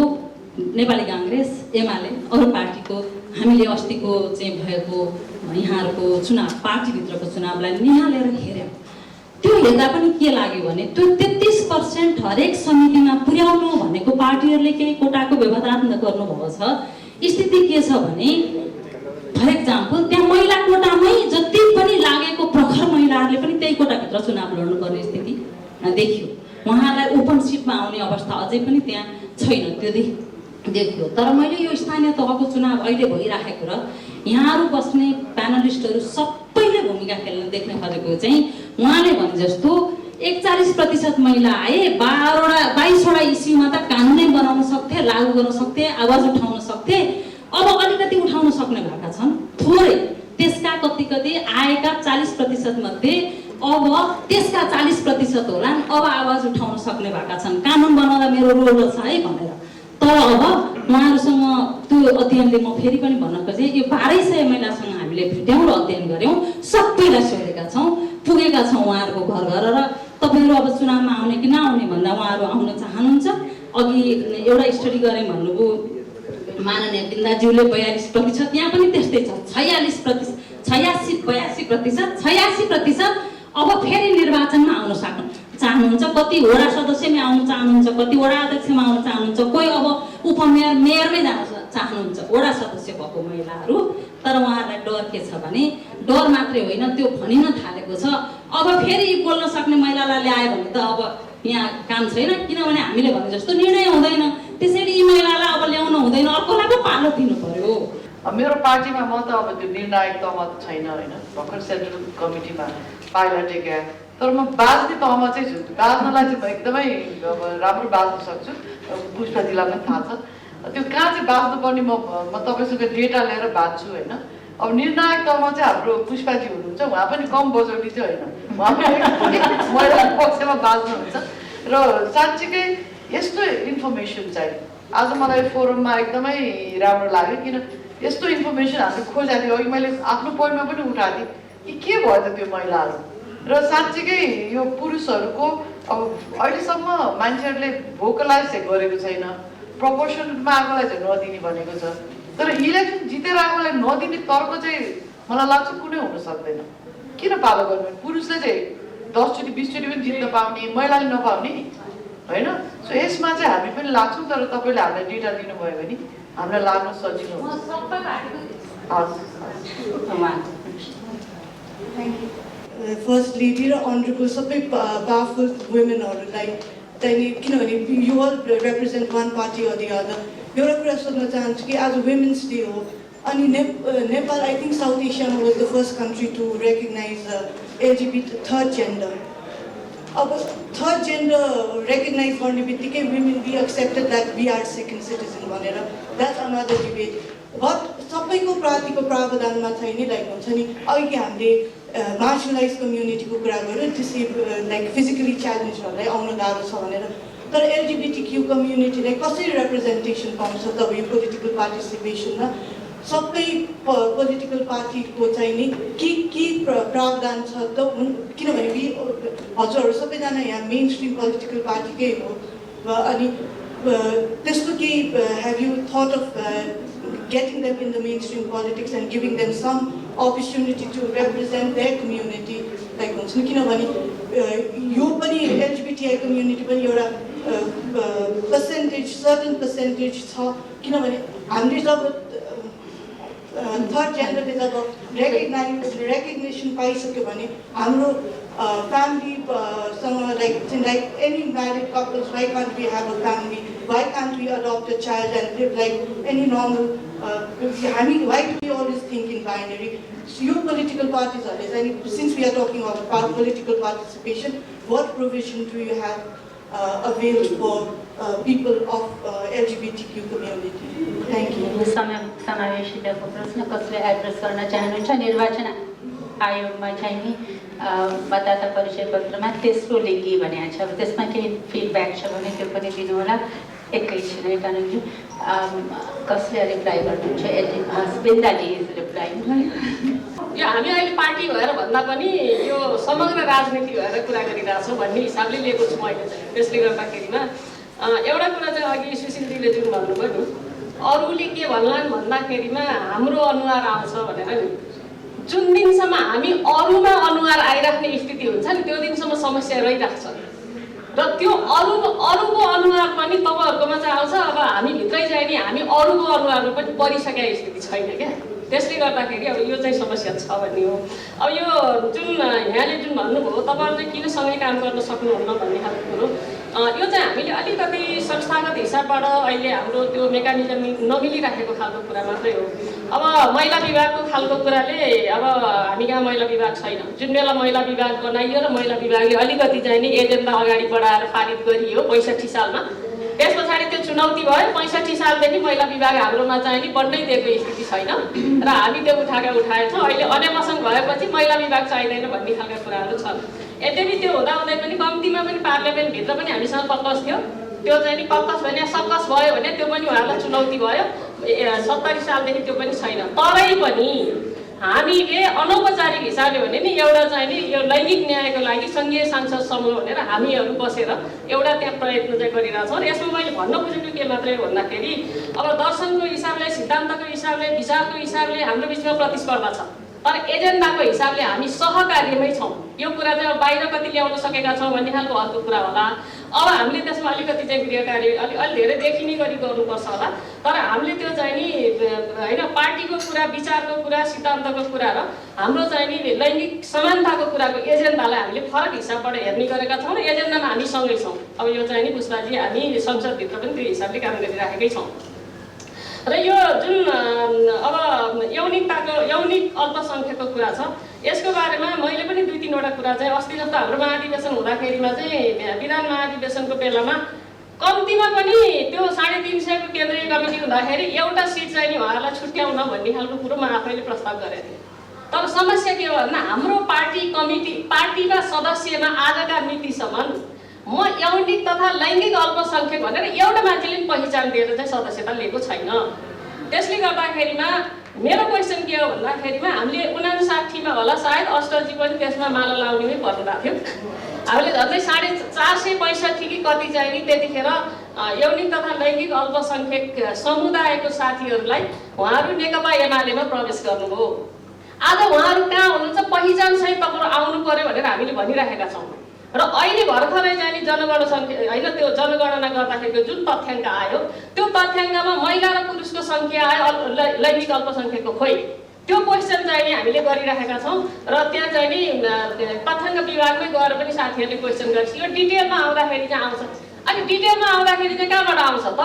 नेपाली काङ्ग्रेस एमाले अरू पार्टीको हामीले अस्तिको चाहिँ भएको यहाँहरूको चुनाव पार्टीभित्रको चुनावलाई निहालेर हेऱ्यौँ। त्यो हेर्दा पनि के लाग्यो भने त्यो 33% हरेक समितिमा पुर्याउनु भनेको पार्टीहरूले केही कोटाको व्यवधान गर्नुभएको छ। स्थिति के छ भने फर एक्जाम्पल त्यहाँ महिला कोटामै जति पनि उम्मेदवारले पनि त्यही कोटाभित्र चुनाव लड्नुपर्ने स्थिति देखियो। उहाँलाई ओपन सिटमा आउने अवस्था अझै पनि त्यहाँ छैन, त्यो देखियो। तर मैले यो स्थानीय तहको चुनाव अहिले भइराखेको र यहाँहरू बस्ने प्यानलिस्टहरू सबैले भूमिका खेल्न देख्न खोजेको चाहिँ उहाँले भने जस्तो 41% महिला आए, 22वटा इस्युमा त कानुनै बनाउन सक्थे, लागू गर्न सक्थे, आवाज उठाउन सक्थे। अब अलिकति उठाउन सक्ने भएका छन् थोरै। त्यसका कति आएका 40% मध्ये अब त्यसका 40% होला अब आवाज उठाउन सक्ने भएका छन्। कानुन बनाउँदा मेरो रोल रहेछ है भनेर। तर अब उहाँहरूसँग त्यो अध्ययनले म फेरि पनि भन्न खोजेँ, यो 1200 महिलासँग हामीले भेट्यौँ र अध्ययन गऱ्यौँ, सबैलाई सोधेका छौँ, पुगेका छौँ उहाँहरूको घर घर र तपाईँहरू अब चुनावमा आउने कि नआउने भन्दा उहाँहरू आउन चाहनुहुन्छ। अघि एउटा स्टडी गरेँ भन्नुभयो माननीय बिन्दाज्यूले 42%, यहाँ पनि त्यस्तै छ 86% अब फेरि निर्वाचनमा आउन चाहनुहुन्छ। कति वडा सदस्यमै आउन चाहनुहुन्छ, कति वडा अध्यक्षमा आउन चाहनुहुन्छ, कोही अब उपमेयर मेयरमै जान चाहनुहुन्छ वडा सदस्य भएको महिलाहरू। तर उहाँहरूलाई डर के छ भने डर मात्रै होइन, त्यो भनिन थालेको छ अब फेरि बोल्न सक्ने महिलालाई ल्यायो भने त अब यहाँ काम छैन, किनभने हामीले भने जस्तो निर्णय हुँदैन। त्यसैले यी महिलालाई अब ल्याउन हुँदैन, अर्कोलाई पो पालो दिनु पर्यो। मेरो पार्टीमा म त अब त्यो निर्णायक तहमा छैन होइन, भर्खर सेन्ट्रल कमिटीमा पाइला टेके। तर म बाज्ने तहमा चाहिँ छु। बाज्नलाई चाहिँ म एकदमै अब राम्रो बाज्न सक्छु, पुष्पजीलाई पनि थाहा छ। त्यो कहाँ चाहिँ बाज्नुपर्ने म तपाईँसँग डेटा लिएर बाज्छु होइन। अब निर्णायक तहमा चाहिँ हाम्रो पुष्पाजी हुनुहुन्छ, उहाँ पनि कम बजाउने चाहिँ होइन, उहाँ पनि महिलाको पक्षमा बाज्नुहुन्छ। र साँच्चीकै यस्तो इन्फर्मेसन चाहिँ आज मलाई फोरममा एकदमै राम्रो लाग्यो, किन यस्तो इन्फर्मेसन हामीले खोजेको थियो। अघि मैले आफ्नो पोइन्टमा पनि उठाएको थिएँ कि के भयो त त्यो महिलाहरू। र साँच्चीकै यो पुरुषहरूको अब अहिलेसम्म मान्छेहरूले भोकलाइज चाहिँ गरेको छैन, प्रपोर्सनमा आएकोलाई चाहिँ नदिने भनेको छ। तर इलेक्सन जितेर आएकोलाई नदिने तर्क चाहिँ मलाई लाग्छ कुनै हुन सक्दैन। किन पालो गर्नु? पुरुषले चाहिँ 10 चोटि 20 चोटि पनि जित्न पाउने, महिलाले नपाउने होइन। सो यसमा चाहिँ हामी पनि लाग्छौँ, तर तपाईँले हामीलाई डेटा दिनुभयो भने हामीलाई लाग्न सजिलो हुन्छ। फर्स्ट लेडी र अनरेबल सबै पावरफुल वुमेनहरूलाई चाहिँ, किनभने you all represent one party or the other. एउटा कुरा सोध्न चाहन्छु कि आज वुमेन्स डे हो, अनि नेपाल आई थिङ्क साउथ एसियामा was the first country to recognise LGBT third gender. अब थर्ड जेन्डर रेकग्नाइज गर्ने बित्तिकै women be accepted that we are second citizen भनेर, द्याट्स अनदर डिबेट। बट सबैको प्रातिको प्रावधानमा चाहिँ नि लाइक हुन्छ नि, अघि हामीले मार्जिनलाइज कम्युनिटीको कुरा गऱ्यो, त्यसै लाइक फिजिकली च्यालेन्जहरूलाई आउन गाह्रो छ भनेर। तर LGBTQ कम्युनिटीलाई कसरी रिप्रेजेन्टेसन पाउँछ तब यो पोलिटिकल पार्टिसिपेसनमा? सबै पोलिटिकल पार्टीको चाहिँ नि के प्रावधान छ त? किनभने हजुरहरू सबैजना यहाँ मेन स्ट्रिम पोलिटिकल पार्टीकै हो, अनि त्यस्तो केही have you thought of getting them in the mainstream politics and giving them some opportunity to represent their community like हुन्छ नि? किनभने यो पनि LGBTI कम्युनिटी पनि एउटा सर्टेन पर्सेन्टेज छ, किनभने हामीले जब थर्ड जेन्डरले जब रेकग्नेसन पाइसक्यो भने हाम्रो फ्यामिलीसँग like any married couples, why can't we have a family, why can't we adopt a child and live like any normal हामी why do we always think in binary? यो political पार्टिजहरूले चाहिँ since we are talking about political participation, what provision do you have availed for people of LGBTQ community? Thank you. समावेशिताको प्रश्न कसले address गर्न चाहनुहुन्छ? निर्वाचन आयोगमा चाहिँ नि मतदाता परिचय पत्रमा तेस्रो लिङ्गी भनेको छ, त्यसमा केही फिडब्याक छ भने त्यो पनि दिनुहोला एकैछिन। कारणले कसले रिप्लाई गर्नुहुन्छ? बिन्दाजी रिप्लाई। यो हामी अहिले पार्टी भएर भन्दा पनि यो समग्र राजनीति भएर कुरा गरिरहेछौँ भन्ने हिसाबले लिएको छु मैले चाहिँ। त्यसले गर्दाखेरिमा एउटा कुरा चाहिँ अघि सुशीलजीले जुन भन्नुभयो नि, अरूले के भन्लान् भन्दाखेरिमा हाम्रो अनुहार आउँछ भनेर नि, जुन दिनसम्म हामी अरूमा अनुहार आइराख्ने स्थिति हुन्छ नि त्यो दिनसम्म समस्या रहिरहेको छ। र त्यो अरूको अनुहार पनि तपाईँहरूकोमा चाहिँ आउँछ। अब हामी भित्रै चाहिँ नि हामी अरूको अनुहारमा पनि परिसकेको स्थिति छैन क्या। त्यसले गर्दाखेरि अब यो चाहिँ समस्या छ भन्ने हो। अब यो जुन यहाँले जुन भन्नुभयो तपाईँहरूले किन सँगै काम गर्न सक्नुहुन्न भन्ने खालको कुरो, यो चाहिँ हामीले अलिकति संस्थागत हिसाबबाट अहिले हाम्रो त्यो मेकानिजम नमिलिराखेको खालको कुरा मात्रै हो। अब महिला विभागको खालको कुराले अब हामी कहाँ महिला विभाग छैन। जुन बेला महिला विभाग बनाइयो र महिला विभागले अलिकति चाहिँ नि एजेन्डा अगाडि बढाएर पारित गरियो 65 सालमा, त्यस पछाडि त्यो चुनौती भयो। 65 सालदेखि महिला विभाग हाम्रोमा चाहिँ नि बन्नै दिएको स्थिति छैन र हामी त्यो उठाएछौँ। अहिले अनेमसन भएपछि महिला विभाग चाहिँदैन भन्ने खालका कुराहरू छन्। यद्यपि त्यो हुँदाहुँदै पनि कम्तीमा पनि पार्लियामेन्टभित्र पनि हामीसँग कक्कस थियो। त्यो चाहिँ नि कक्कस भने सक्कस भयो भने त्यो पनि उहाँलाई चुनौती भयो। 70 सालदेखि त्यो पनि छैन। तरै पनि हामीले अनौपचारिक हिसाबले भने नि एउटा चाहिँ नि यो लैङ्गिक न्यायको लागि सङ्घीय सांसद समूह भनेर हामीहरू बसेर एउटा त्यहाँ प्रयत्न चाहिँ गरिरहेछौँ। र यसमा मैले भन्न खोजेको के मात्रै भन्दाखेरि अब दर्शनको हिसाबले, सिद्धान्तको हिसाबले, विचारको हिसाबले हाम्रो बिचमा प्रतिस्पर्धा छ, तर एजेन्डाको हिसाबले हामी सहकार्यमै छौँ। यो कुरा चाहिँ अब बाहिर कति ल्याउन सकेका छौँ भन्ने खालको अर्को कुरा होला। अब हामीले त्यसमा अलिकति चाहिँ गृहकार्य अलि धेरै देखिने गरी गर्नुपर्छ होला। तर हामीले त्यो चाहिँ नि होइन पार्टीको कुरा, विचारको कुरा, सिद्धान्तको कुरा र हाम्रो चाहिँ नि लैङ्गिक समानताको कुराको एजेन्डालाई हामीले फरक हिसाबबाट हेर्ने गरेका छौँ र एजेन्डामा हामी सँगै छौँ। अब यो चाहिँ नि पुष्पाजी हामी संसदभित्र पनि त्यो हिसाबले काम गरिराखेकै छौँ। र यो जुन अब यौनिक अल्पसङ्ख्यकको कुरा छ, यसको बारेमा मैले पनि 2-3वटा कुरा चाहिँ अस्ति जस्तो हाम्रो महाधिवेशन हुँदाखेरिमा चाहिँ विधान महाधिवेशनको बेलामा कम्तीमा पनि त्यो 350 को केन्द्रीय कमिटी हुँदाखेरि एउटा सिट चाहिँ नि उहाँहरूलाई छुट्याउन भन्ने खालको कुरो म आफैले प्रस्ताव गरेको थिएँ। तर समस्या के हो भन्दा हाम्रो पार्टीका सदस्यमा आजका मितिसम्म म यौनिक तथा लैङ्गिक अल्पसङ्ख्यक भनेर एउटा मान्छेले पनि पहिचान दिएर चाहिँ सदस्यता लिएको छैन। त्यसले गर्दाखेरिमा मेरो क्वेसन के हो भन्दाखेरिमा हामीले 59 होला सायद अष्टजी पनि त्यसमा माला लाउनेमै पर्नुभएको थियो। हामीले झन्डै 465 कि कति चाहिँ नि त्यतिखेर यौनिक तथा लैङ्गिक अल्पसङ्ख्यक समुदायको साथीहरूलाई उहाँहरू नेकपा एमालेमा प्रवेश गर्नुभयो। आज उहाँहरू कहाँ हुनुहुन्छ, पहिचानसहित तपाईँ आउनु पर्यो भनेर हामीले भनिराखेका छौँ। र अहिले भर्खरै चाहिँ नि त्यो जनगणना गर्दाखेरिको जुन तथ्याङ्क आयो, त्यो तथ्याङ्कमा महिला र पुरुषको सङ्ख्या आयो, लैङ्गिक अल्पसङ्ख्यकको खोइ त्यो क्वेसन चाहिँ नि हामीले गरिराखेका छौँ। र त्यहाँ चाहिँ नि तथ्याङ्क विभागमै गएर पनि साथीहरूले क्वेसन गरेपछि यो डिटेलमा आउँदाखेरि चाहिँ आउँछ। अनि डिटेलमा आउँदाखेरि चाहिँ कहाँबाट आउँछ त?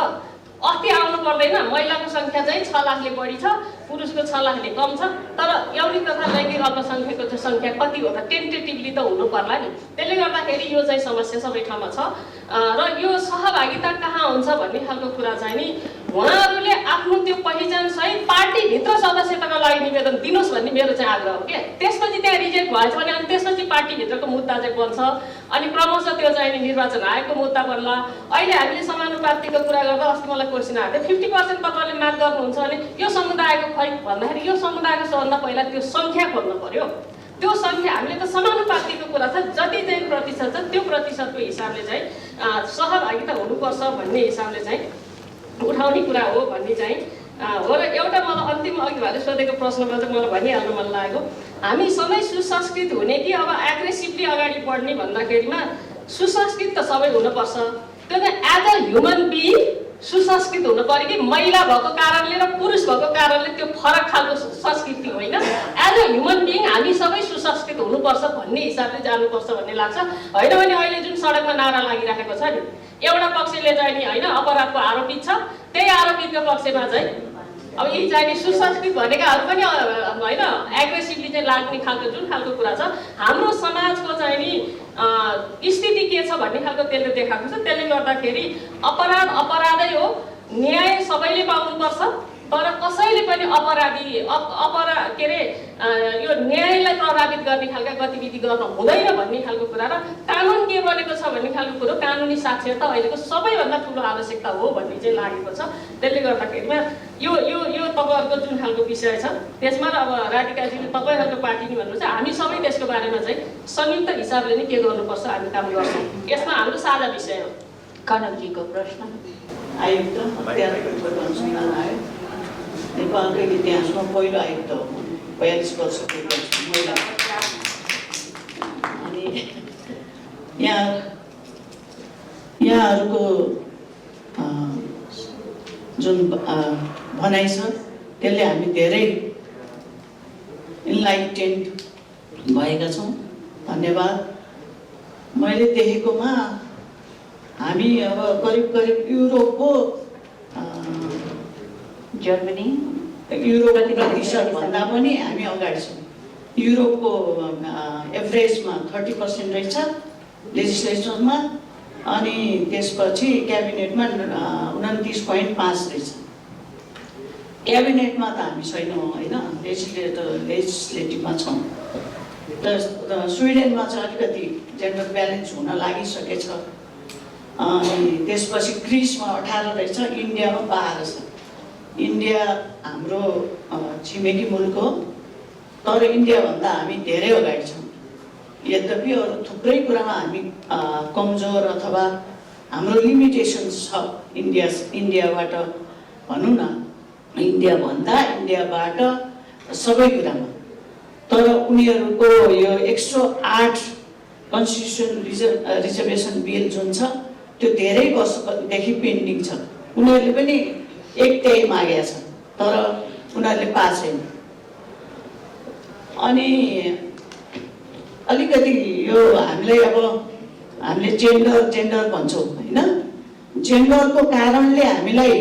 अस्ति आउनु पर्दैन। महिलाको सङ्ख्या चाहिँ 6 लाखले बढी छ, पुरुषको 6 लाखले कम छ। तर यौनिक तथा लैङ्गिक अल्पसङ्ख्यकको चाहिँ सङ्ख्या कति हो त? टेन्टेटिभली त हुनु पर्ला नि। त्यसले गर्दाखेरि यो चाहिँ समस्या सबै ठाउँमा छ। र यो सहभागिता कहाँ हुन्छ भन्ने खालको कुरा चाहिँ नि उहाँहरूले आफ्नो त्यो पहिचानसहित पार्टीभित्र सदस्यताको लागि निवेदन दिनुहोस् भन्ने मेरो चाहिँ आग्रह हो क्या। त्यसपछि त्यहाँ रिजेक्ट भएछ भने अनि त्यसपछि पार्टीभित्रको मुद्दा चाहिँ बन्छ। अनि क्रमशः त्यो चाहिँ निर्वाचन आयोगको मुद्दा बन्ला। अहिले हामीले समानुपातिको कुरा गर्दा अस्ति मलाई क्वेसन आएको थियो 50% तपाईँले माग गर्नुहुन्छ भने यो समुदायको खै भन्दाखेरि यो समुदायको सबभन्दा पहिला त्यो सङ्ख्या खोल्नु पर्यो। त्यो सङ्ख्या हामीले त समानुपातिको कुरा छ, जति चाहिँ प्रतिशत छ त्यो प्रतिशतको हिसाबले चाहिँ सहभागिता हुनुपर्छ भन्ने हिसाबले चाहिँ उठाउने कुरा हो भन्ने चाहिँ हो। र एउटा मलाई अन्तिम अघि भएर सोधेको प्रश्नमा चाहिँ मलाई भनिहाल्नु मन लागेको, हामी सबै सुसंस्कृत हुने कि अब एग्रेसिभली अगाडि बढ्ने भन्दाखेरिमा सुसंस्कृत त सबै हुनुपर्छ। त्यो त एज अ ह्युमन बिइङ सुसंस्कृत हुनु पर्यो कि महिला भएको कारणले र पुरुष भएको कारणले त्यो फरक खालको संस्कृति होइन। एज अ ह्युमन बिइङ हामी सबै सुसंस्कृत हुनुपर्छ भन्ने हिसाबले जानुपर्छ भन्ने लाग्छ। होइन भने अहिले जुन सडकमा नारा लागिरहेको छ नि, एउटा पक्षले चाहिँ नि होइन अपराधको आरोपित छ, त्यही आरोपितको पक्षमा चाहिँ अब यी चाहिँ नि सुसंस्कृत भनेकाहरू पनि होइन एग्रेसिभली चाहिँ लाग्ने खालको जुन खालको कुरा छ। हाम्रो समाजको चाहिँ नि स्थिति के छ भन्ने खालको त्यसले देखाएको छ। त्यसले गर्दाखेरि अपराधै हो, न्याय सबैले पाउनुपर्छ, तर कसैले पनि यो न्यायलाई प्रभावित गर्ने खालका गतिविधि गर्न हुँदैन भन्ने खालको कुरा र कानुन के बनेको छ भन्ने खालको कुरो कानुनी साक्षरता अहिलेको सबैभन्दा ठुलो आवश्यकता हो भन्ने चाहिँ लागेको छ। त्यसले गर्दाखेरिमा यो तपाईँहरूको जुन खालको विषय छ त्यसमा र अब राधिकाजीले तपाईँहरूको पार्टी नि भन्नुहुन्छ, हामी सबै त्यसको बारेमा चाहिँ संयुक्त हिसाबले नै के गर्नुपर्छ हामी काम गर्छौँ। यसमा हाम्रो साझा विषय हो। कनकजीको प्रश्न आयुक्त अनुसन्धान आयोग नेपालको इतिहासमा पहिलो आयुक्त हो, 42 वर्षको महिला। अनि यहाँहरूको जुन भनाइ छ त्यसले हामी धेरै इन्लाइटेन्ड भएका छौँ। धन्यवाद। मैले देखेकोमा हामी अब करिब करिब युरोपको जर्मनी प्रतिशतभन्दा पनि हामी अगाडि छौँ। युरोपको एभरेजमा 30% रहेछ लेजिस्लेचरमा, अनि त्यसपछि क्याबिनेटमा 29.5 रहेछ। क्याबिनेटमा त हामी छैनौँ होइन, लेजिस्लेटिभमा छौँ। र स्विडेनमा चाहिँ अलिकति जेन्डर ब्यालेन्स हुन लागिसकेछ। अनि त्यसपछि ग्रिसमा 18 रहेछ, इन्डियामा 12 छ। इन्डिया हाम्रो छिमेकी मुलुक हो, तर इन्डियाभन्दा हामी धेरै अगाडि छौँ। यद्यपि अरू थुप्रै कुरामा हामी कमजोर अथवा हाम्रो लिमिटेसन्स छ इन्डियाबाट भनौँ न, इन्डियाबाट सबै कुरामा। तर उनीहरूको यो 108 कन्स्टिट्युसन रिजर्भेसन बिल जुन छ त्यो धेरै वर्षदेखि पेन्डिङ छ। उनीहरूले पनि 1/3 मागेका छन्, तर उनीहरूले पाएको छैन। अनि अलिकति यो हामीले जेन्डर भन्छौँ होइन, जेन्डरको कारणले हामीलाई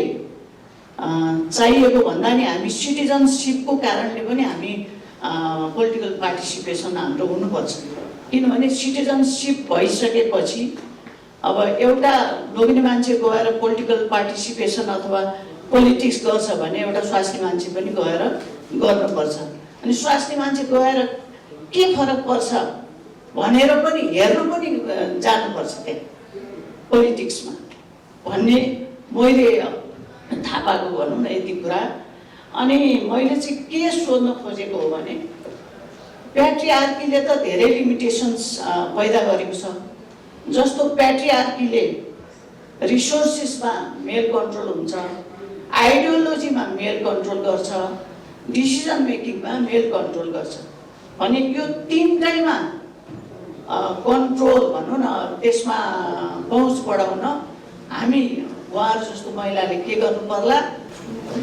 चाहिएको भन्दा नि हामी सिटिजनसिपको कारणले पनि हामी पोलिटिकल पार्टिसिपेसन हाम्रो हुनुपर्छ। किनभने सिटिजनसिप भइसकेपछि अब एउटा लोग्ने मान्छे गएर पोलिटिकल पार्टिसिपेसन अथवा पोलिटिक्स गर्छ भने एउटा स्वास्नी मान्छे पनि गएर गर्नुपर्छ। अनि स्वास्नी मान्छे गएर के फरक पर्छ भनेर पनि हेर्नु पनि जानुपर्छ त्यहाँ पोलिटिक्समा भन्ने मैले थाहा पाएको भनौँ न यति कुरा। अनि मैले चाहिँ के सोध्न खोजेको हो भने प्याट्रिआर्कीले त धेरै लिमिटेसन्स पैदा गरेको छ। जस्तो प्याट्रिआर्कीले रिसोर्सेसमा मेल कन्ट्रोल हुन्छ, आइडियोलोजीमा मेल कन्ट्रोल गर्छ, डिसिजन मेकिङमा मेल कन्ट्रोल गर्छ। भने यो तिनटैमा कन्ट्रोल भनौँ न, त्यसमा पहुँच बढाउन हामी उहाँहरू जस्तो महिलाले के गर्नु पर्ला?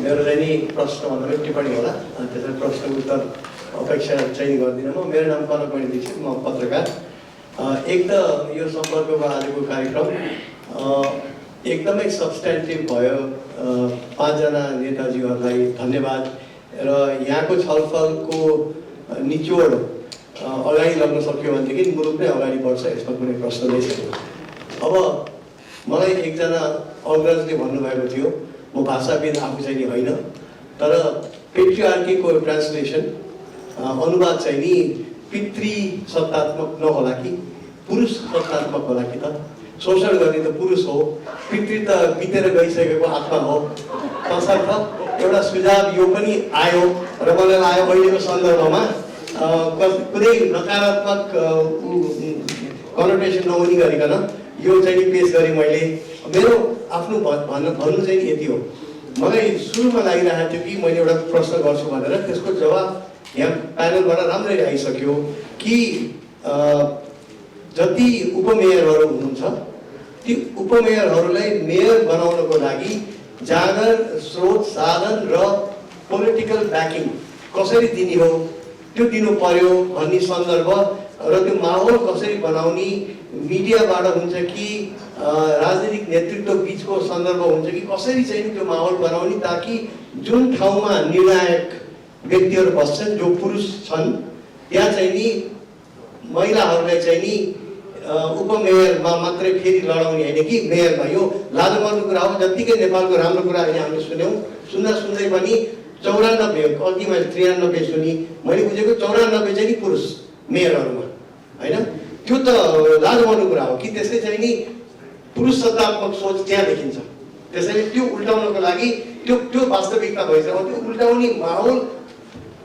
मेरो चाहिँ नि प्रश्नभन्दा पनि टिप्पणी होला, अनि त्यसरी प्रश्नको उत्तर अपेक्षा चाहिँ गर्दिनँ म। मेरो नाम कनकमणि दीक्षित, म पत्रकार। एक त यो सम्पर्कको आजको कार्यक्रम एकदमै सब्सटेन्टिभ भयो। 5 जना नेताजीहरूलाई धन्यवाद। र यहाँको छलफलको निचोड अगाडि लग्न सक्यो भनेदेखि मुलुक नै अगाडि बढ्छ, यसमा कुनै प्रश्न नै छैन। अब मलाई एकजना अग्रजले भन्नुभएको थियो, म भाषाविद आफू चाहिँ नि होइन, तर पेट्रिआर्कीको ट्रान्सलेसन अनुवाद चाहिँ नि पितृ सत्तात्मक नहोला कि पुरुष सत्तात्मक होला कि त? शोषण गर्ने त पुरुष हो, पितृ त बितेर गइसकेको आत्मा हो। तसर्थ एउटा सुझाव यो पनि आयो र मलाई लाग्यो अहिलेको सन्दर्भमा कुनै नकारात्मक कनोटेसन नहुने गरिकन यो चाहिँ पेश गरेँ मैले। मेरो आफ्नो भन्नु चाहिँ यति हो। मलाई सुरुमा लागिरहेको थियो कि मैले एउटा प्रश्न गर्छु भनेर, त्यसको जवाब यहाँ प्यानलबाट राम्ररी आइसक्यो कि जति उपमेयरहरू हुनुहुन्छ ती उपमेयरहरूलाई मेयर बनाउनको लागि जागर, स्रोत, साधन र पोलिटिकल ब्याकिङ कसरी दिने हो त्यो दिनु पर्यो भन्ने सन्दर्भ र त्यो माहौल कसरी बनाउने, मिडियाबाट हुन्छ कि राजनीतिक नेतृत्व बिचको सन्दर्भ हुन्छ कि कसरी चाहिँ त्यो माहौल बनाउने, ताकि जुन ठाउँमा निर्णायक व्यक्तिहरू बस्छन् जो पुरुष छन् त्यहाँ चाहिँ नि महिलाहरूलाई चाहिँ नि उपमेयरमा मात्रै फेरि लडाउने होइन कि मेयरमा। यो लाजो मार्नु कुरा हो। जत्तिकै नेपालको राम्रो कुरा अहिले हामीले सुन्यौँ, सुन्दै पनि 94, कति मैले 93 सुनि, मैले बुझेको 94 चाहिँ नि पुरुष मेयरहरूमा होइन। त्यो त लाजो मार्नु कुरा हो कि त्यसले चाहिँ नि पुरुष सत्तात्मक सोच त्यहाँ देखिन्छ। त्यसैले त्यो उल्टाउनको लागि त्यो वास्तविकता भइसक्यो। त्यो उल्टाउने माहौल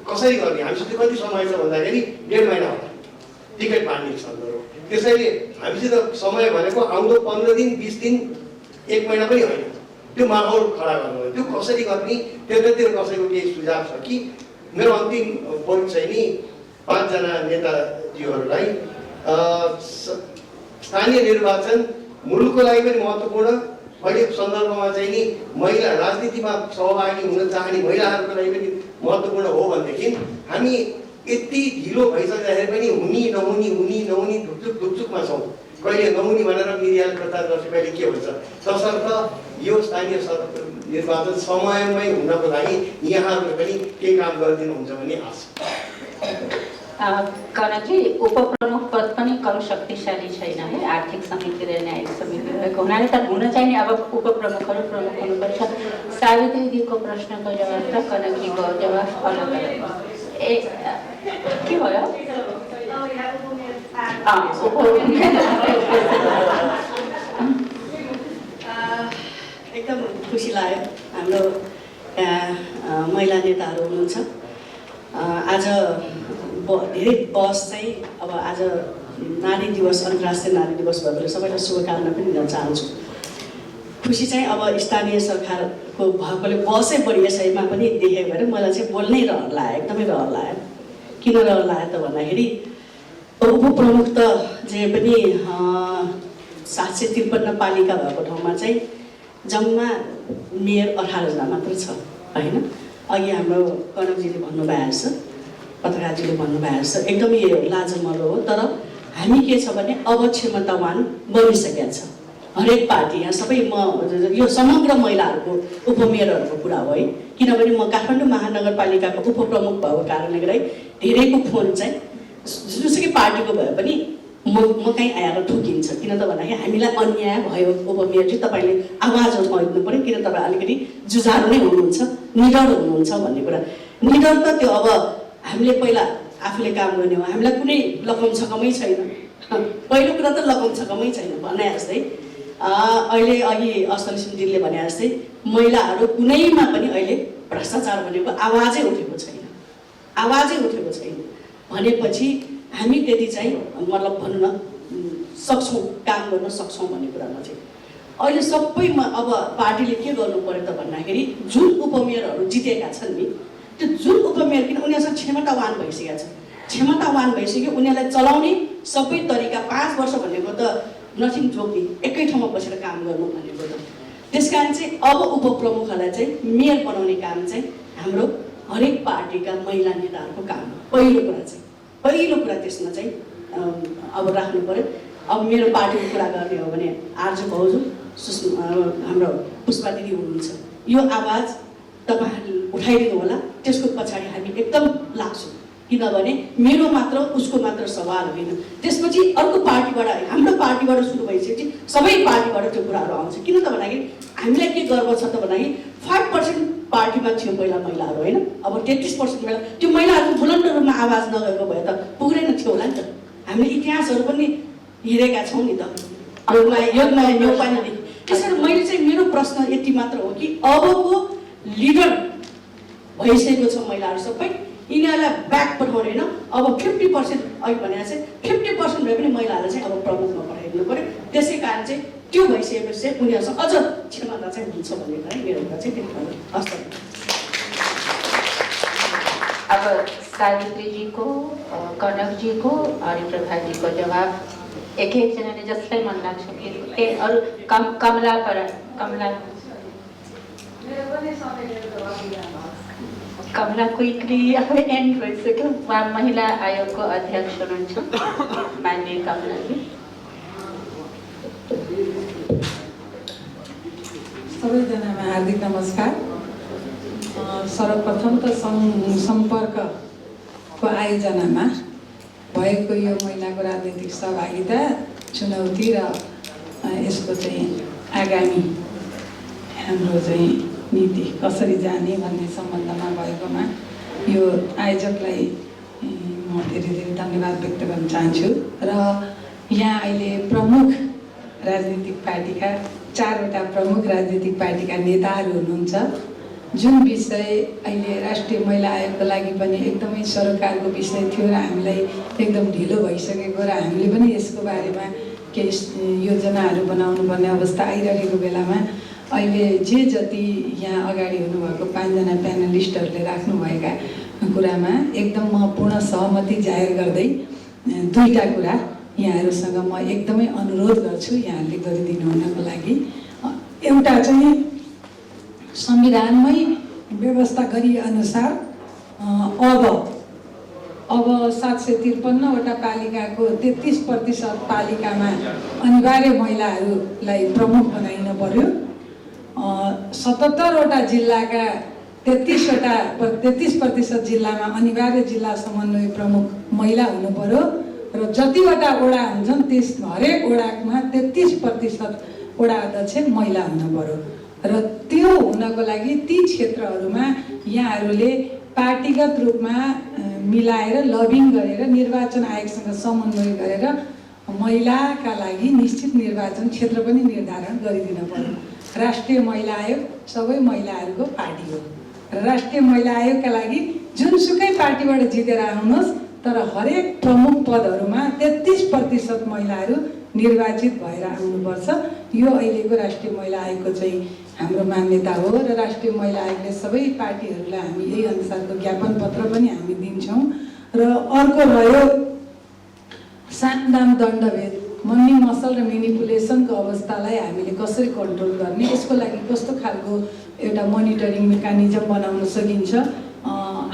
कसरी गर्ने? हामीसित कति समय छ भन्दाखेरि 1.5 महिना होला टिकट बाँड्ने सन्दर्भ। त्यसैले हामीसित समय भनेको आउँदो 15 दिन, 20 दिन, 1 महिना पनि होइन। त्यो माहौल खडा गर्नु, त्यो कसरी गर्ने, त्यतातिर कसैको केही सुझाव छ कि? मेरो अन्तिम पोइन्ट चाहिँ नि 5 जना नेताजीहरूलाई स्थानीय निर्वाचन मुलुकको लागि पनि महत्त्वपूर्ण। अहिलेको सन्दर्भमा चाहिँ नि महिला राजनीतिमा सहभागी हुन चाहने महिलाहरूको लागि पनि महत्त्वपूर्ण हो भनेदेखि हामी यति ढिलो भइसक्दाखेरि पनि हुने नहुने ढुकचुकमा छौँ। कहिले नहुने भनेर मिडियाले प्रचार गर्छ, कहिले के हुन्छ। तसर्थ यो स्थानीय निर्वाचन समयमै हुनको लागि यहाँहरूले पनि केही काम गरिदिनुहुन्छ भन्ने आशा। कनकजी, उपप्रमुख पद पनि कम शक्तिशाली छैन है। आर्थिक समिति र न्यायिक समिति रहेको हुनाले त हुन चाहिँ नि अब उपप्रमुखहरू प्रमुख हुनुपर्छ। सावित्रीजीको प्रश्नको जवाब र कनकजीको जवाब अलग अलग। के भयो? एकदम खुसी लाग्यो हाम्रो महिला नेताहरू हुनुहुन्छ। आज धेरै बहस चाहिँ अब आज नारी दिवस, अन्तर्राष्ट्रिय नारी दिवस भएकोले सबैलाई शुभकामना पनि दिन चाहन्छु। खुसी चाहिँ अब स्थानीय सरकारको भएकोले बहसै बढी यसैमा पनि देखेको भएर मलाई चाहिँ बोल्नै रहर लाग्यो, एकदमै रहर लाग्यो। किन रहर लाग्यो त भन्दाखेरि उपप्रमुख त जे पनि 753 पालिका भएको ठाउँमा चाहिँ जम्मा मेयर 18 जना मात्र छ होइन। अघि हाम्रो कनकजीले भन्नुभएको छ, पत्रकारजीले भन्नुभएको छ, एकदमै लाजमर्दो हो। तर हामी के छ भने अब क्षमतावान बनिसकेका छ हरेक पार्टी। यहाँ सबै यो समग्र महिलाहरूको उपमेयरहरूको कुरा हो है। किनभने म काठमाडौँ महानगरपालिकाको उपप्रमुख भएको कारणले गर्दा धेरैको फोन चाहिँ जुनसुकै पार्टीको भए पनि म कहीँ आएर ठोकिन्छ। किन त भन्दाखेरि हामीलाई अन्याय भयो उपमेयरजी, तपाईँले आवाज उठाउनु पऱ्यो। किन तपाईँ अलिकति जुझारु नै हुनुहुन्छ, निडर हुनुहुन्छ भन्ने कुरा। निडर त त्यो अब हामीले पहिला आफूले काम गर्ने हो। हामीलाई कुनै लकम छकमै छैन। पहिलो कुरा त लकम छकमै छैन भने जस्तै अहिले अघि असल सिन्जीले भने जस्तै महिलाहरू कुनैमा पनि अहिले भ्रष्टाचार भनेको आवाजै उठेको छैन, आवाजै उठेको छैन। भनेपछि हामी त्यति चाहिँ मतलब भन्न सक्छौँ, काम गर्न सक्छौँ भन्ने कुरामा चाहिँ अहिले सबैमा अब पार्टीले के गर्नु पर्यो त भन्दाखेरि जुन उपमेयरहरू जितेका छन् नि, त्यो जुन उपमेयर, किन उनीहरूसँग क्षमतावान भइसकेका छ, क्षमतावान भइसक्यो, उनीहरूलाई चलाउने सबै तरिका 5 वर्ष भनेको त नथिङ जोक्ने, एकै ठाउँमा बसेर काम गर्नु भनेको त। त्यस कारण चाहिँ अब उपप्रमुखहरूलाई चाहिँ मेयर बनाउने काम चाहिँ हाम्रो हरेक पार्टीका महिला नेताहरूको काम हो। पहिलो कुरा त्यसमा चाहिँ अब राख्नु पर्यो। अब मेरो पार्टीको कुरा गर्ने हो भने आर्ज भाउजू, हाम्रो पुष्पा दिदी हुनुहुन्छ। यो आवाज तपाईँहरूले उठाइदिनु होला। त्यसको पछाडि हामी एकदम लाग्छौँ। किनभने मेरो मात्र उसको मात्र सवाल होइन, त्यसपछि अर्को पार्टीबाट, हाम्रो पार्टीबाट सुरु भइसकेपछि सबै पार्टीबाट त्यो कुराहरू आउँछ। किन त भन्दाखेरि हामीलाई के गर्व छ त भन्दाखेरि 5% पार्टीमा थियो पहिला महिलाहरू होइन। अब 33% महिला, त्यो महिलाहरूको बुलन्द रूपमा आवाज नगएको भए त पुग्दैन थियो होला नि त। हामीले इतिहासहरू पनि हेरेका छौँ नि त, योगमाया। त्यसैले मैले चाहिँ मेरो प्रश्न यति मात्र हो कि अबको लिडर भइसकेको छ महिलाहरू सबै, यिनीहरूलाई ब्याक पठाउने होइन। अब 50% अघि भनेर चाहिँ 50% भए पनि महिलाहरूलाई चाहिँ अब प्रमुखमा पठाइदिनु पऱ्यो। त्यसै कारण चाहिँ त्यो भइसकेपछि चाहिँ उनीहरूसँग अझ क्षमता चाहिँ हुन्छ भन्ने कुरा मेरो कुरा चाहिँ त्यति हो। हस्। अब सावित्रीजीको, कनकजीको अनि प्रभाजीको जवाब एक-एकजनाले जसलाई मन लाग्छ कि अरू कमला क्विकली अब एन्ड भइसक्यो। उहाँ महिला आयोगको अध्यक्ष हुनुहुन्छ माननीय कमलाजी। सबैजनामा हार्दिक नमस्कार। सर्वप्रथम त सम्पर्कको आयोजनामा भएको यो महिलाको राजनीतिक सहभागिता, चुनौती र यसको चाहिँ आगामी हाम्रो चाहिँ नीति कसरी जाने भन्ने सम्बन्धमा भएकोमा यो आयोजकलाई म धेरै धेरै धन्यवाद व्यक्त गर्न चाहन्छु। र यहाँ अहिले प्रमुख राजनीतिक पार्टीका 4वटा प्रमुख राजनीतिक पार्टीका नेताहरू हुनुहुन्छ। जुन विषय अहिले राष्ट्रिय महिला आयोगको लागि पनि एकदमै सरकारको विषय थियो र हामीलाई एकदम ढिलो भइसकेको र हामीले पनि यसको बारेमा केही योजनाहरू बनाउनु पर्ने अवस्था आइरहेको बेलामा अहिले जे जति यहाँ अगाडि हुनुभएको 5 जना प्यानलिस्टहरूले राख्नुभएका कुरामा एकदम म पूर्ण सहमति जाहेर गर्दै 2टा कुरा यहाँहरूसँग म एकदमै अनुरोध गर्छु यहाँहरूले गरिदिनु हुनको लागि। एउटा चाहिँ संविधानमै व्यवस्था गरिए अनुसार अब अब 753वटा पालिकाको 33% पालिकामा अनिवार्य महिलाहरूलाई प्रमुख बनाइन पर्यो। 77वटा जिल्लाका 33% जिल्लामा अनिवार्य जिल्ला समन्वय प्रमुख महिला हुनु पर्यो र जतिवटा वडा हुन्छन् त्यस हरेक वडामा 33% वडा अध्यक्ष महिला हुनु पर्यो र त्यो हुनको लागि ती क्षेत्रहरूमा यहाँहरूले पार्टीगत रूपमा मिलाएर लबिङ गरेर निर्वाचन आयोगसँग समन्वय गरेर महिलाका लागि निश्चित निर्वाचन क्षेत्र पनि निर्धारण गरिदिन पर्यो। राष्ट्रिय महिला आयोग सबै महिलाहरूको पार्टी हो र राष्ट्रिय महिला आयोगका लागि जुनसुकै पार्टीबाट जितेर आउनुहोस् तर हरेक प्रमुख पदहरूमा 33% महिलाहरू निर्वाचित भएर आउनुपर्छ। यो अहिलेको राष्ट्रिय महिला आयोगको चाहिँ हाम्रो मान्यता हो र राष्ट्रिय महिला आयोगले सबै पार्टीहरूलाई हामी यही अनुसारको ज्ञापन पत्र पनि हामी दिन्छौँ। र अर्को रह्यो सामदाम दण्डभेद, मनी मसल र मेनिपुलेसनको अवस्थालाई हामीले कसरी कन्ट्रोल गर्ने, यसको लागि कस्तो खालको एउटा मोनिटरिङ मेकानिजम बनाउन सकिन्छ।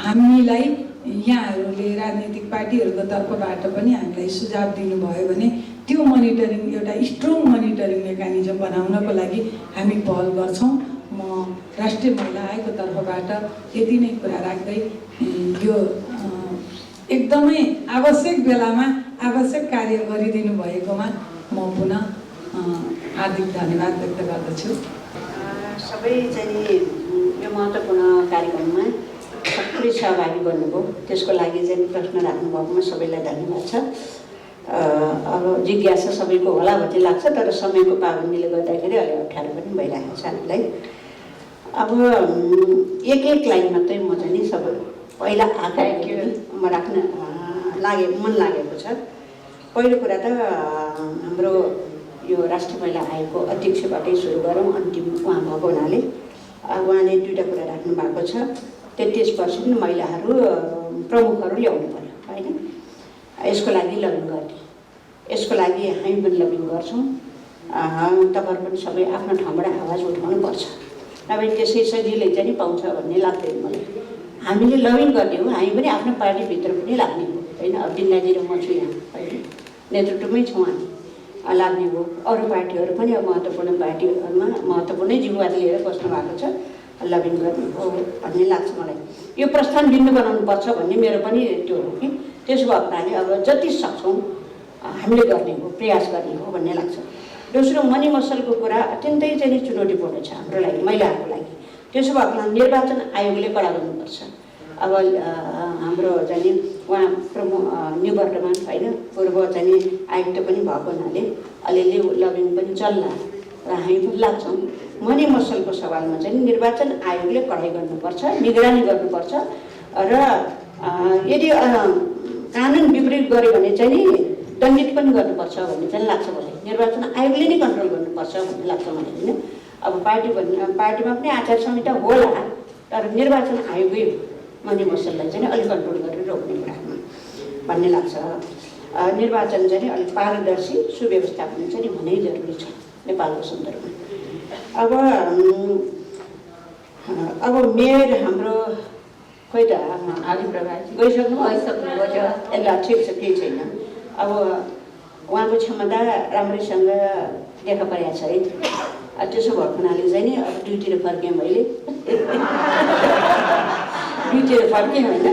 हामीलाई यहाँहरूले राजनीतिक पार्टीहरूको तर्फबाट पनि हामीलाई सुझाव दिनुभयो भने त्यो मोनिटरिङ एउटा स्ट्रङ मोनिटरिङ मेकानिजम बनाउनको लागि हामी पहल गर्छौँ। म राष्ट्रिय महिला आयोगको तर्फबाट यति नै कुरा राख्दै यो एकदमै आवश्यक बेलामा आवश्यक कार्य गरिदिनु भएकोमा म पुनः हार्दिक धन्यवाद व्यक्त गर्दछु। सबै चाहिँ यो महत्त्वपूर्ण कार्यक्रममा सक्रिय सहभागी बन्नुभयो, त्यसको लागि चाहिँ प्रश्न राख्नुभएकोमा सबैलाई धन्यवाद छ। अब जिज्ञासा सबैको होला भन्ने लाग्छ तर समयको पाबन्दीले गर्दाखेरि अलि अप्ठ्यारो पनि भइरहेको छ हामीलाई। अब एक लाइन मात्रै म चाहिँ नि सबै पहिला आएको म राख्न मन लागेको छ। पहिलो कुरा त हाम्रो यो राष्ट्रिय महिला आयोगको अध्यक्षबाटै सुरु गरौँ, अन्तिम उहाँ भएको हुनाले उहाँले दुईवटा कुरा राख्नु भएको छ। 33% महिलाहरू प्रमुखहरू ल्याउनु पर्यो होइन, यसको लागि लबिङ गर्ने, यसको लागि हामी पनि लबिङ गर्छौँ। तपाईँहरू पनि सबै आफ्नो ठाउँबाट आवाज उठाउनुपर्छ, नभए त्यसै सजिलै चाहिँ पाउँछ भन्ने लाग्दैन मलाई। हामीले लबिङ गर्ने हो, हामी पनि आफ्नो पार्टीभित्र पनि लाग्ने हो होइन। अब बिन्दाजी र म छु यहाँ होइन, नेतृत्वमै छौँ हामी, लाग्ने हो। अरू पार्टीहरू पनि अब महत्त्वपूर्ण पार्टीहरूमा महत्त्वपूर्णै जिम्मेवारी लिएर बस्नु भएको छ, लबिङ गर्नु हो भन्ने लाग्छ मलाई। यो प्रस्थान बिन्दु बनाउनुपर्छ भन्ने मेरो पनि त्यो हो कि त्यसो भएको हुनाले अब जति सक्छौँ हामीले गर्ने हो, प्रयास गर्ने हो भन्ने लाग्छ। दोस्रो, मनी मसलको कुरा अत्यन्तै चाहिँ चुनौतीपूर्ण छ हाम्रो लागि, महिलाहरूको लागि। त्यसो भएको हुनाले निर्वाचन आयोगले कडा गर्नुपर्छ। अब हाम्रो चाहिँ उहाँ प्रमुख निवर्तमान होइन पूर्व चाहिँ आयुक्त पनि भएको हुनाले अलिअलि लबिङ पनि चल्ला र हामी पनि लाग्छौँ। मनी मसलको सवालमा चाहिँ निर्वाचन आयोगले कडाइ गर्नुपर्छ, निगरानी गर्नुपर्छ र यदि कानुन विपरीत गर्यो भने चाहिँ नि दण्डित पनि गर्नुपर्छ भन्ने चाहिँ लाग्छ मलाई। निर्वाचन आयोगले नै कन्ट्रोल गर्नुपर्छ भन्ने लाग्छ मलाई होइन। अब पार्टीमा पनि आचार संहिता होला तर निर्वाचन आयोगै मनी मसललाई चाहिँ अलिक कन्ट्रोल गरेर रोक्ने कुरामा भन्ने लाग्छ। निर्वाचन चाहिँ अलिक पारदर्शी सुव्यवस्थापन चाहिँ हुनै जरुरी छ नेपालको सन्दर्भमा। अब मेयर हाम्रो खोइ त आदि प्रभात गइसक्नुभयो यसलाई ठिक छ केही छैन। अब उहाँको क्षमता राम्रैसँग देखा परेको छ है। त्यसो भएको हुनाले चाहिँ नि अब दुईतिर फर्केँ मैले दुईतिर फर्केँ होइन।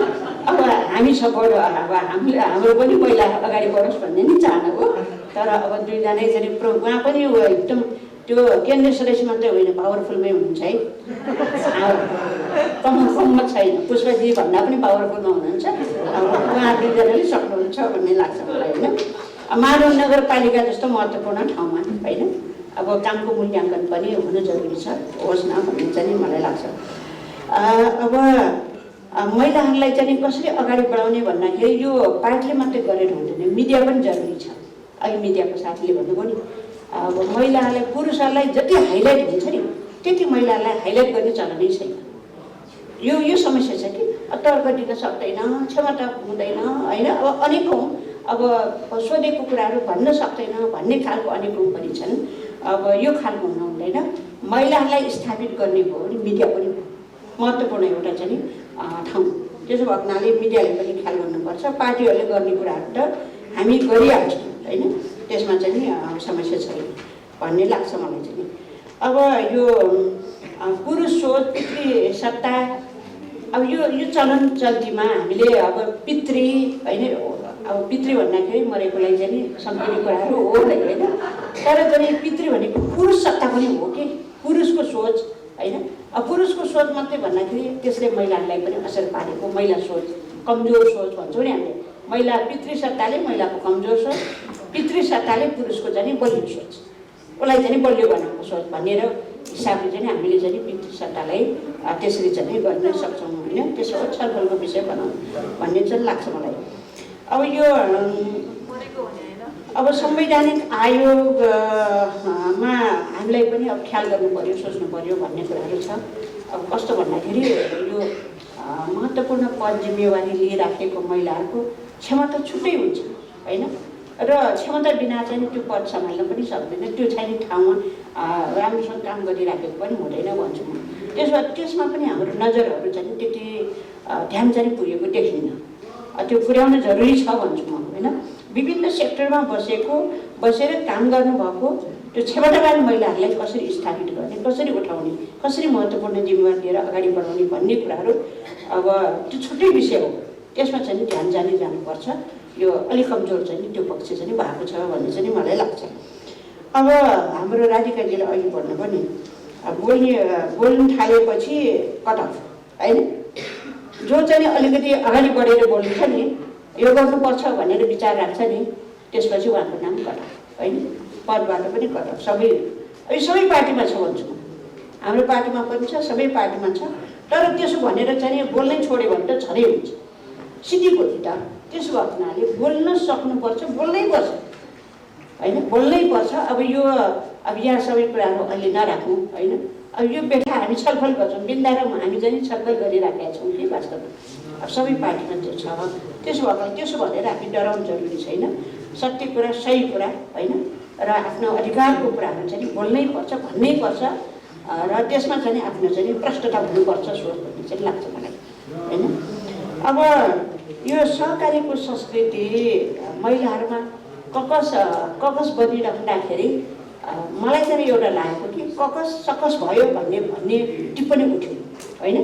अब हामी सपोर्ट अब हाम्रो पनि पहिला अगाडि बढोस् भन्ने नि चाहना हो। तर अब दुईजनै चाहिँ उहाँ पनि एकदम त्यो केन्द्रीय सदस्य मात्रै होइन, पावरफुलमै हुनुहुन्छ है, कममा छैन। पुष्पजी भन्दा पनि पावरफुलमा हुनुहुन्छ। अब उहाँ दुईजनाले सक्नुहुन्छ भन्ने लाग्छ मलाई होइन। मानव नगरपालिका जस्तो महत्त्वपूर्ण ठाउँमा होइन अब कामको मूल्याङ्कन पनि हुनु जरुरी छ, होस् न भन्ने चाहिँ मलाई लाग्छ। अब महिलाहरूलाई चाहिँ कसरी अगाडि बढाउने भन्दाखेरि यो पार्टीले मात्रै गरेर हुँदैन, मिडिया पनि जरुरी छ। अघि मिडियाको साथीले भन्नुभयो नि, अब महिलाहरूलाई पुरुषहरूलाई जति हाइलाइट हुन्छ नि त्यति महिलाहरूलाई हाइलाइट गर्ने चलनै छैन। यो समस्या छ कि तर्क दिन सक्दैन, क्षमता हुँदैन होइन। अब अनेकौँ अब सोधेको कुराहरू भन्न सक्दैन भन्ने खालको अनेकौँ पनि छन्। अब यो खालको हुन हुँदैन। महिलाहरूलाई स्थापित गर्ने हो भने मिडिया पनि महत्त्वपूर्ण एउटा चाहिँ ठाउँ त्यसो भएको हुनाले मिडियाले पनि ख्याल गर्नुपर्छ। पार्टीहरूले गर्ने कुराहरू त हामी गरिहाल्छौँ होइन, त्यसमा चाहिँ नि समस्या छैन भन्ने लाग्छ मलाई चाहिँ। अब यो पुरुष सोच पितृ सत्ता, अब यो चलन चल्तीमा हामीले अब पितृ होइन, अब पितृ भन्दाखेरि मरेकोलाई चाहिँ नि सम्झिने कुराहरू हो होइन, तर चाहिँ पितृ भनेको पुरुष सत्ता पनि हो कि, पुरुषको सोच होइन। अब पुरुषको सोच मात्रै भन्दाखेरि त्यसले महिलाहरूलाई पनि असर पारेको, महिला सोच कमजोर सोच भन्छौँ नि हामीले, महिला पितृसत्ताले महिलाको कमजोर सोच, पितृसत्ताले पुरुषको चाहिँ बलियो सोच, उसलाई चाहिँ बलियो बनाएको सोच भनेर हिसाबले चाहिँ हामीले चाहिँ पितृसत्तालाई त्यसरी चाहिँ गर्न सक्छौँ होइन। त्यसो हो छलफलको विषय बनाउँ भन्ने चाहिँ लाग्छ मलाई। अब यो अब संवैधानिक आयोगमा हामीलाई पनि अब ख्याल गर्नु पर्यो, सोच्नु पर्यो भन्ने कुराहरू छ। अब कस्तो भन्दाखेरि यो महत्त्वपूर्ण पद जिम्मेवारी लिइराखेको महिलाहरूको क्षमता छुट्टै हुन्छ होइन, र क्षमता बिना चाहिँ त्यो पद सम्हाल्न पनि सक्दैन, त्यो चाहिँ ठाउँमा राम्रोसँग काम गरिराखेको पनि हुँदैन भन्छु म। त्यसमा पनि हाम्रो नजरहरू चाहिँ त्यति ध्यान चाहिँ पुगेको देखिन्न, त्यो पुर्याउन जरुरी छ भन्छु म होइन। विभिन्न सेक्टरमा बसेर काम गर्नुभएको त्यो क्षमतावान महिलाहरूलाई कसरी स्थापित गर्ने, कसरी उठाउने, कसरी महत्त्वपूर्ण जिम्मेवारी लिएर अगाडि बढाउने भन्ने कुराहरू अब त्यो छुट्टै विषय हो, त्यसमा चाहिँ ध्यान जानुपर्छ। यो अलिक कमजोर चाहिँ त्यो पक्ष चाहिँ भएको छ भन्ने चाहिँ मलाई लाग्छ। अब हाम्रो राधिकाजीले अघि बढ्नु पनि बोल्नु थालेपछि कट अफ होइन, जो चाहिँ अलिकति अगाडि बढेर बोल्छ नि, यो गर्नुपर्छ भनेर विचार राख्छ नि, त्यसपछि उहाँको नाम कट अफ होइन, पदबाट पनि कट अफ। सबै पार्टीमा छ भन्छु म, हाम्रो पार्टीमा पनि छ, सबै पार्टीमा छ। तर त्यसो भनेर चाहिँ बोल्नै छोड्यो भने त झनै हुन्छ, सिधी बोल्यो त। त्यसो भएको हुनाले बोल्न सक्नुपर्छ, बोल्नै पर्छ होइन, बोल्नै पर्छ। अब यहाँ सबै कुराहरू अहिले नराखौँ होइन। अब यो बेला हामी छलफल गर्छौँ, बिन्दा र हामी चाहिँ छलफल गरिराखेका छौँ कि वास्तवमा अब सबै पार्टीमा त्यो छ। त्यसो भनेर हामी डराउनु जरुरी छैन, सत्य कुरा सही कुरा होइन, र आफ्नो अधिकारको कुराहरू चाहिँ बोल्नै पर्छ, भन्नै पर्छ, र त्यसमा चाहिँ आफ्नो चाहिँ प्रष्टता हुनुपर्छ सोच भन्ने चाहिँ लाग्छ मलाई होइन। अब यो सहकारीको संस्कृति महिलाहरूमा ककस बनिराख्दाखेरि मलाई चाहिँ एउटा लागेको कि ककस सकस भयो भन्ने टिप्पणी उठ्यो होइन।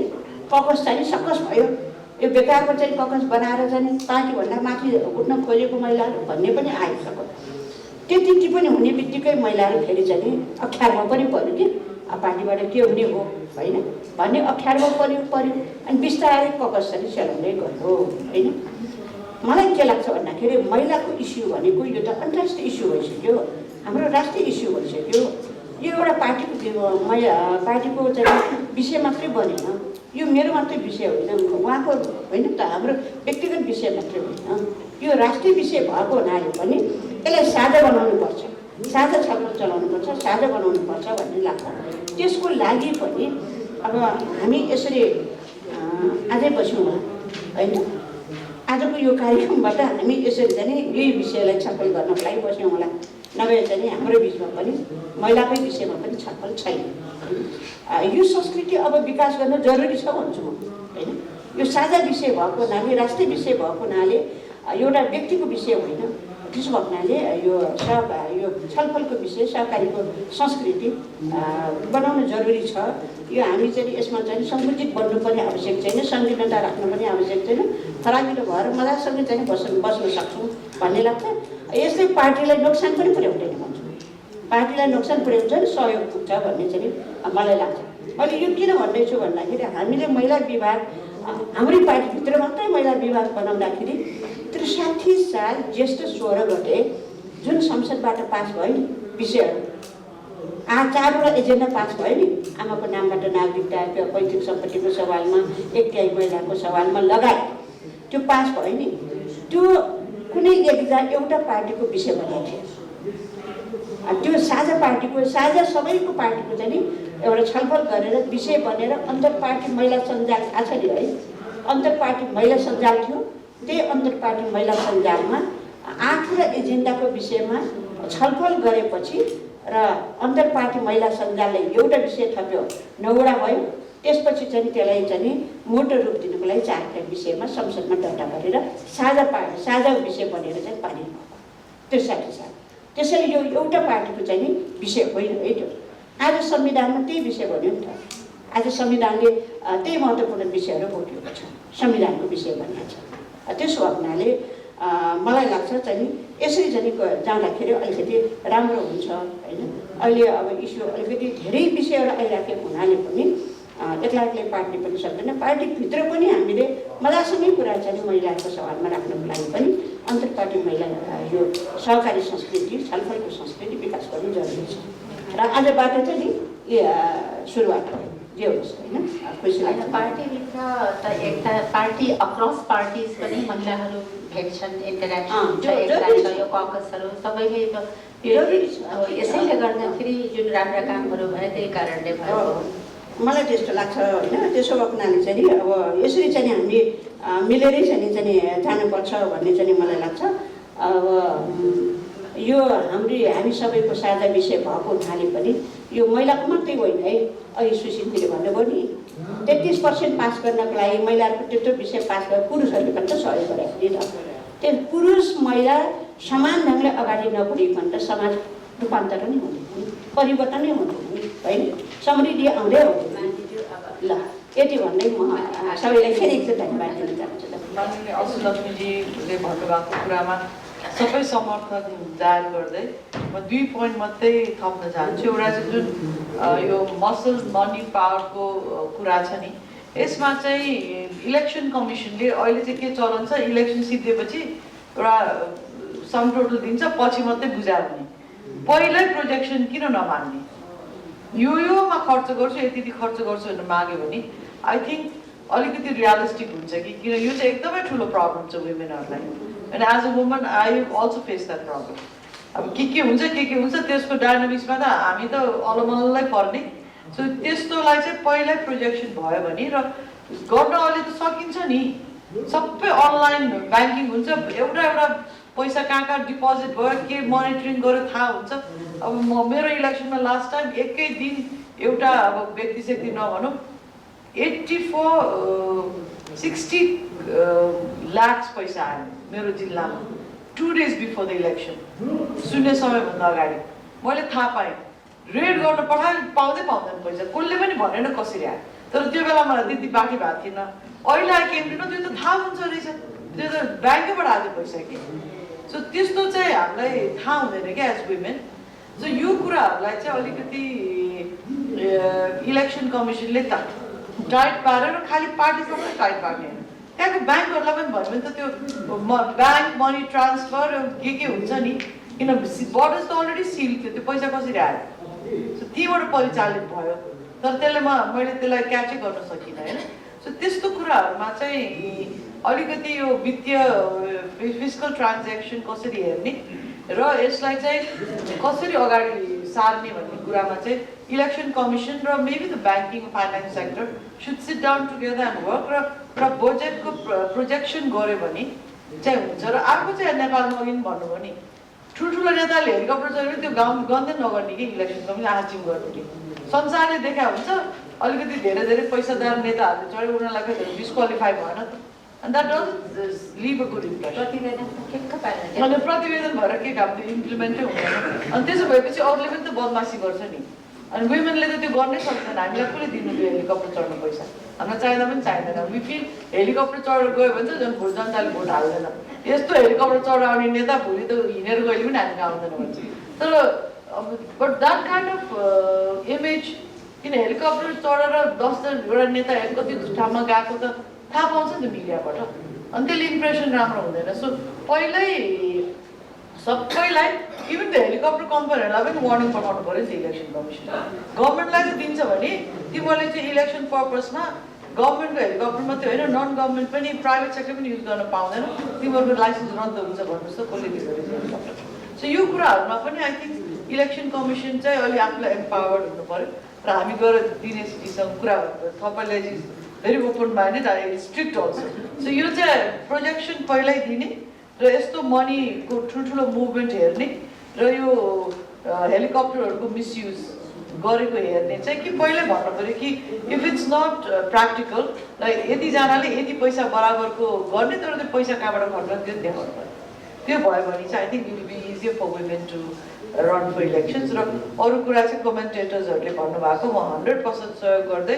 ककस चाहिँ सकस भयो, यो बेकारको चाहिँ ककस बनाएर चाहिँ पार्टीभन्दा माथि उठ्न खोजेको महिलाहरू भन्ने पनि आइसक्यो। त्यति टिप्पणी हुने बित्तिकै महिलाहरू फेरि चाहिँ अप्ठ्यारोमा पनि पर्यो कि पार्टीबाट के हुने हो होइन भन्ने अप्ठ्यारोमा पर्यो। अनि बिस्तारै ककस चाहिँ सेलाउँदै गयो होइन। मलाई के लाग्छ भन्दाखेरि महिलाको इस्यु भनेको यो त अन्तर्राष्ट्रिय इस्यु भइसक्यो, हाम्रो राष्ट्रिय इस्यु भइसक्यो। यो एउटा पार्टीको चाहिँ विषय मात्रै बनेन, यो मेरो मात्रै विषय होइन, उहाँको होइन त, हाम्रो व्यक्तिगत विषय मात्रै होइन, यो राष्ट्रिय विषय भएको हुनाले पनि यसलाई साझा बनाउनुपर्छ, साझा छलफल चलाउनुपर्छ, साझा बनाउनुपर्छ भन्ने लाग्छ। त्यसको लागि पनि अब हामी यसरी आजै बस्यौँ होइन, आजको यो कार्यक्रमबाट हामी यसरी चाहिँ यही विषयलाई छलफल गर्नको लागि बस्यौँ होला, नभए चाहिँ हाम्रो बिचमा पनि महिलाकै विषयमा पनि छलफल छैन। यो संस्कृति अब विकास गर्न जरुरी छ भन्छु म होइन। यो साझा विषय भएको हुनाले, राष्ट्रिय विषय भएको हुनाले, एउटा व्यक्तिको विषय होइन, त्यसो भएको हुनाले यो छलफलको विषय सहकारीको संस्कृति बनाउन जरुरी छ। यो हामी चाहिँ यसमा चाहिँ सङ्कुचित बन्नु पनि आवश्यक छैन, संकीर्णता राख्नु पनि आवश्यक छैन, फराकिलो भएर मजासँग चाहिँ बस्न सक्छौँ भन्ने लाग्छ। यसले पार्टीलाई नोक्सान पनि पुर्याउँदैन भन्छु, पार्टीलाई नोक्सान पुर्याउँछ नि सहयोग पुग्छ भन्ने चाहिँ मलाई लाग्छ। मैले यो किन भन्दैछु भन्दाखेरि हामीले महिला विभाग हाम्रै पार्टीभित्र मात्रै महिला विभाग बनाउँदाखेरि ६३ साल ज्येष्ठ 16 गते जुन संसदबाट पास भयो नि विषयहरू, 4वटा एजेन्डा पास भयो नि, आमाको नामबाट नागरिकता, पैतृक सम्पत्तिको सवालमा, 1/3 महिलाको सवालमा लगायत त्यो पास भयो नि, त्यो कुनै एउटा पार्टीको विषय बनेको थियो। त्यो साझा पार्टीको, साझा सबैको पार्टीको चाहिँ नि एउटा छलफल गरेर विषय बनेर अन्तर पार्टी महिला सञ्जाल थाहा छ नि है, अन्तर पार्टी महिला सञ्जाल थियो। त्यही अन्तर पार्टी महिला सञ्जालमा 8वटा एजेन्डाको विषयमा छलफल गरेपछि र अन्तर पार्टी महिला सञ्जालले एउटा विषय थप्यो, 9वटा भयो। त्यसपछि चाहिँ त्यसलाई चाहिँ मोटो रूप दिनुको लागि 4 विषयमा संसदमा दर्ता गरेर साझा विषय बनेर चाहिँ पारित भएको त्यसका साथ। त्यसैले यो एउटा पार्टीको चाहिँ विषय होइन है त्यो। आज संविधानमा त्यही विषय बन्यो नि त। आज संविधानले त्यही महत्त्वपूर्ण विषयहरू बोकेको छ, संविधानको विषय बनिएको छ। त्यसो हुनाले मलाई लाग्छ चाहिँ यसरी चाहिँ जाँदाखेरि अलिकति राम्रो हुन्छ होइन। अहिले अब इस्यु अलिकति धेरै विषयहरू आइराखेको हुनाले पनि एक्लै पार्टी पनि सक्दैन। पार्टीभित्र पनि हामीले मजासँगै कुरा चाहिँ महिलाहरूको सवालमा राख्नको लागि पनि अन्तर्पार्टी महिला यो सहकारी संस्कृति छलफलको संस्कृति विकास गर्नु जरुरी छ। र आजबाट चाहिँ सुरुवात भयो जे होस् होइन। खुसी लाग्छ। पार्टीभित्र त एकता पार्टी अक्रस पार्टिज पनि महिलाहरू भेट्छन्, इन्टरेक्सन हुन्छ, एकता छ, यो ककसहरू सबैले यसैले गर्दाखेरि जुन राम्रा कामहरू भयो त्यही कारणले भयो। मलाई त्यस्तो लाग्छ होइन। त्यसो भएको हुनाले चाहिँ अब यसरी चाहिँ हामी मिलेरै चाहिँ जानुपर्छ भन्ने चाहिँ मलाई लाग्छ। अब यो हामी सबैको साझा विषय भएको हुनाले पनि यो महिलाको मात्रै होइन है। अघि सुशीलजीले भन्नुभयो नि 33% पास गर्नको लागि महिलाहरूको त्यत्रो विषय पास गरेर पुरुषहरूले पनि त सहयोग गरेको नि त। त्यो पुरुष महिला समान ढङ्गले अगाडि नबढिकन त समाज रूपान्तरण नै हुँदैन, परिवर्तन नै हुँदैन होइन, समृद्धि आउँदै आउँदैन। ल यति भन्दै म सबैलाई फेरि एकचोटि धन्यवाद दिन चाहन्छु। माननीय असुलक्ष्मीजीले भन्नुभएको कुरामा सबै समर्थन जाहेर गर्दै म 2 पोइन्ट मात्रै थप्न चाहन्छु। एउटा चाहिँ जुन यो मसल मनी पावरको कुरा छ नि, यसमा चाहिँ इलेक्सन कमिसनले अहिले चाहिँ के चलन छ, इलेक्सन सिद्धिएपछि एउटा सम टोटल दिन्छ, पछि मात्रै बुझाउने। पहिल्यै प्रोजेक्सन किन नमान्ने? योमा खर्च गर्छु, यति खर्च गर्छु भनेर माग्यो भने आई थिङ्क अलिकति रियलिस्टिक हुन्छ कि किन यो चाहिँ एकदमै ठुलो प्रब्लम छ वुमेनहरूलाई। And as a woman I also face that problem. अब के हुन्छ त्यसको डायनामिक्समा त हामी त अलमल्लै पर्ने। सो त्यस्तोलाई चाहिँ पहिल्यै प्रोजेक्सन भयो भने र गर्न अहिले त सकिन्छ नि, सबै अनलाइन ब्याङ्किङ हुन्छ, एउटा पैसा कहाँ डिपोजिट भयो के मोनिटरिङ गर्यो थाहा हुन्छ। अब मेरो इलेक्सनमा लास्ट टाइम एकै दिन एउटा अब व्यक्ति नभनौँ 60 लाख पैसा आयो मेरो जिल्लामा 2 days बिफोर द इलेक्सन, शून्य समयभन्दा अगाडि। मैले थाहा पाएँ, रेड गर्न पाउँदैन पैसा, कसले पनि भनेन कसरी आयो। तर त्यो बेला मलाई त्यति बाँकी भएको थिएन। अहिले आयो केन्द्रमा त्यो त थाहा हुन्छ रहेछ, त्यो त ब्याङ्कैबाट आएको पैसा कि। सो त्यस्तो चाहिँ हामीलाई थाहा हुँदैन क्या एज वुमेन। सो यो कुराहरूलाई चाहिँ अलिकति इलेक्सन कमिसनले टाइट पारेर खालि पार्टीसँग टाइट पार्ने होइन, त्यहाँको ब्याङ्कहरूलाई पनि भन्यो भने त त्यो ब्याङ्क मनी ट्रान्सफर के हुन्छ नि, किन बर्डर्स त अलरेडी सिल थियो, त्यो पैसा कसरी आयो? सो त्यहीबाट परिचालित भयो, तर मैले त्यसलाई क्याचै गर्न सकिनँ होइन। सो त्यस्तो कुराहरूमा चाहिँ अलिकति यो वित्तीय फिजिकल ट्रान्ज्याक्सन कसरी हेर्ने र यसलाई चाहिँ कसरी अगाडि सार्ने भन्ने कुरामा चाहिँ इलेक्सन कमिसन र maybe the banking finance sector should sit down together and work र बजेटको प्रोजेक्सन गऱ्यो भने चाहिँ हुन्छ। र अर्को चाहिँ नेपालमा अघि भन्नुभयो नि, ठुल्ठुलो नेताले हेलिकप्टर चढ्यो त्यो गन्दै नगर्ने कि इलेक्सन कमिसन आचिम गर्ने कि संसारले देखा हुन्छ। अलिकति धेरै पैसादार नेताहरूले चढ्यो, उनीहरूलाई डिस्क्वालिफाई भएन त, and that doesn't leave a good impression. प्रतिवेदन भएर के काम, त्यो इम्प्लिमेन्टै हुँदैन। अनि त्यसो भएपछि अरूले पनि त बदमासी गर्छ नि, अनि वुमेनले त त्यो गर्नै सक्दैन। हामीलाई कसले दिनु त्यो हेलिकप्टर चढ्नु पैसा? हामीलाई चाहिँदा पनि चाहिँदैन। वी फिल हेलिकप्टर चढेर गयो भने चाहिँ झन् जनताले भोट हाल्दैन। यस्तो हेलिकप्टर चढेर आउने नेता भोलि त हिँडेर गहिले पनि हामी आउँदैन भन्छ। तर but that kind of image, किन हेलिकप्टर चढेर 10 नेता कति ठाउँमा गएको त थाहा पाउँछ नि त मिडियाबाट, अनि त्यसले इम्प्रेसन राम्रो हुँदैन। सो पहिल्यै सबैलाई इभन द हेलिकप्टर कम्पनीहरूलाई पनि वार्निङ पठाउनु पऱ्यो नि त इलेक्सन कमिसन। गभर्मेन्टलाई चाहिँ दिन्छ भने तिमीहरूले चाहिँ इलेक्सन पर्पसमा गभर्मेन्टको हेलिकप्टर मात्रै होइन, नन गभर्मेन्ट पनि प्राइभेट सेक्टर पनि युज गर्न पाउँदैन, तिमीहरूको लाइसेन्स रद्द हुन्छ भन्नुहोस् त, कसले दिँदो रहेछ हेलिकप्टर। सो यो कुराहरूमा पनि आई थिङ्क इलेक्सन कमिसन चाहिँ अहिले आफूलाई एम्पावर्ड हुनु पऱ्यो। र हामी गएर दिनेशजीसँग कुरा गर्नु, तपाईँले very open minded and strict also. So यो चाहिँ प्रोजेक्सन पहिल्यै दिने र यस्तो मनीको ठुल्ठुलो मुभमेन्ट हेर्ने र यो हेलिकप्टरहरूको मिसयुज गरेको हेर्ने चाहिँ कि पहिले भन्नु पऱ्यो कि if it's not practical like यतिजनाले यति पैसा बराबरको गर्ने तर त्यो पैसा कहाँबाट खर्च त्यो देखाउनु पऱ्यो। त्यो भयो भने चाहिँ I think it will be easier for women to run for elections. र अरू कुरा चाहिँ कमेन्टेटर्सहरूले भन्नुभएको म 100% सहयोग गर्दै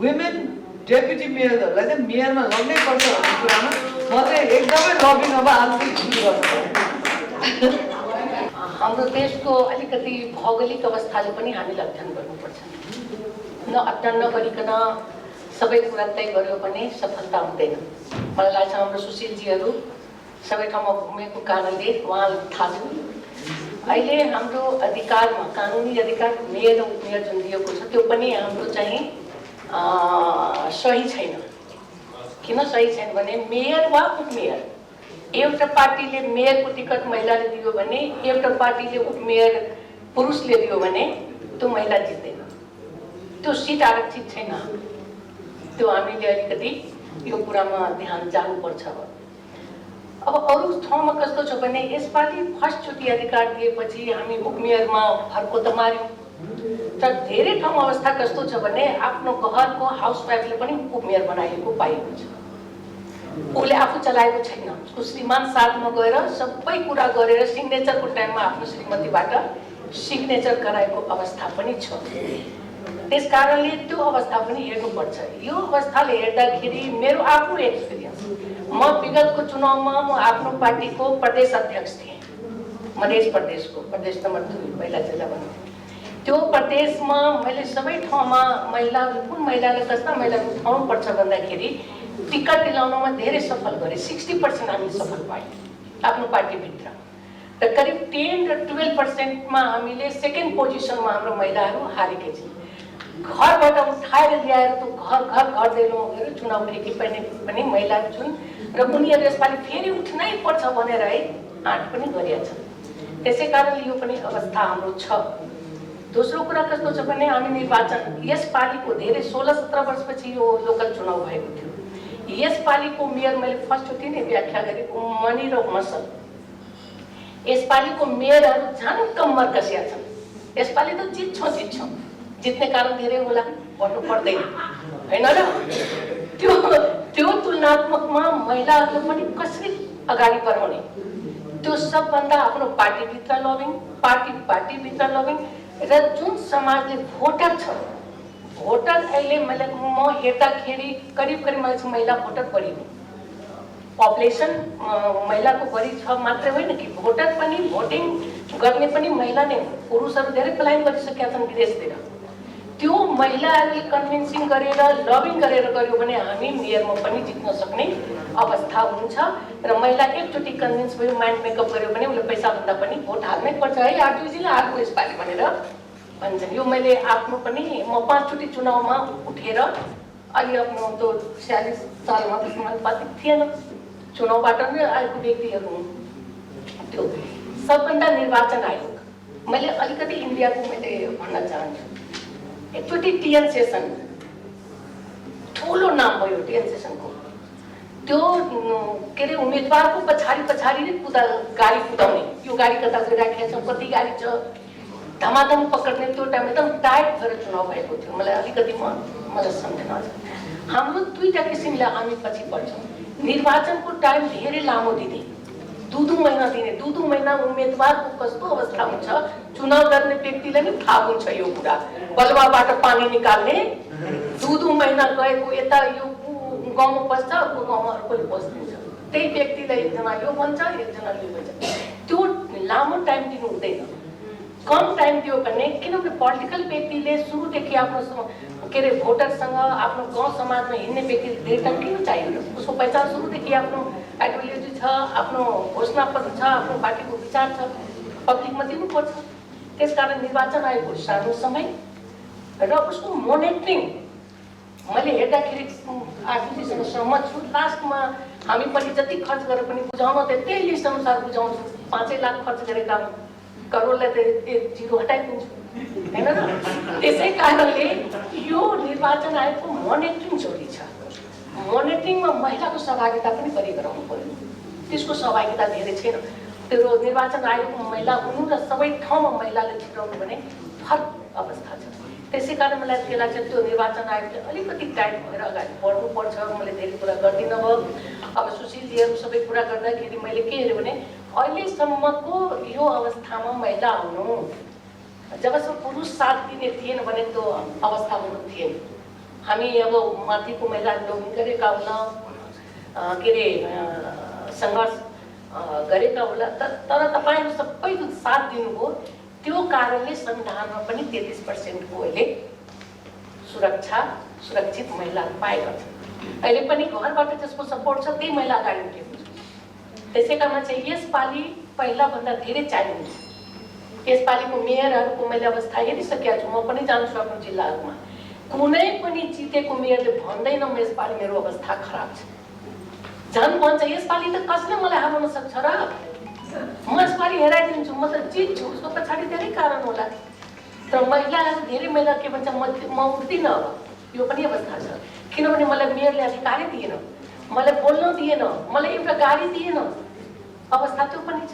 वुमेन डेपुटी मेयरहरूलाई चाहिँ मेयरमा लग्नै पर्छ भन्ने कुरामा म चाहिँ एकदमै लबिङ अब आजै सुरु गर्नु। हाम्रो देशको अलिकति भौगोलिक अवस्थाले पनि हामीले अध्ययन गर्नुपर्छ। अध्ययन नगरिकन सबै कुरा तय गर्यो भने सफलता हुँदैन। मलाई लाग्छ हाम्रो सुशीलजीहरू सबै ठाउँमा घुमेको कारणले उहाँलाई थाहा छ। अहिले हाम्रो अधिकारमा कानुनी अधिकार मेयर उपमेयर जुन दिएको छ त्यो पनि हाम्रो चाहिँ सही छैन। किन सही छैन भने मेयर वा उपमेयर एउटा पार्टीले मेयरको टिकट महिलाले दियो भने एउटा पार्टीले उपमेयर पुरुषले दियो भने त्यो महिला जित्दैन। त्यो सिट आरक्षित छैन। त्यो हामीले अलिकति यो कुरामा ध्यान जानुपर्छ। अब अरू ठाउँमा कस्तो छ भने यसपालि फर्स्टचोटि अधिकार दिएपछि हामी उपमेयरमा फर्को त मार्यौँ। तर धेरै ठाउँमा अवस्था कस्तो छ भने आफ्नो घरको हाउसवाइफले पनि उपमेयर बनाइएको पाइएको छ। उसले आफू चलाएको छैन। उसको श्रीमान साथमा गएर सबै कुरा गरेर सिग्नेचरको टाइममा आफ्नो श्रीमतीबाट सिग्नेचर गराएको अवस्था पनि छ। त्यस कारणले त्यो अवस्था पनि हेर्नुपर्छ। यो अवस्थाले हेर्दाखेरि मेरो आफ्नो एक्सपिरियन्स, म विगतको चुनावमा म आफ्नो पार्टीको प्रदेश अध्यक्ष थिएँ। मधेस प्रदेशको प्रदेश नम्बर 2 पहिला जिल्ला भन्नु। त्यो प्रदेशमा मैले सबै ठाउँमा महिला कुन महिलाले कस्ता महिलाले उठाउनुपर्छ भन्दाखेरि टिकट दिलाउनमा धेरै सफल गरे। 60% हामी सफल पायौँ आफ्नो पार्टीभित्र। र करिब 10 र 12%मा हामीले सेकेन्ड पोजिसनमा हाम्रो महिलाहरू हारेकै छौँ। घरबाट उठाएर ल्याएर त्यो घर दैलो गएर चुनाव गरेकी पनि महिला छन् र उनीहरू यसपालि फेरि उठ्नै पर्छ भनेर है आँट पनि गरिएको छ। त्यसै कारणले यो पनि अवस्था हाम्रो छ। दोस्रो कुरा कस्तो छ भने हामी निर्वाचन यसपालिको धेरै 16-17 वर्षपछि यो लोकल चुनाव भएको थियो। यसपालिको मेयर मैले फर्स्टचोटि नै व्याख्या गरेको मणि र मसल यसपालिको मेयरहरू झन् कम्मर कसिया छन्। यसपालि त जित्छौँ जित्ने कारण धेरै होला भन्नु पर्दैन हैन र। त्यो तुलनात्मकमा महिलाहरूले पनि कसरी अगाडि बढाउने त्यो सबभन्दा आफ्नो पार्टीभित्र लबिङ पार्टीभित्र लबिङ र जुन समाजले भोटर छ भोटर अहिले म हेर्दाखेरि करिब महिला भोटर बढी पपुलेसन महिलाको बढी छ मात्रै होइन कि भोटर पनि भोटिङ गर्ने पनि महिला नै हो। पुरुषहरू धेरै पलायन गरिसकेका छन् विदेशतिर। त्यो महिलाहरूले कन्भिन्सिङ गरेर लबिङ गरेर गर्यो भने हामी मेयरमा पनि जित्न सक्ने अवस्था हुन्छ। र महिला एकचोटि कन्भिन्स भयो माइन्ड मेकअप गर्यो भने उसले पैसाभन्दा पनि भोट हाल्नै पर्छ है आरटीजीले हार्नु यसपालि भनेर भन्छन्। यो मैले आफ्नो पनि म 5 चोटि चुनावमा उठेर अलि आफ्नो त्यो 46 सालमा त समानुपातिक थिएन चुनावबाट नै आएको व्यक्तिहरू हुन्। त्यो सबभन्दा निर्वाचन आयोग मैले अलिकति इन्डियाको मैले भन्न चाहन्छु। एकचोटि टिएन सेसन ठुलो नाम भयो टिएन सेसनको। त्यो के अरे उम्मेदवारको पछाडि नै गाडी कुदाउने यो गाडी कता गइराखेको छ कति गाडी छ धमाधम पकड्ने त्यो टाइम एकदम टाइट भएर चुनाव भएको थियो। मलाई अलिकति मलाई सम्झना छ। हाम्रो दुईटा किसिमले हामी पछि पर्छौँ। निर्वाचनको टाइम धेरै लामो दिने 2 महिना दिने 2 महिना उम्मेदवारको कस्तो अवस्था हुन्छ चुनाव लड्ने व्यक्तिले नै थाहा हुन्छ यो कुरा। बलुवाबाट पानी निकाल्ने 2 महिना गएको यता यो गाउँमा बस्छ अर्को गाउँमा अर्कोले बस्दिन्छ। त्यही व्यक्तिलाई एकजना यो भन्छ एकजना यो भन्छ। त्यो लामो टाइम दिनु हुँदैन। कम टाइम दियो भने किनभने पोलिटिकल व्यक्तिले सुरुदेखि आफ्नो के अरे भोटरसँग आफ्नो गाउँ समाजमा हिँड्ने व्यक्तिले धेरै टाइम किन चाहियो? उसको पहिचान सुरुदेखि आफ्नो आइडियोलोजी छ आफ्नो घोषणापत्र छ आफ्नो पार्टीको विचार छ पब्लिकमा दिनुपर्छ। त्यसकारण निर्वाचन आयोगको सानो समय र उसको मोनिटरिङ मैले हेर्दाखेरि आरटीजीसँग सहमत छु। लास्टमा हामी पनि जति खर्च गरेर पनि बुझाउन त्यही लिस्ट अनुसार बुझाउँछु। 5 लाख खर्च गरेका करोडलाई त 0 हटाइदिन्छु हैन र। त्यसै कारणले यो निर्वाचन आयोगको मोनिटरिङ जरुरी छ। मोनिटरिङमा महिलाको सहभागिता पनि बढी गराउनु पर्यो। त्यसको सहभागिता धेरै छैन। त्यो निर्वाचन आयोगमा महिला हुनु र सबै ठाउँमा महिलाले छिराउनु भने फरक अवस्था छ। त्यसै कारण मलाई के लाग्छ त्यो निर्वाचन आयोगले अलिकति टाइट भएर अगाडि बढ्नुपर्छ। मैले धेरै कुरा गर्दिनँ भयो। अब सुशीलजीहरू सबै कुरा गर्दाखेरि मैले के हेरेँ भने अहिलेसम्मको यो अवस्थामा महिला हुनु, जबसम्म पुरुष साथ दिने थिएन भने त्यो अवस्था हुनु थिएन। हामी अब माथिको महिलाहरू लोबिङ गरेका होला, के अरे सङ्घर्ष गरेका होला, तर तपाईँहरू सबै जुन साथ दिनुभयो त्यो कारणले संविधानमा पनि 33% को अहिले सुरक्षित महिलाहरू पाएका छन्। अहिले पनि घरबाट जसको सपोर्ट छ त्यही महिला अगाडि उठेको छ। त्यसै कारण चाहिँ यसपालि पहिलाभन्दा धेरै च्यालेन्ज। यसपालिको मेयरहरूको मैले अवस्था हेरिसकेका छु। म पनि जान्छु आफ्नो जिल्लाहरूमा, कुनै पनि जितेको मेयरले भन्दैन म यसपालि मेरो अवस्था खराब छ। झन् भन्छ यसपालि त कसले मलाई हराउन सक्छ र, म यसपालि हेराइदिन्छु, म त जित्छु। उसको पछाडि धेरै कारण होला। तर महिलाहरू धेरै महिला के भन्छ म उठ्दिनँ अब, यो पनि अवस्था छ। किनभने मलाई मेयरले अधिकारै दिएन, मलाई बोल्न दिएन, मलाई एउटा गाडी दिएन, अवस्था त्यो पनि छ।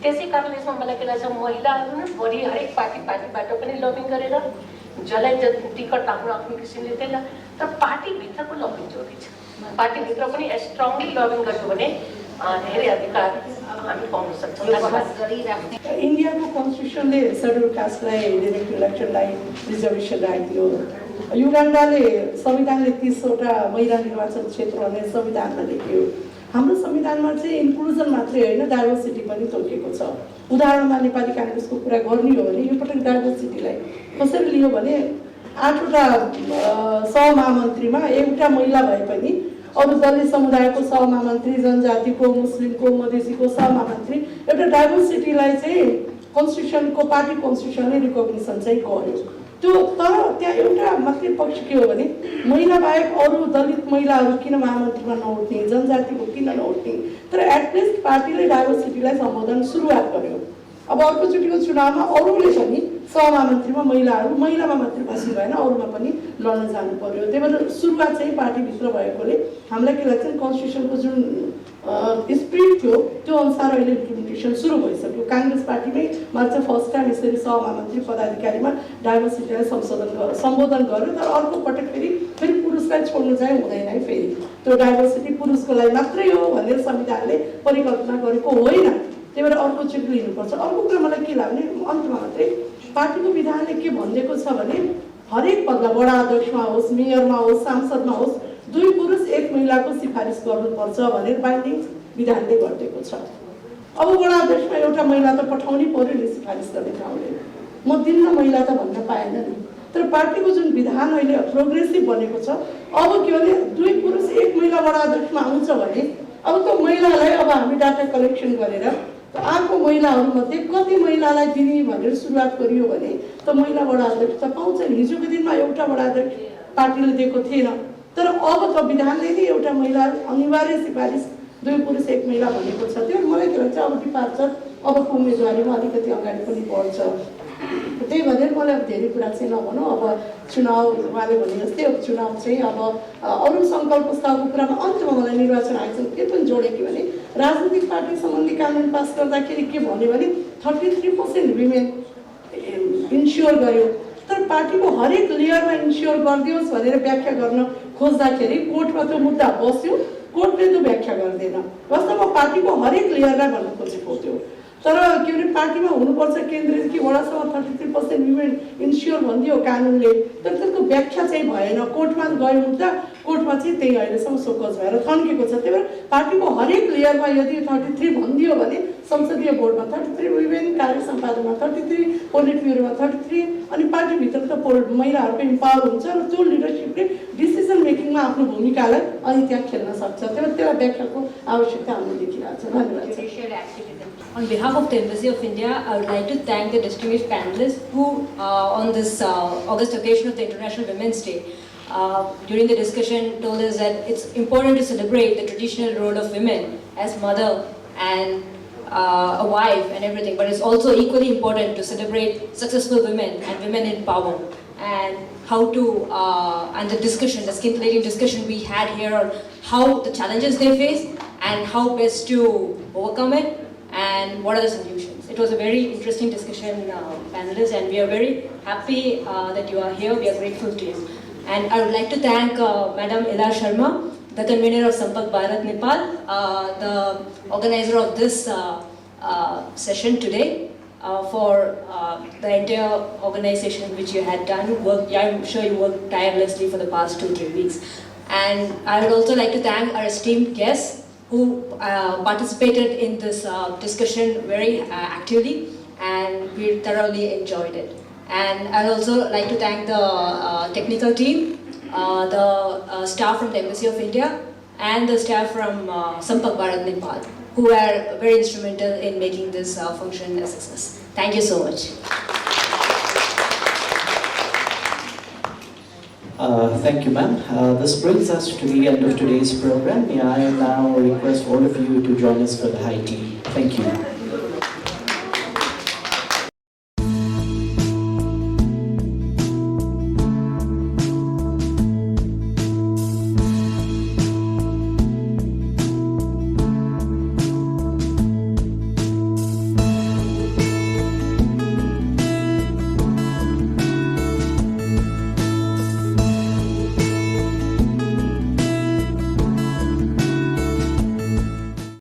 त्यसै कारणले यसमा मलाई के लाग्छ महिलाहरू नै बढी हरेक पार्टीबाट पनि लबिङ गरेर जसलाई टिकट आफ्नो आफ्नो किसिमले त्यसलाई, तर पार्टीभित्रको लबिङ जरुरी छ। पार्टीभित्र पनि स्ट्रङली लबिङ गर्यो भने धेरै अधिकार हामी पाउन सक्छौँ। इन्डियाको कन्स्टिट्युसनले सेड्युल कास्टलाई डाइरेक्ट इलेक्सनलाई रिजर्भेसन राखिदियो। युगान्डाले संविधानले 30वटा महिला निर्वाचन क्षेत्र भन्ने संविधानमा लेख्यो। हाम्रो संविधानमा चाहिँ इन्क्लुजन मात्रै होइन, डाइभर्सिटी पनि तोकेको छ। उदाहरणमा नेपाली काङ्ग्रेसको कुरा गर्ने हो भने यो पटक डाइभर्सिटीलाई कसरी लियो भने 8वटा सहमहामन्त्रीमा एउटा महिला भए पनि अरू दलित समुदायको सहमहामन्त्री, जनजातिको, मुस्लिमको, मधेसीको सहमहामन्त्री, एउटा डाइभर्सिटीलाई चाहिँ कन्स्टिट्युसनको पार्टी कन्स्टिट्युसनले रिकग्निसन चाहिँ गर्यो। त्यो तर त्यहाँ एउटा मात्रै पक्ष के हो भने महिला बाहेक अरू दलित महिलाहरू किन महामन्त्रीमा नउठ्ने, जनजातिको किन नउठ्ने। तर एटलिस्ट पार्टीले डाइभर्सिटीलाई सम्बोधन सुरुवात गर्यो। अब अर्कोचोटिको चुनावमा अरूले पनि सहमहामन्त्रीमा महिलामा मात्रै बसी भएन, अरूमा पनि लड्न जानु पर्यो। त्यही भएर सुरुवात चाहिँ पार्टीभित्र भएकोले हामीलाई के लाग्छ कन्स्टिट्युसनको जुन स्पिरिट थियो त्यो अनुसार अहिले इम्प्लिमेन्टेसन सुरु भइसक्यो। काङ्ग्रेस पार्टीमै मात्र फर्स्ट टाइम यसरी सहमहामन्त्री पदाधिकारीमा डाइभर्सिटीलाई सम्बोधन गर्यो। तर अर्को पटक फेरि पुरुषलाई छोड्नु चाहिँ हुँदैन है। फेरि त्यो डाइभर्सिटी पुरुषको लागि मात्रै हो भनेर संविधानले परिकल्पना गरेको होइन। त्यही भएर अर्कोचोटि लिनुपर्छ। अर्को कुरा मलाई के लाग्ने अन्तमा मात्रै पार्टीको विधानले के भनिदिएको छ भने हरेक पदमा वडा अध्यक्षमा होस्, मेयरमा होस्, सांसदमा होस् 2 पुरुष 1 महिलाको सिफारिस गर्नुपर्छ भनेर बाइन्डिङ विधानले गरिदिएको छ। अब वडा अध्यक्षमा एउटा महिला त पठाउनै पर्यो नि सिफारिस गर्ने ठाउँले। म दिन्न महिला त भन्न पाएन नि। तर पार्टीको जुन विधान अहिले प्रोग्रेसिभ बनेको छ, अब के भने 2 पुरुष 1 महिला वडा अध्यक्षमा आउँछ भने अब त्यो महिलालाई अब हामी डाटा कलेक्सन गरेर आएको महिलाहरूमध्ये कति महिलालाई दिने भनेर सुरुवात गरियो भने त महिला वडा अध्यक्ष त पाउँछ नि। हिजोको दिनमा एउटा वडा अध्यक्ष पार्टीले दिएको थिएन, तर अब त विधानले नै एउटा महिला अनिवार्य सिफारिस 2 पुरुष 1 महिला भनेको छ। त्यो मलाई के लाग्छ अब डिपार्चर अबको उम्मेदवारीमा अलिकति अगाडि पनि बढ्छ। त्यही भनेर मलाई अब धेरै कुरा चाहिँ नभनौँ। अब चुनाव उहाँले भने जस्तै अब चुनाव चाहिँ अब अरू सङ्कल्प प्रस्तावको कुरामा अन्तमा मलाई निर्वाचन आयोगसँग के पनि जोडे कि भने राजनीतिक पार्टी सम्बन्धी कानुन पास गर्दाखेरि के भन्यो भने 33% विमेन इन्स्योर गर्यो। तर पार्टीको हरेक लेयरमा इन्स्योर गरिदियोस् भनेर व्याख्या गर्न खोज्दाखेरि कोर्टमा त्यो मुद्दा बस्यो, कोर्टले त्यो व्याख्या गर्दैन। वास्तवमा पार्टीको हरेक लेयरलाई भन्न खोजेको थियो। तर के भने पार्टीमा हुनुपर्छ केन्द्रीय कि वडासम्म 33% विमेन इन्स्योर भनिदियो कानुनले, तर त्यसको व्याख्या चाहिँ भएन। कोर्टमा गयो मुद्दा, कोर्टमा चाहिँ त्यही अहिलेसम्म सोकज भएर थन्केको छ। त्यही भएर पार्टीको हरेक लेयरमा यदि 33 भनिदियो भने संसदीय बोर्डमा 33 विमेन, कार्य सम्पादनमा 33, पोलिट ब्युरोमा 33, अनि पार्टीभित्र त महिलाहरूको इम्पावर हुन्छ र त्यो लिडरसिपले डिसिजन मेकिङमा आफ्नो भूमिकालाई अनि त्यहाँ खेल्न सक्छ। त्यही भएर त्यसलाई व्याख्याको आवश्यकता हामीले देखिरहेको छ। धन्यवाद। On behalf of the Embassy of India, I would like to thank the distinguished panelists who, on this August occasion of the International Women's Day, during the discussion told us that it's important to celebrate the traditional role of women as mother and a wife and everything, but it's also equally important to celebrate successful women and women in power, and how to, and the discussion, the scintillating discussion we had here on how the challenges they face and how best to overcome it and what are the solutions. It was a very interesting discussion, panelists, and we are very happy that you are here. We are grateful to you. And I would like to thank Madam Ila Sharma, the convener of Sampak Bharat Nepal, the organizer of this session today, for the entire organization which you had done. I'm sure you worked tirelessly for the past 2-3 weeks. And I would also like to thank our esteemed guests who participated in this discussion very actively, and we thoroughly enjoyed it. And I'd also like to thank the technical team, the staff from the Embassy of India, and the staff from Sampak Bharat Nepal, who were very instrumental in making this function a success. Thank you so much. Thank you, ma'am. This brings us to the end of today's program. May I now request all of you to join us for the high tea. Thank you.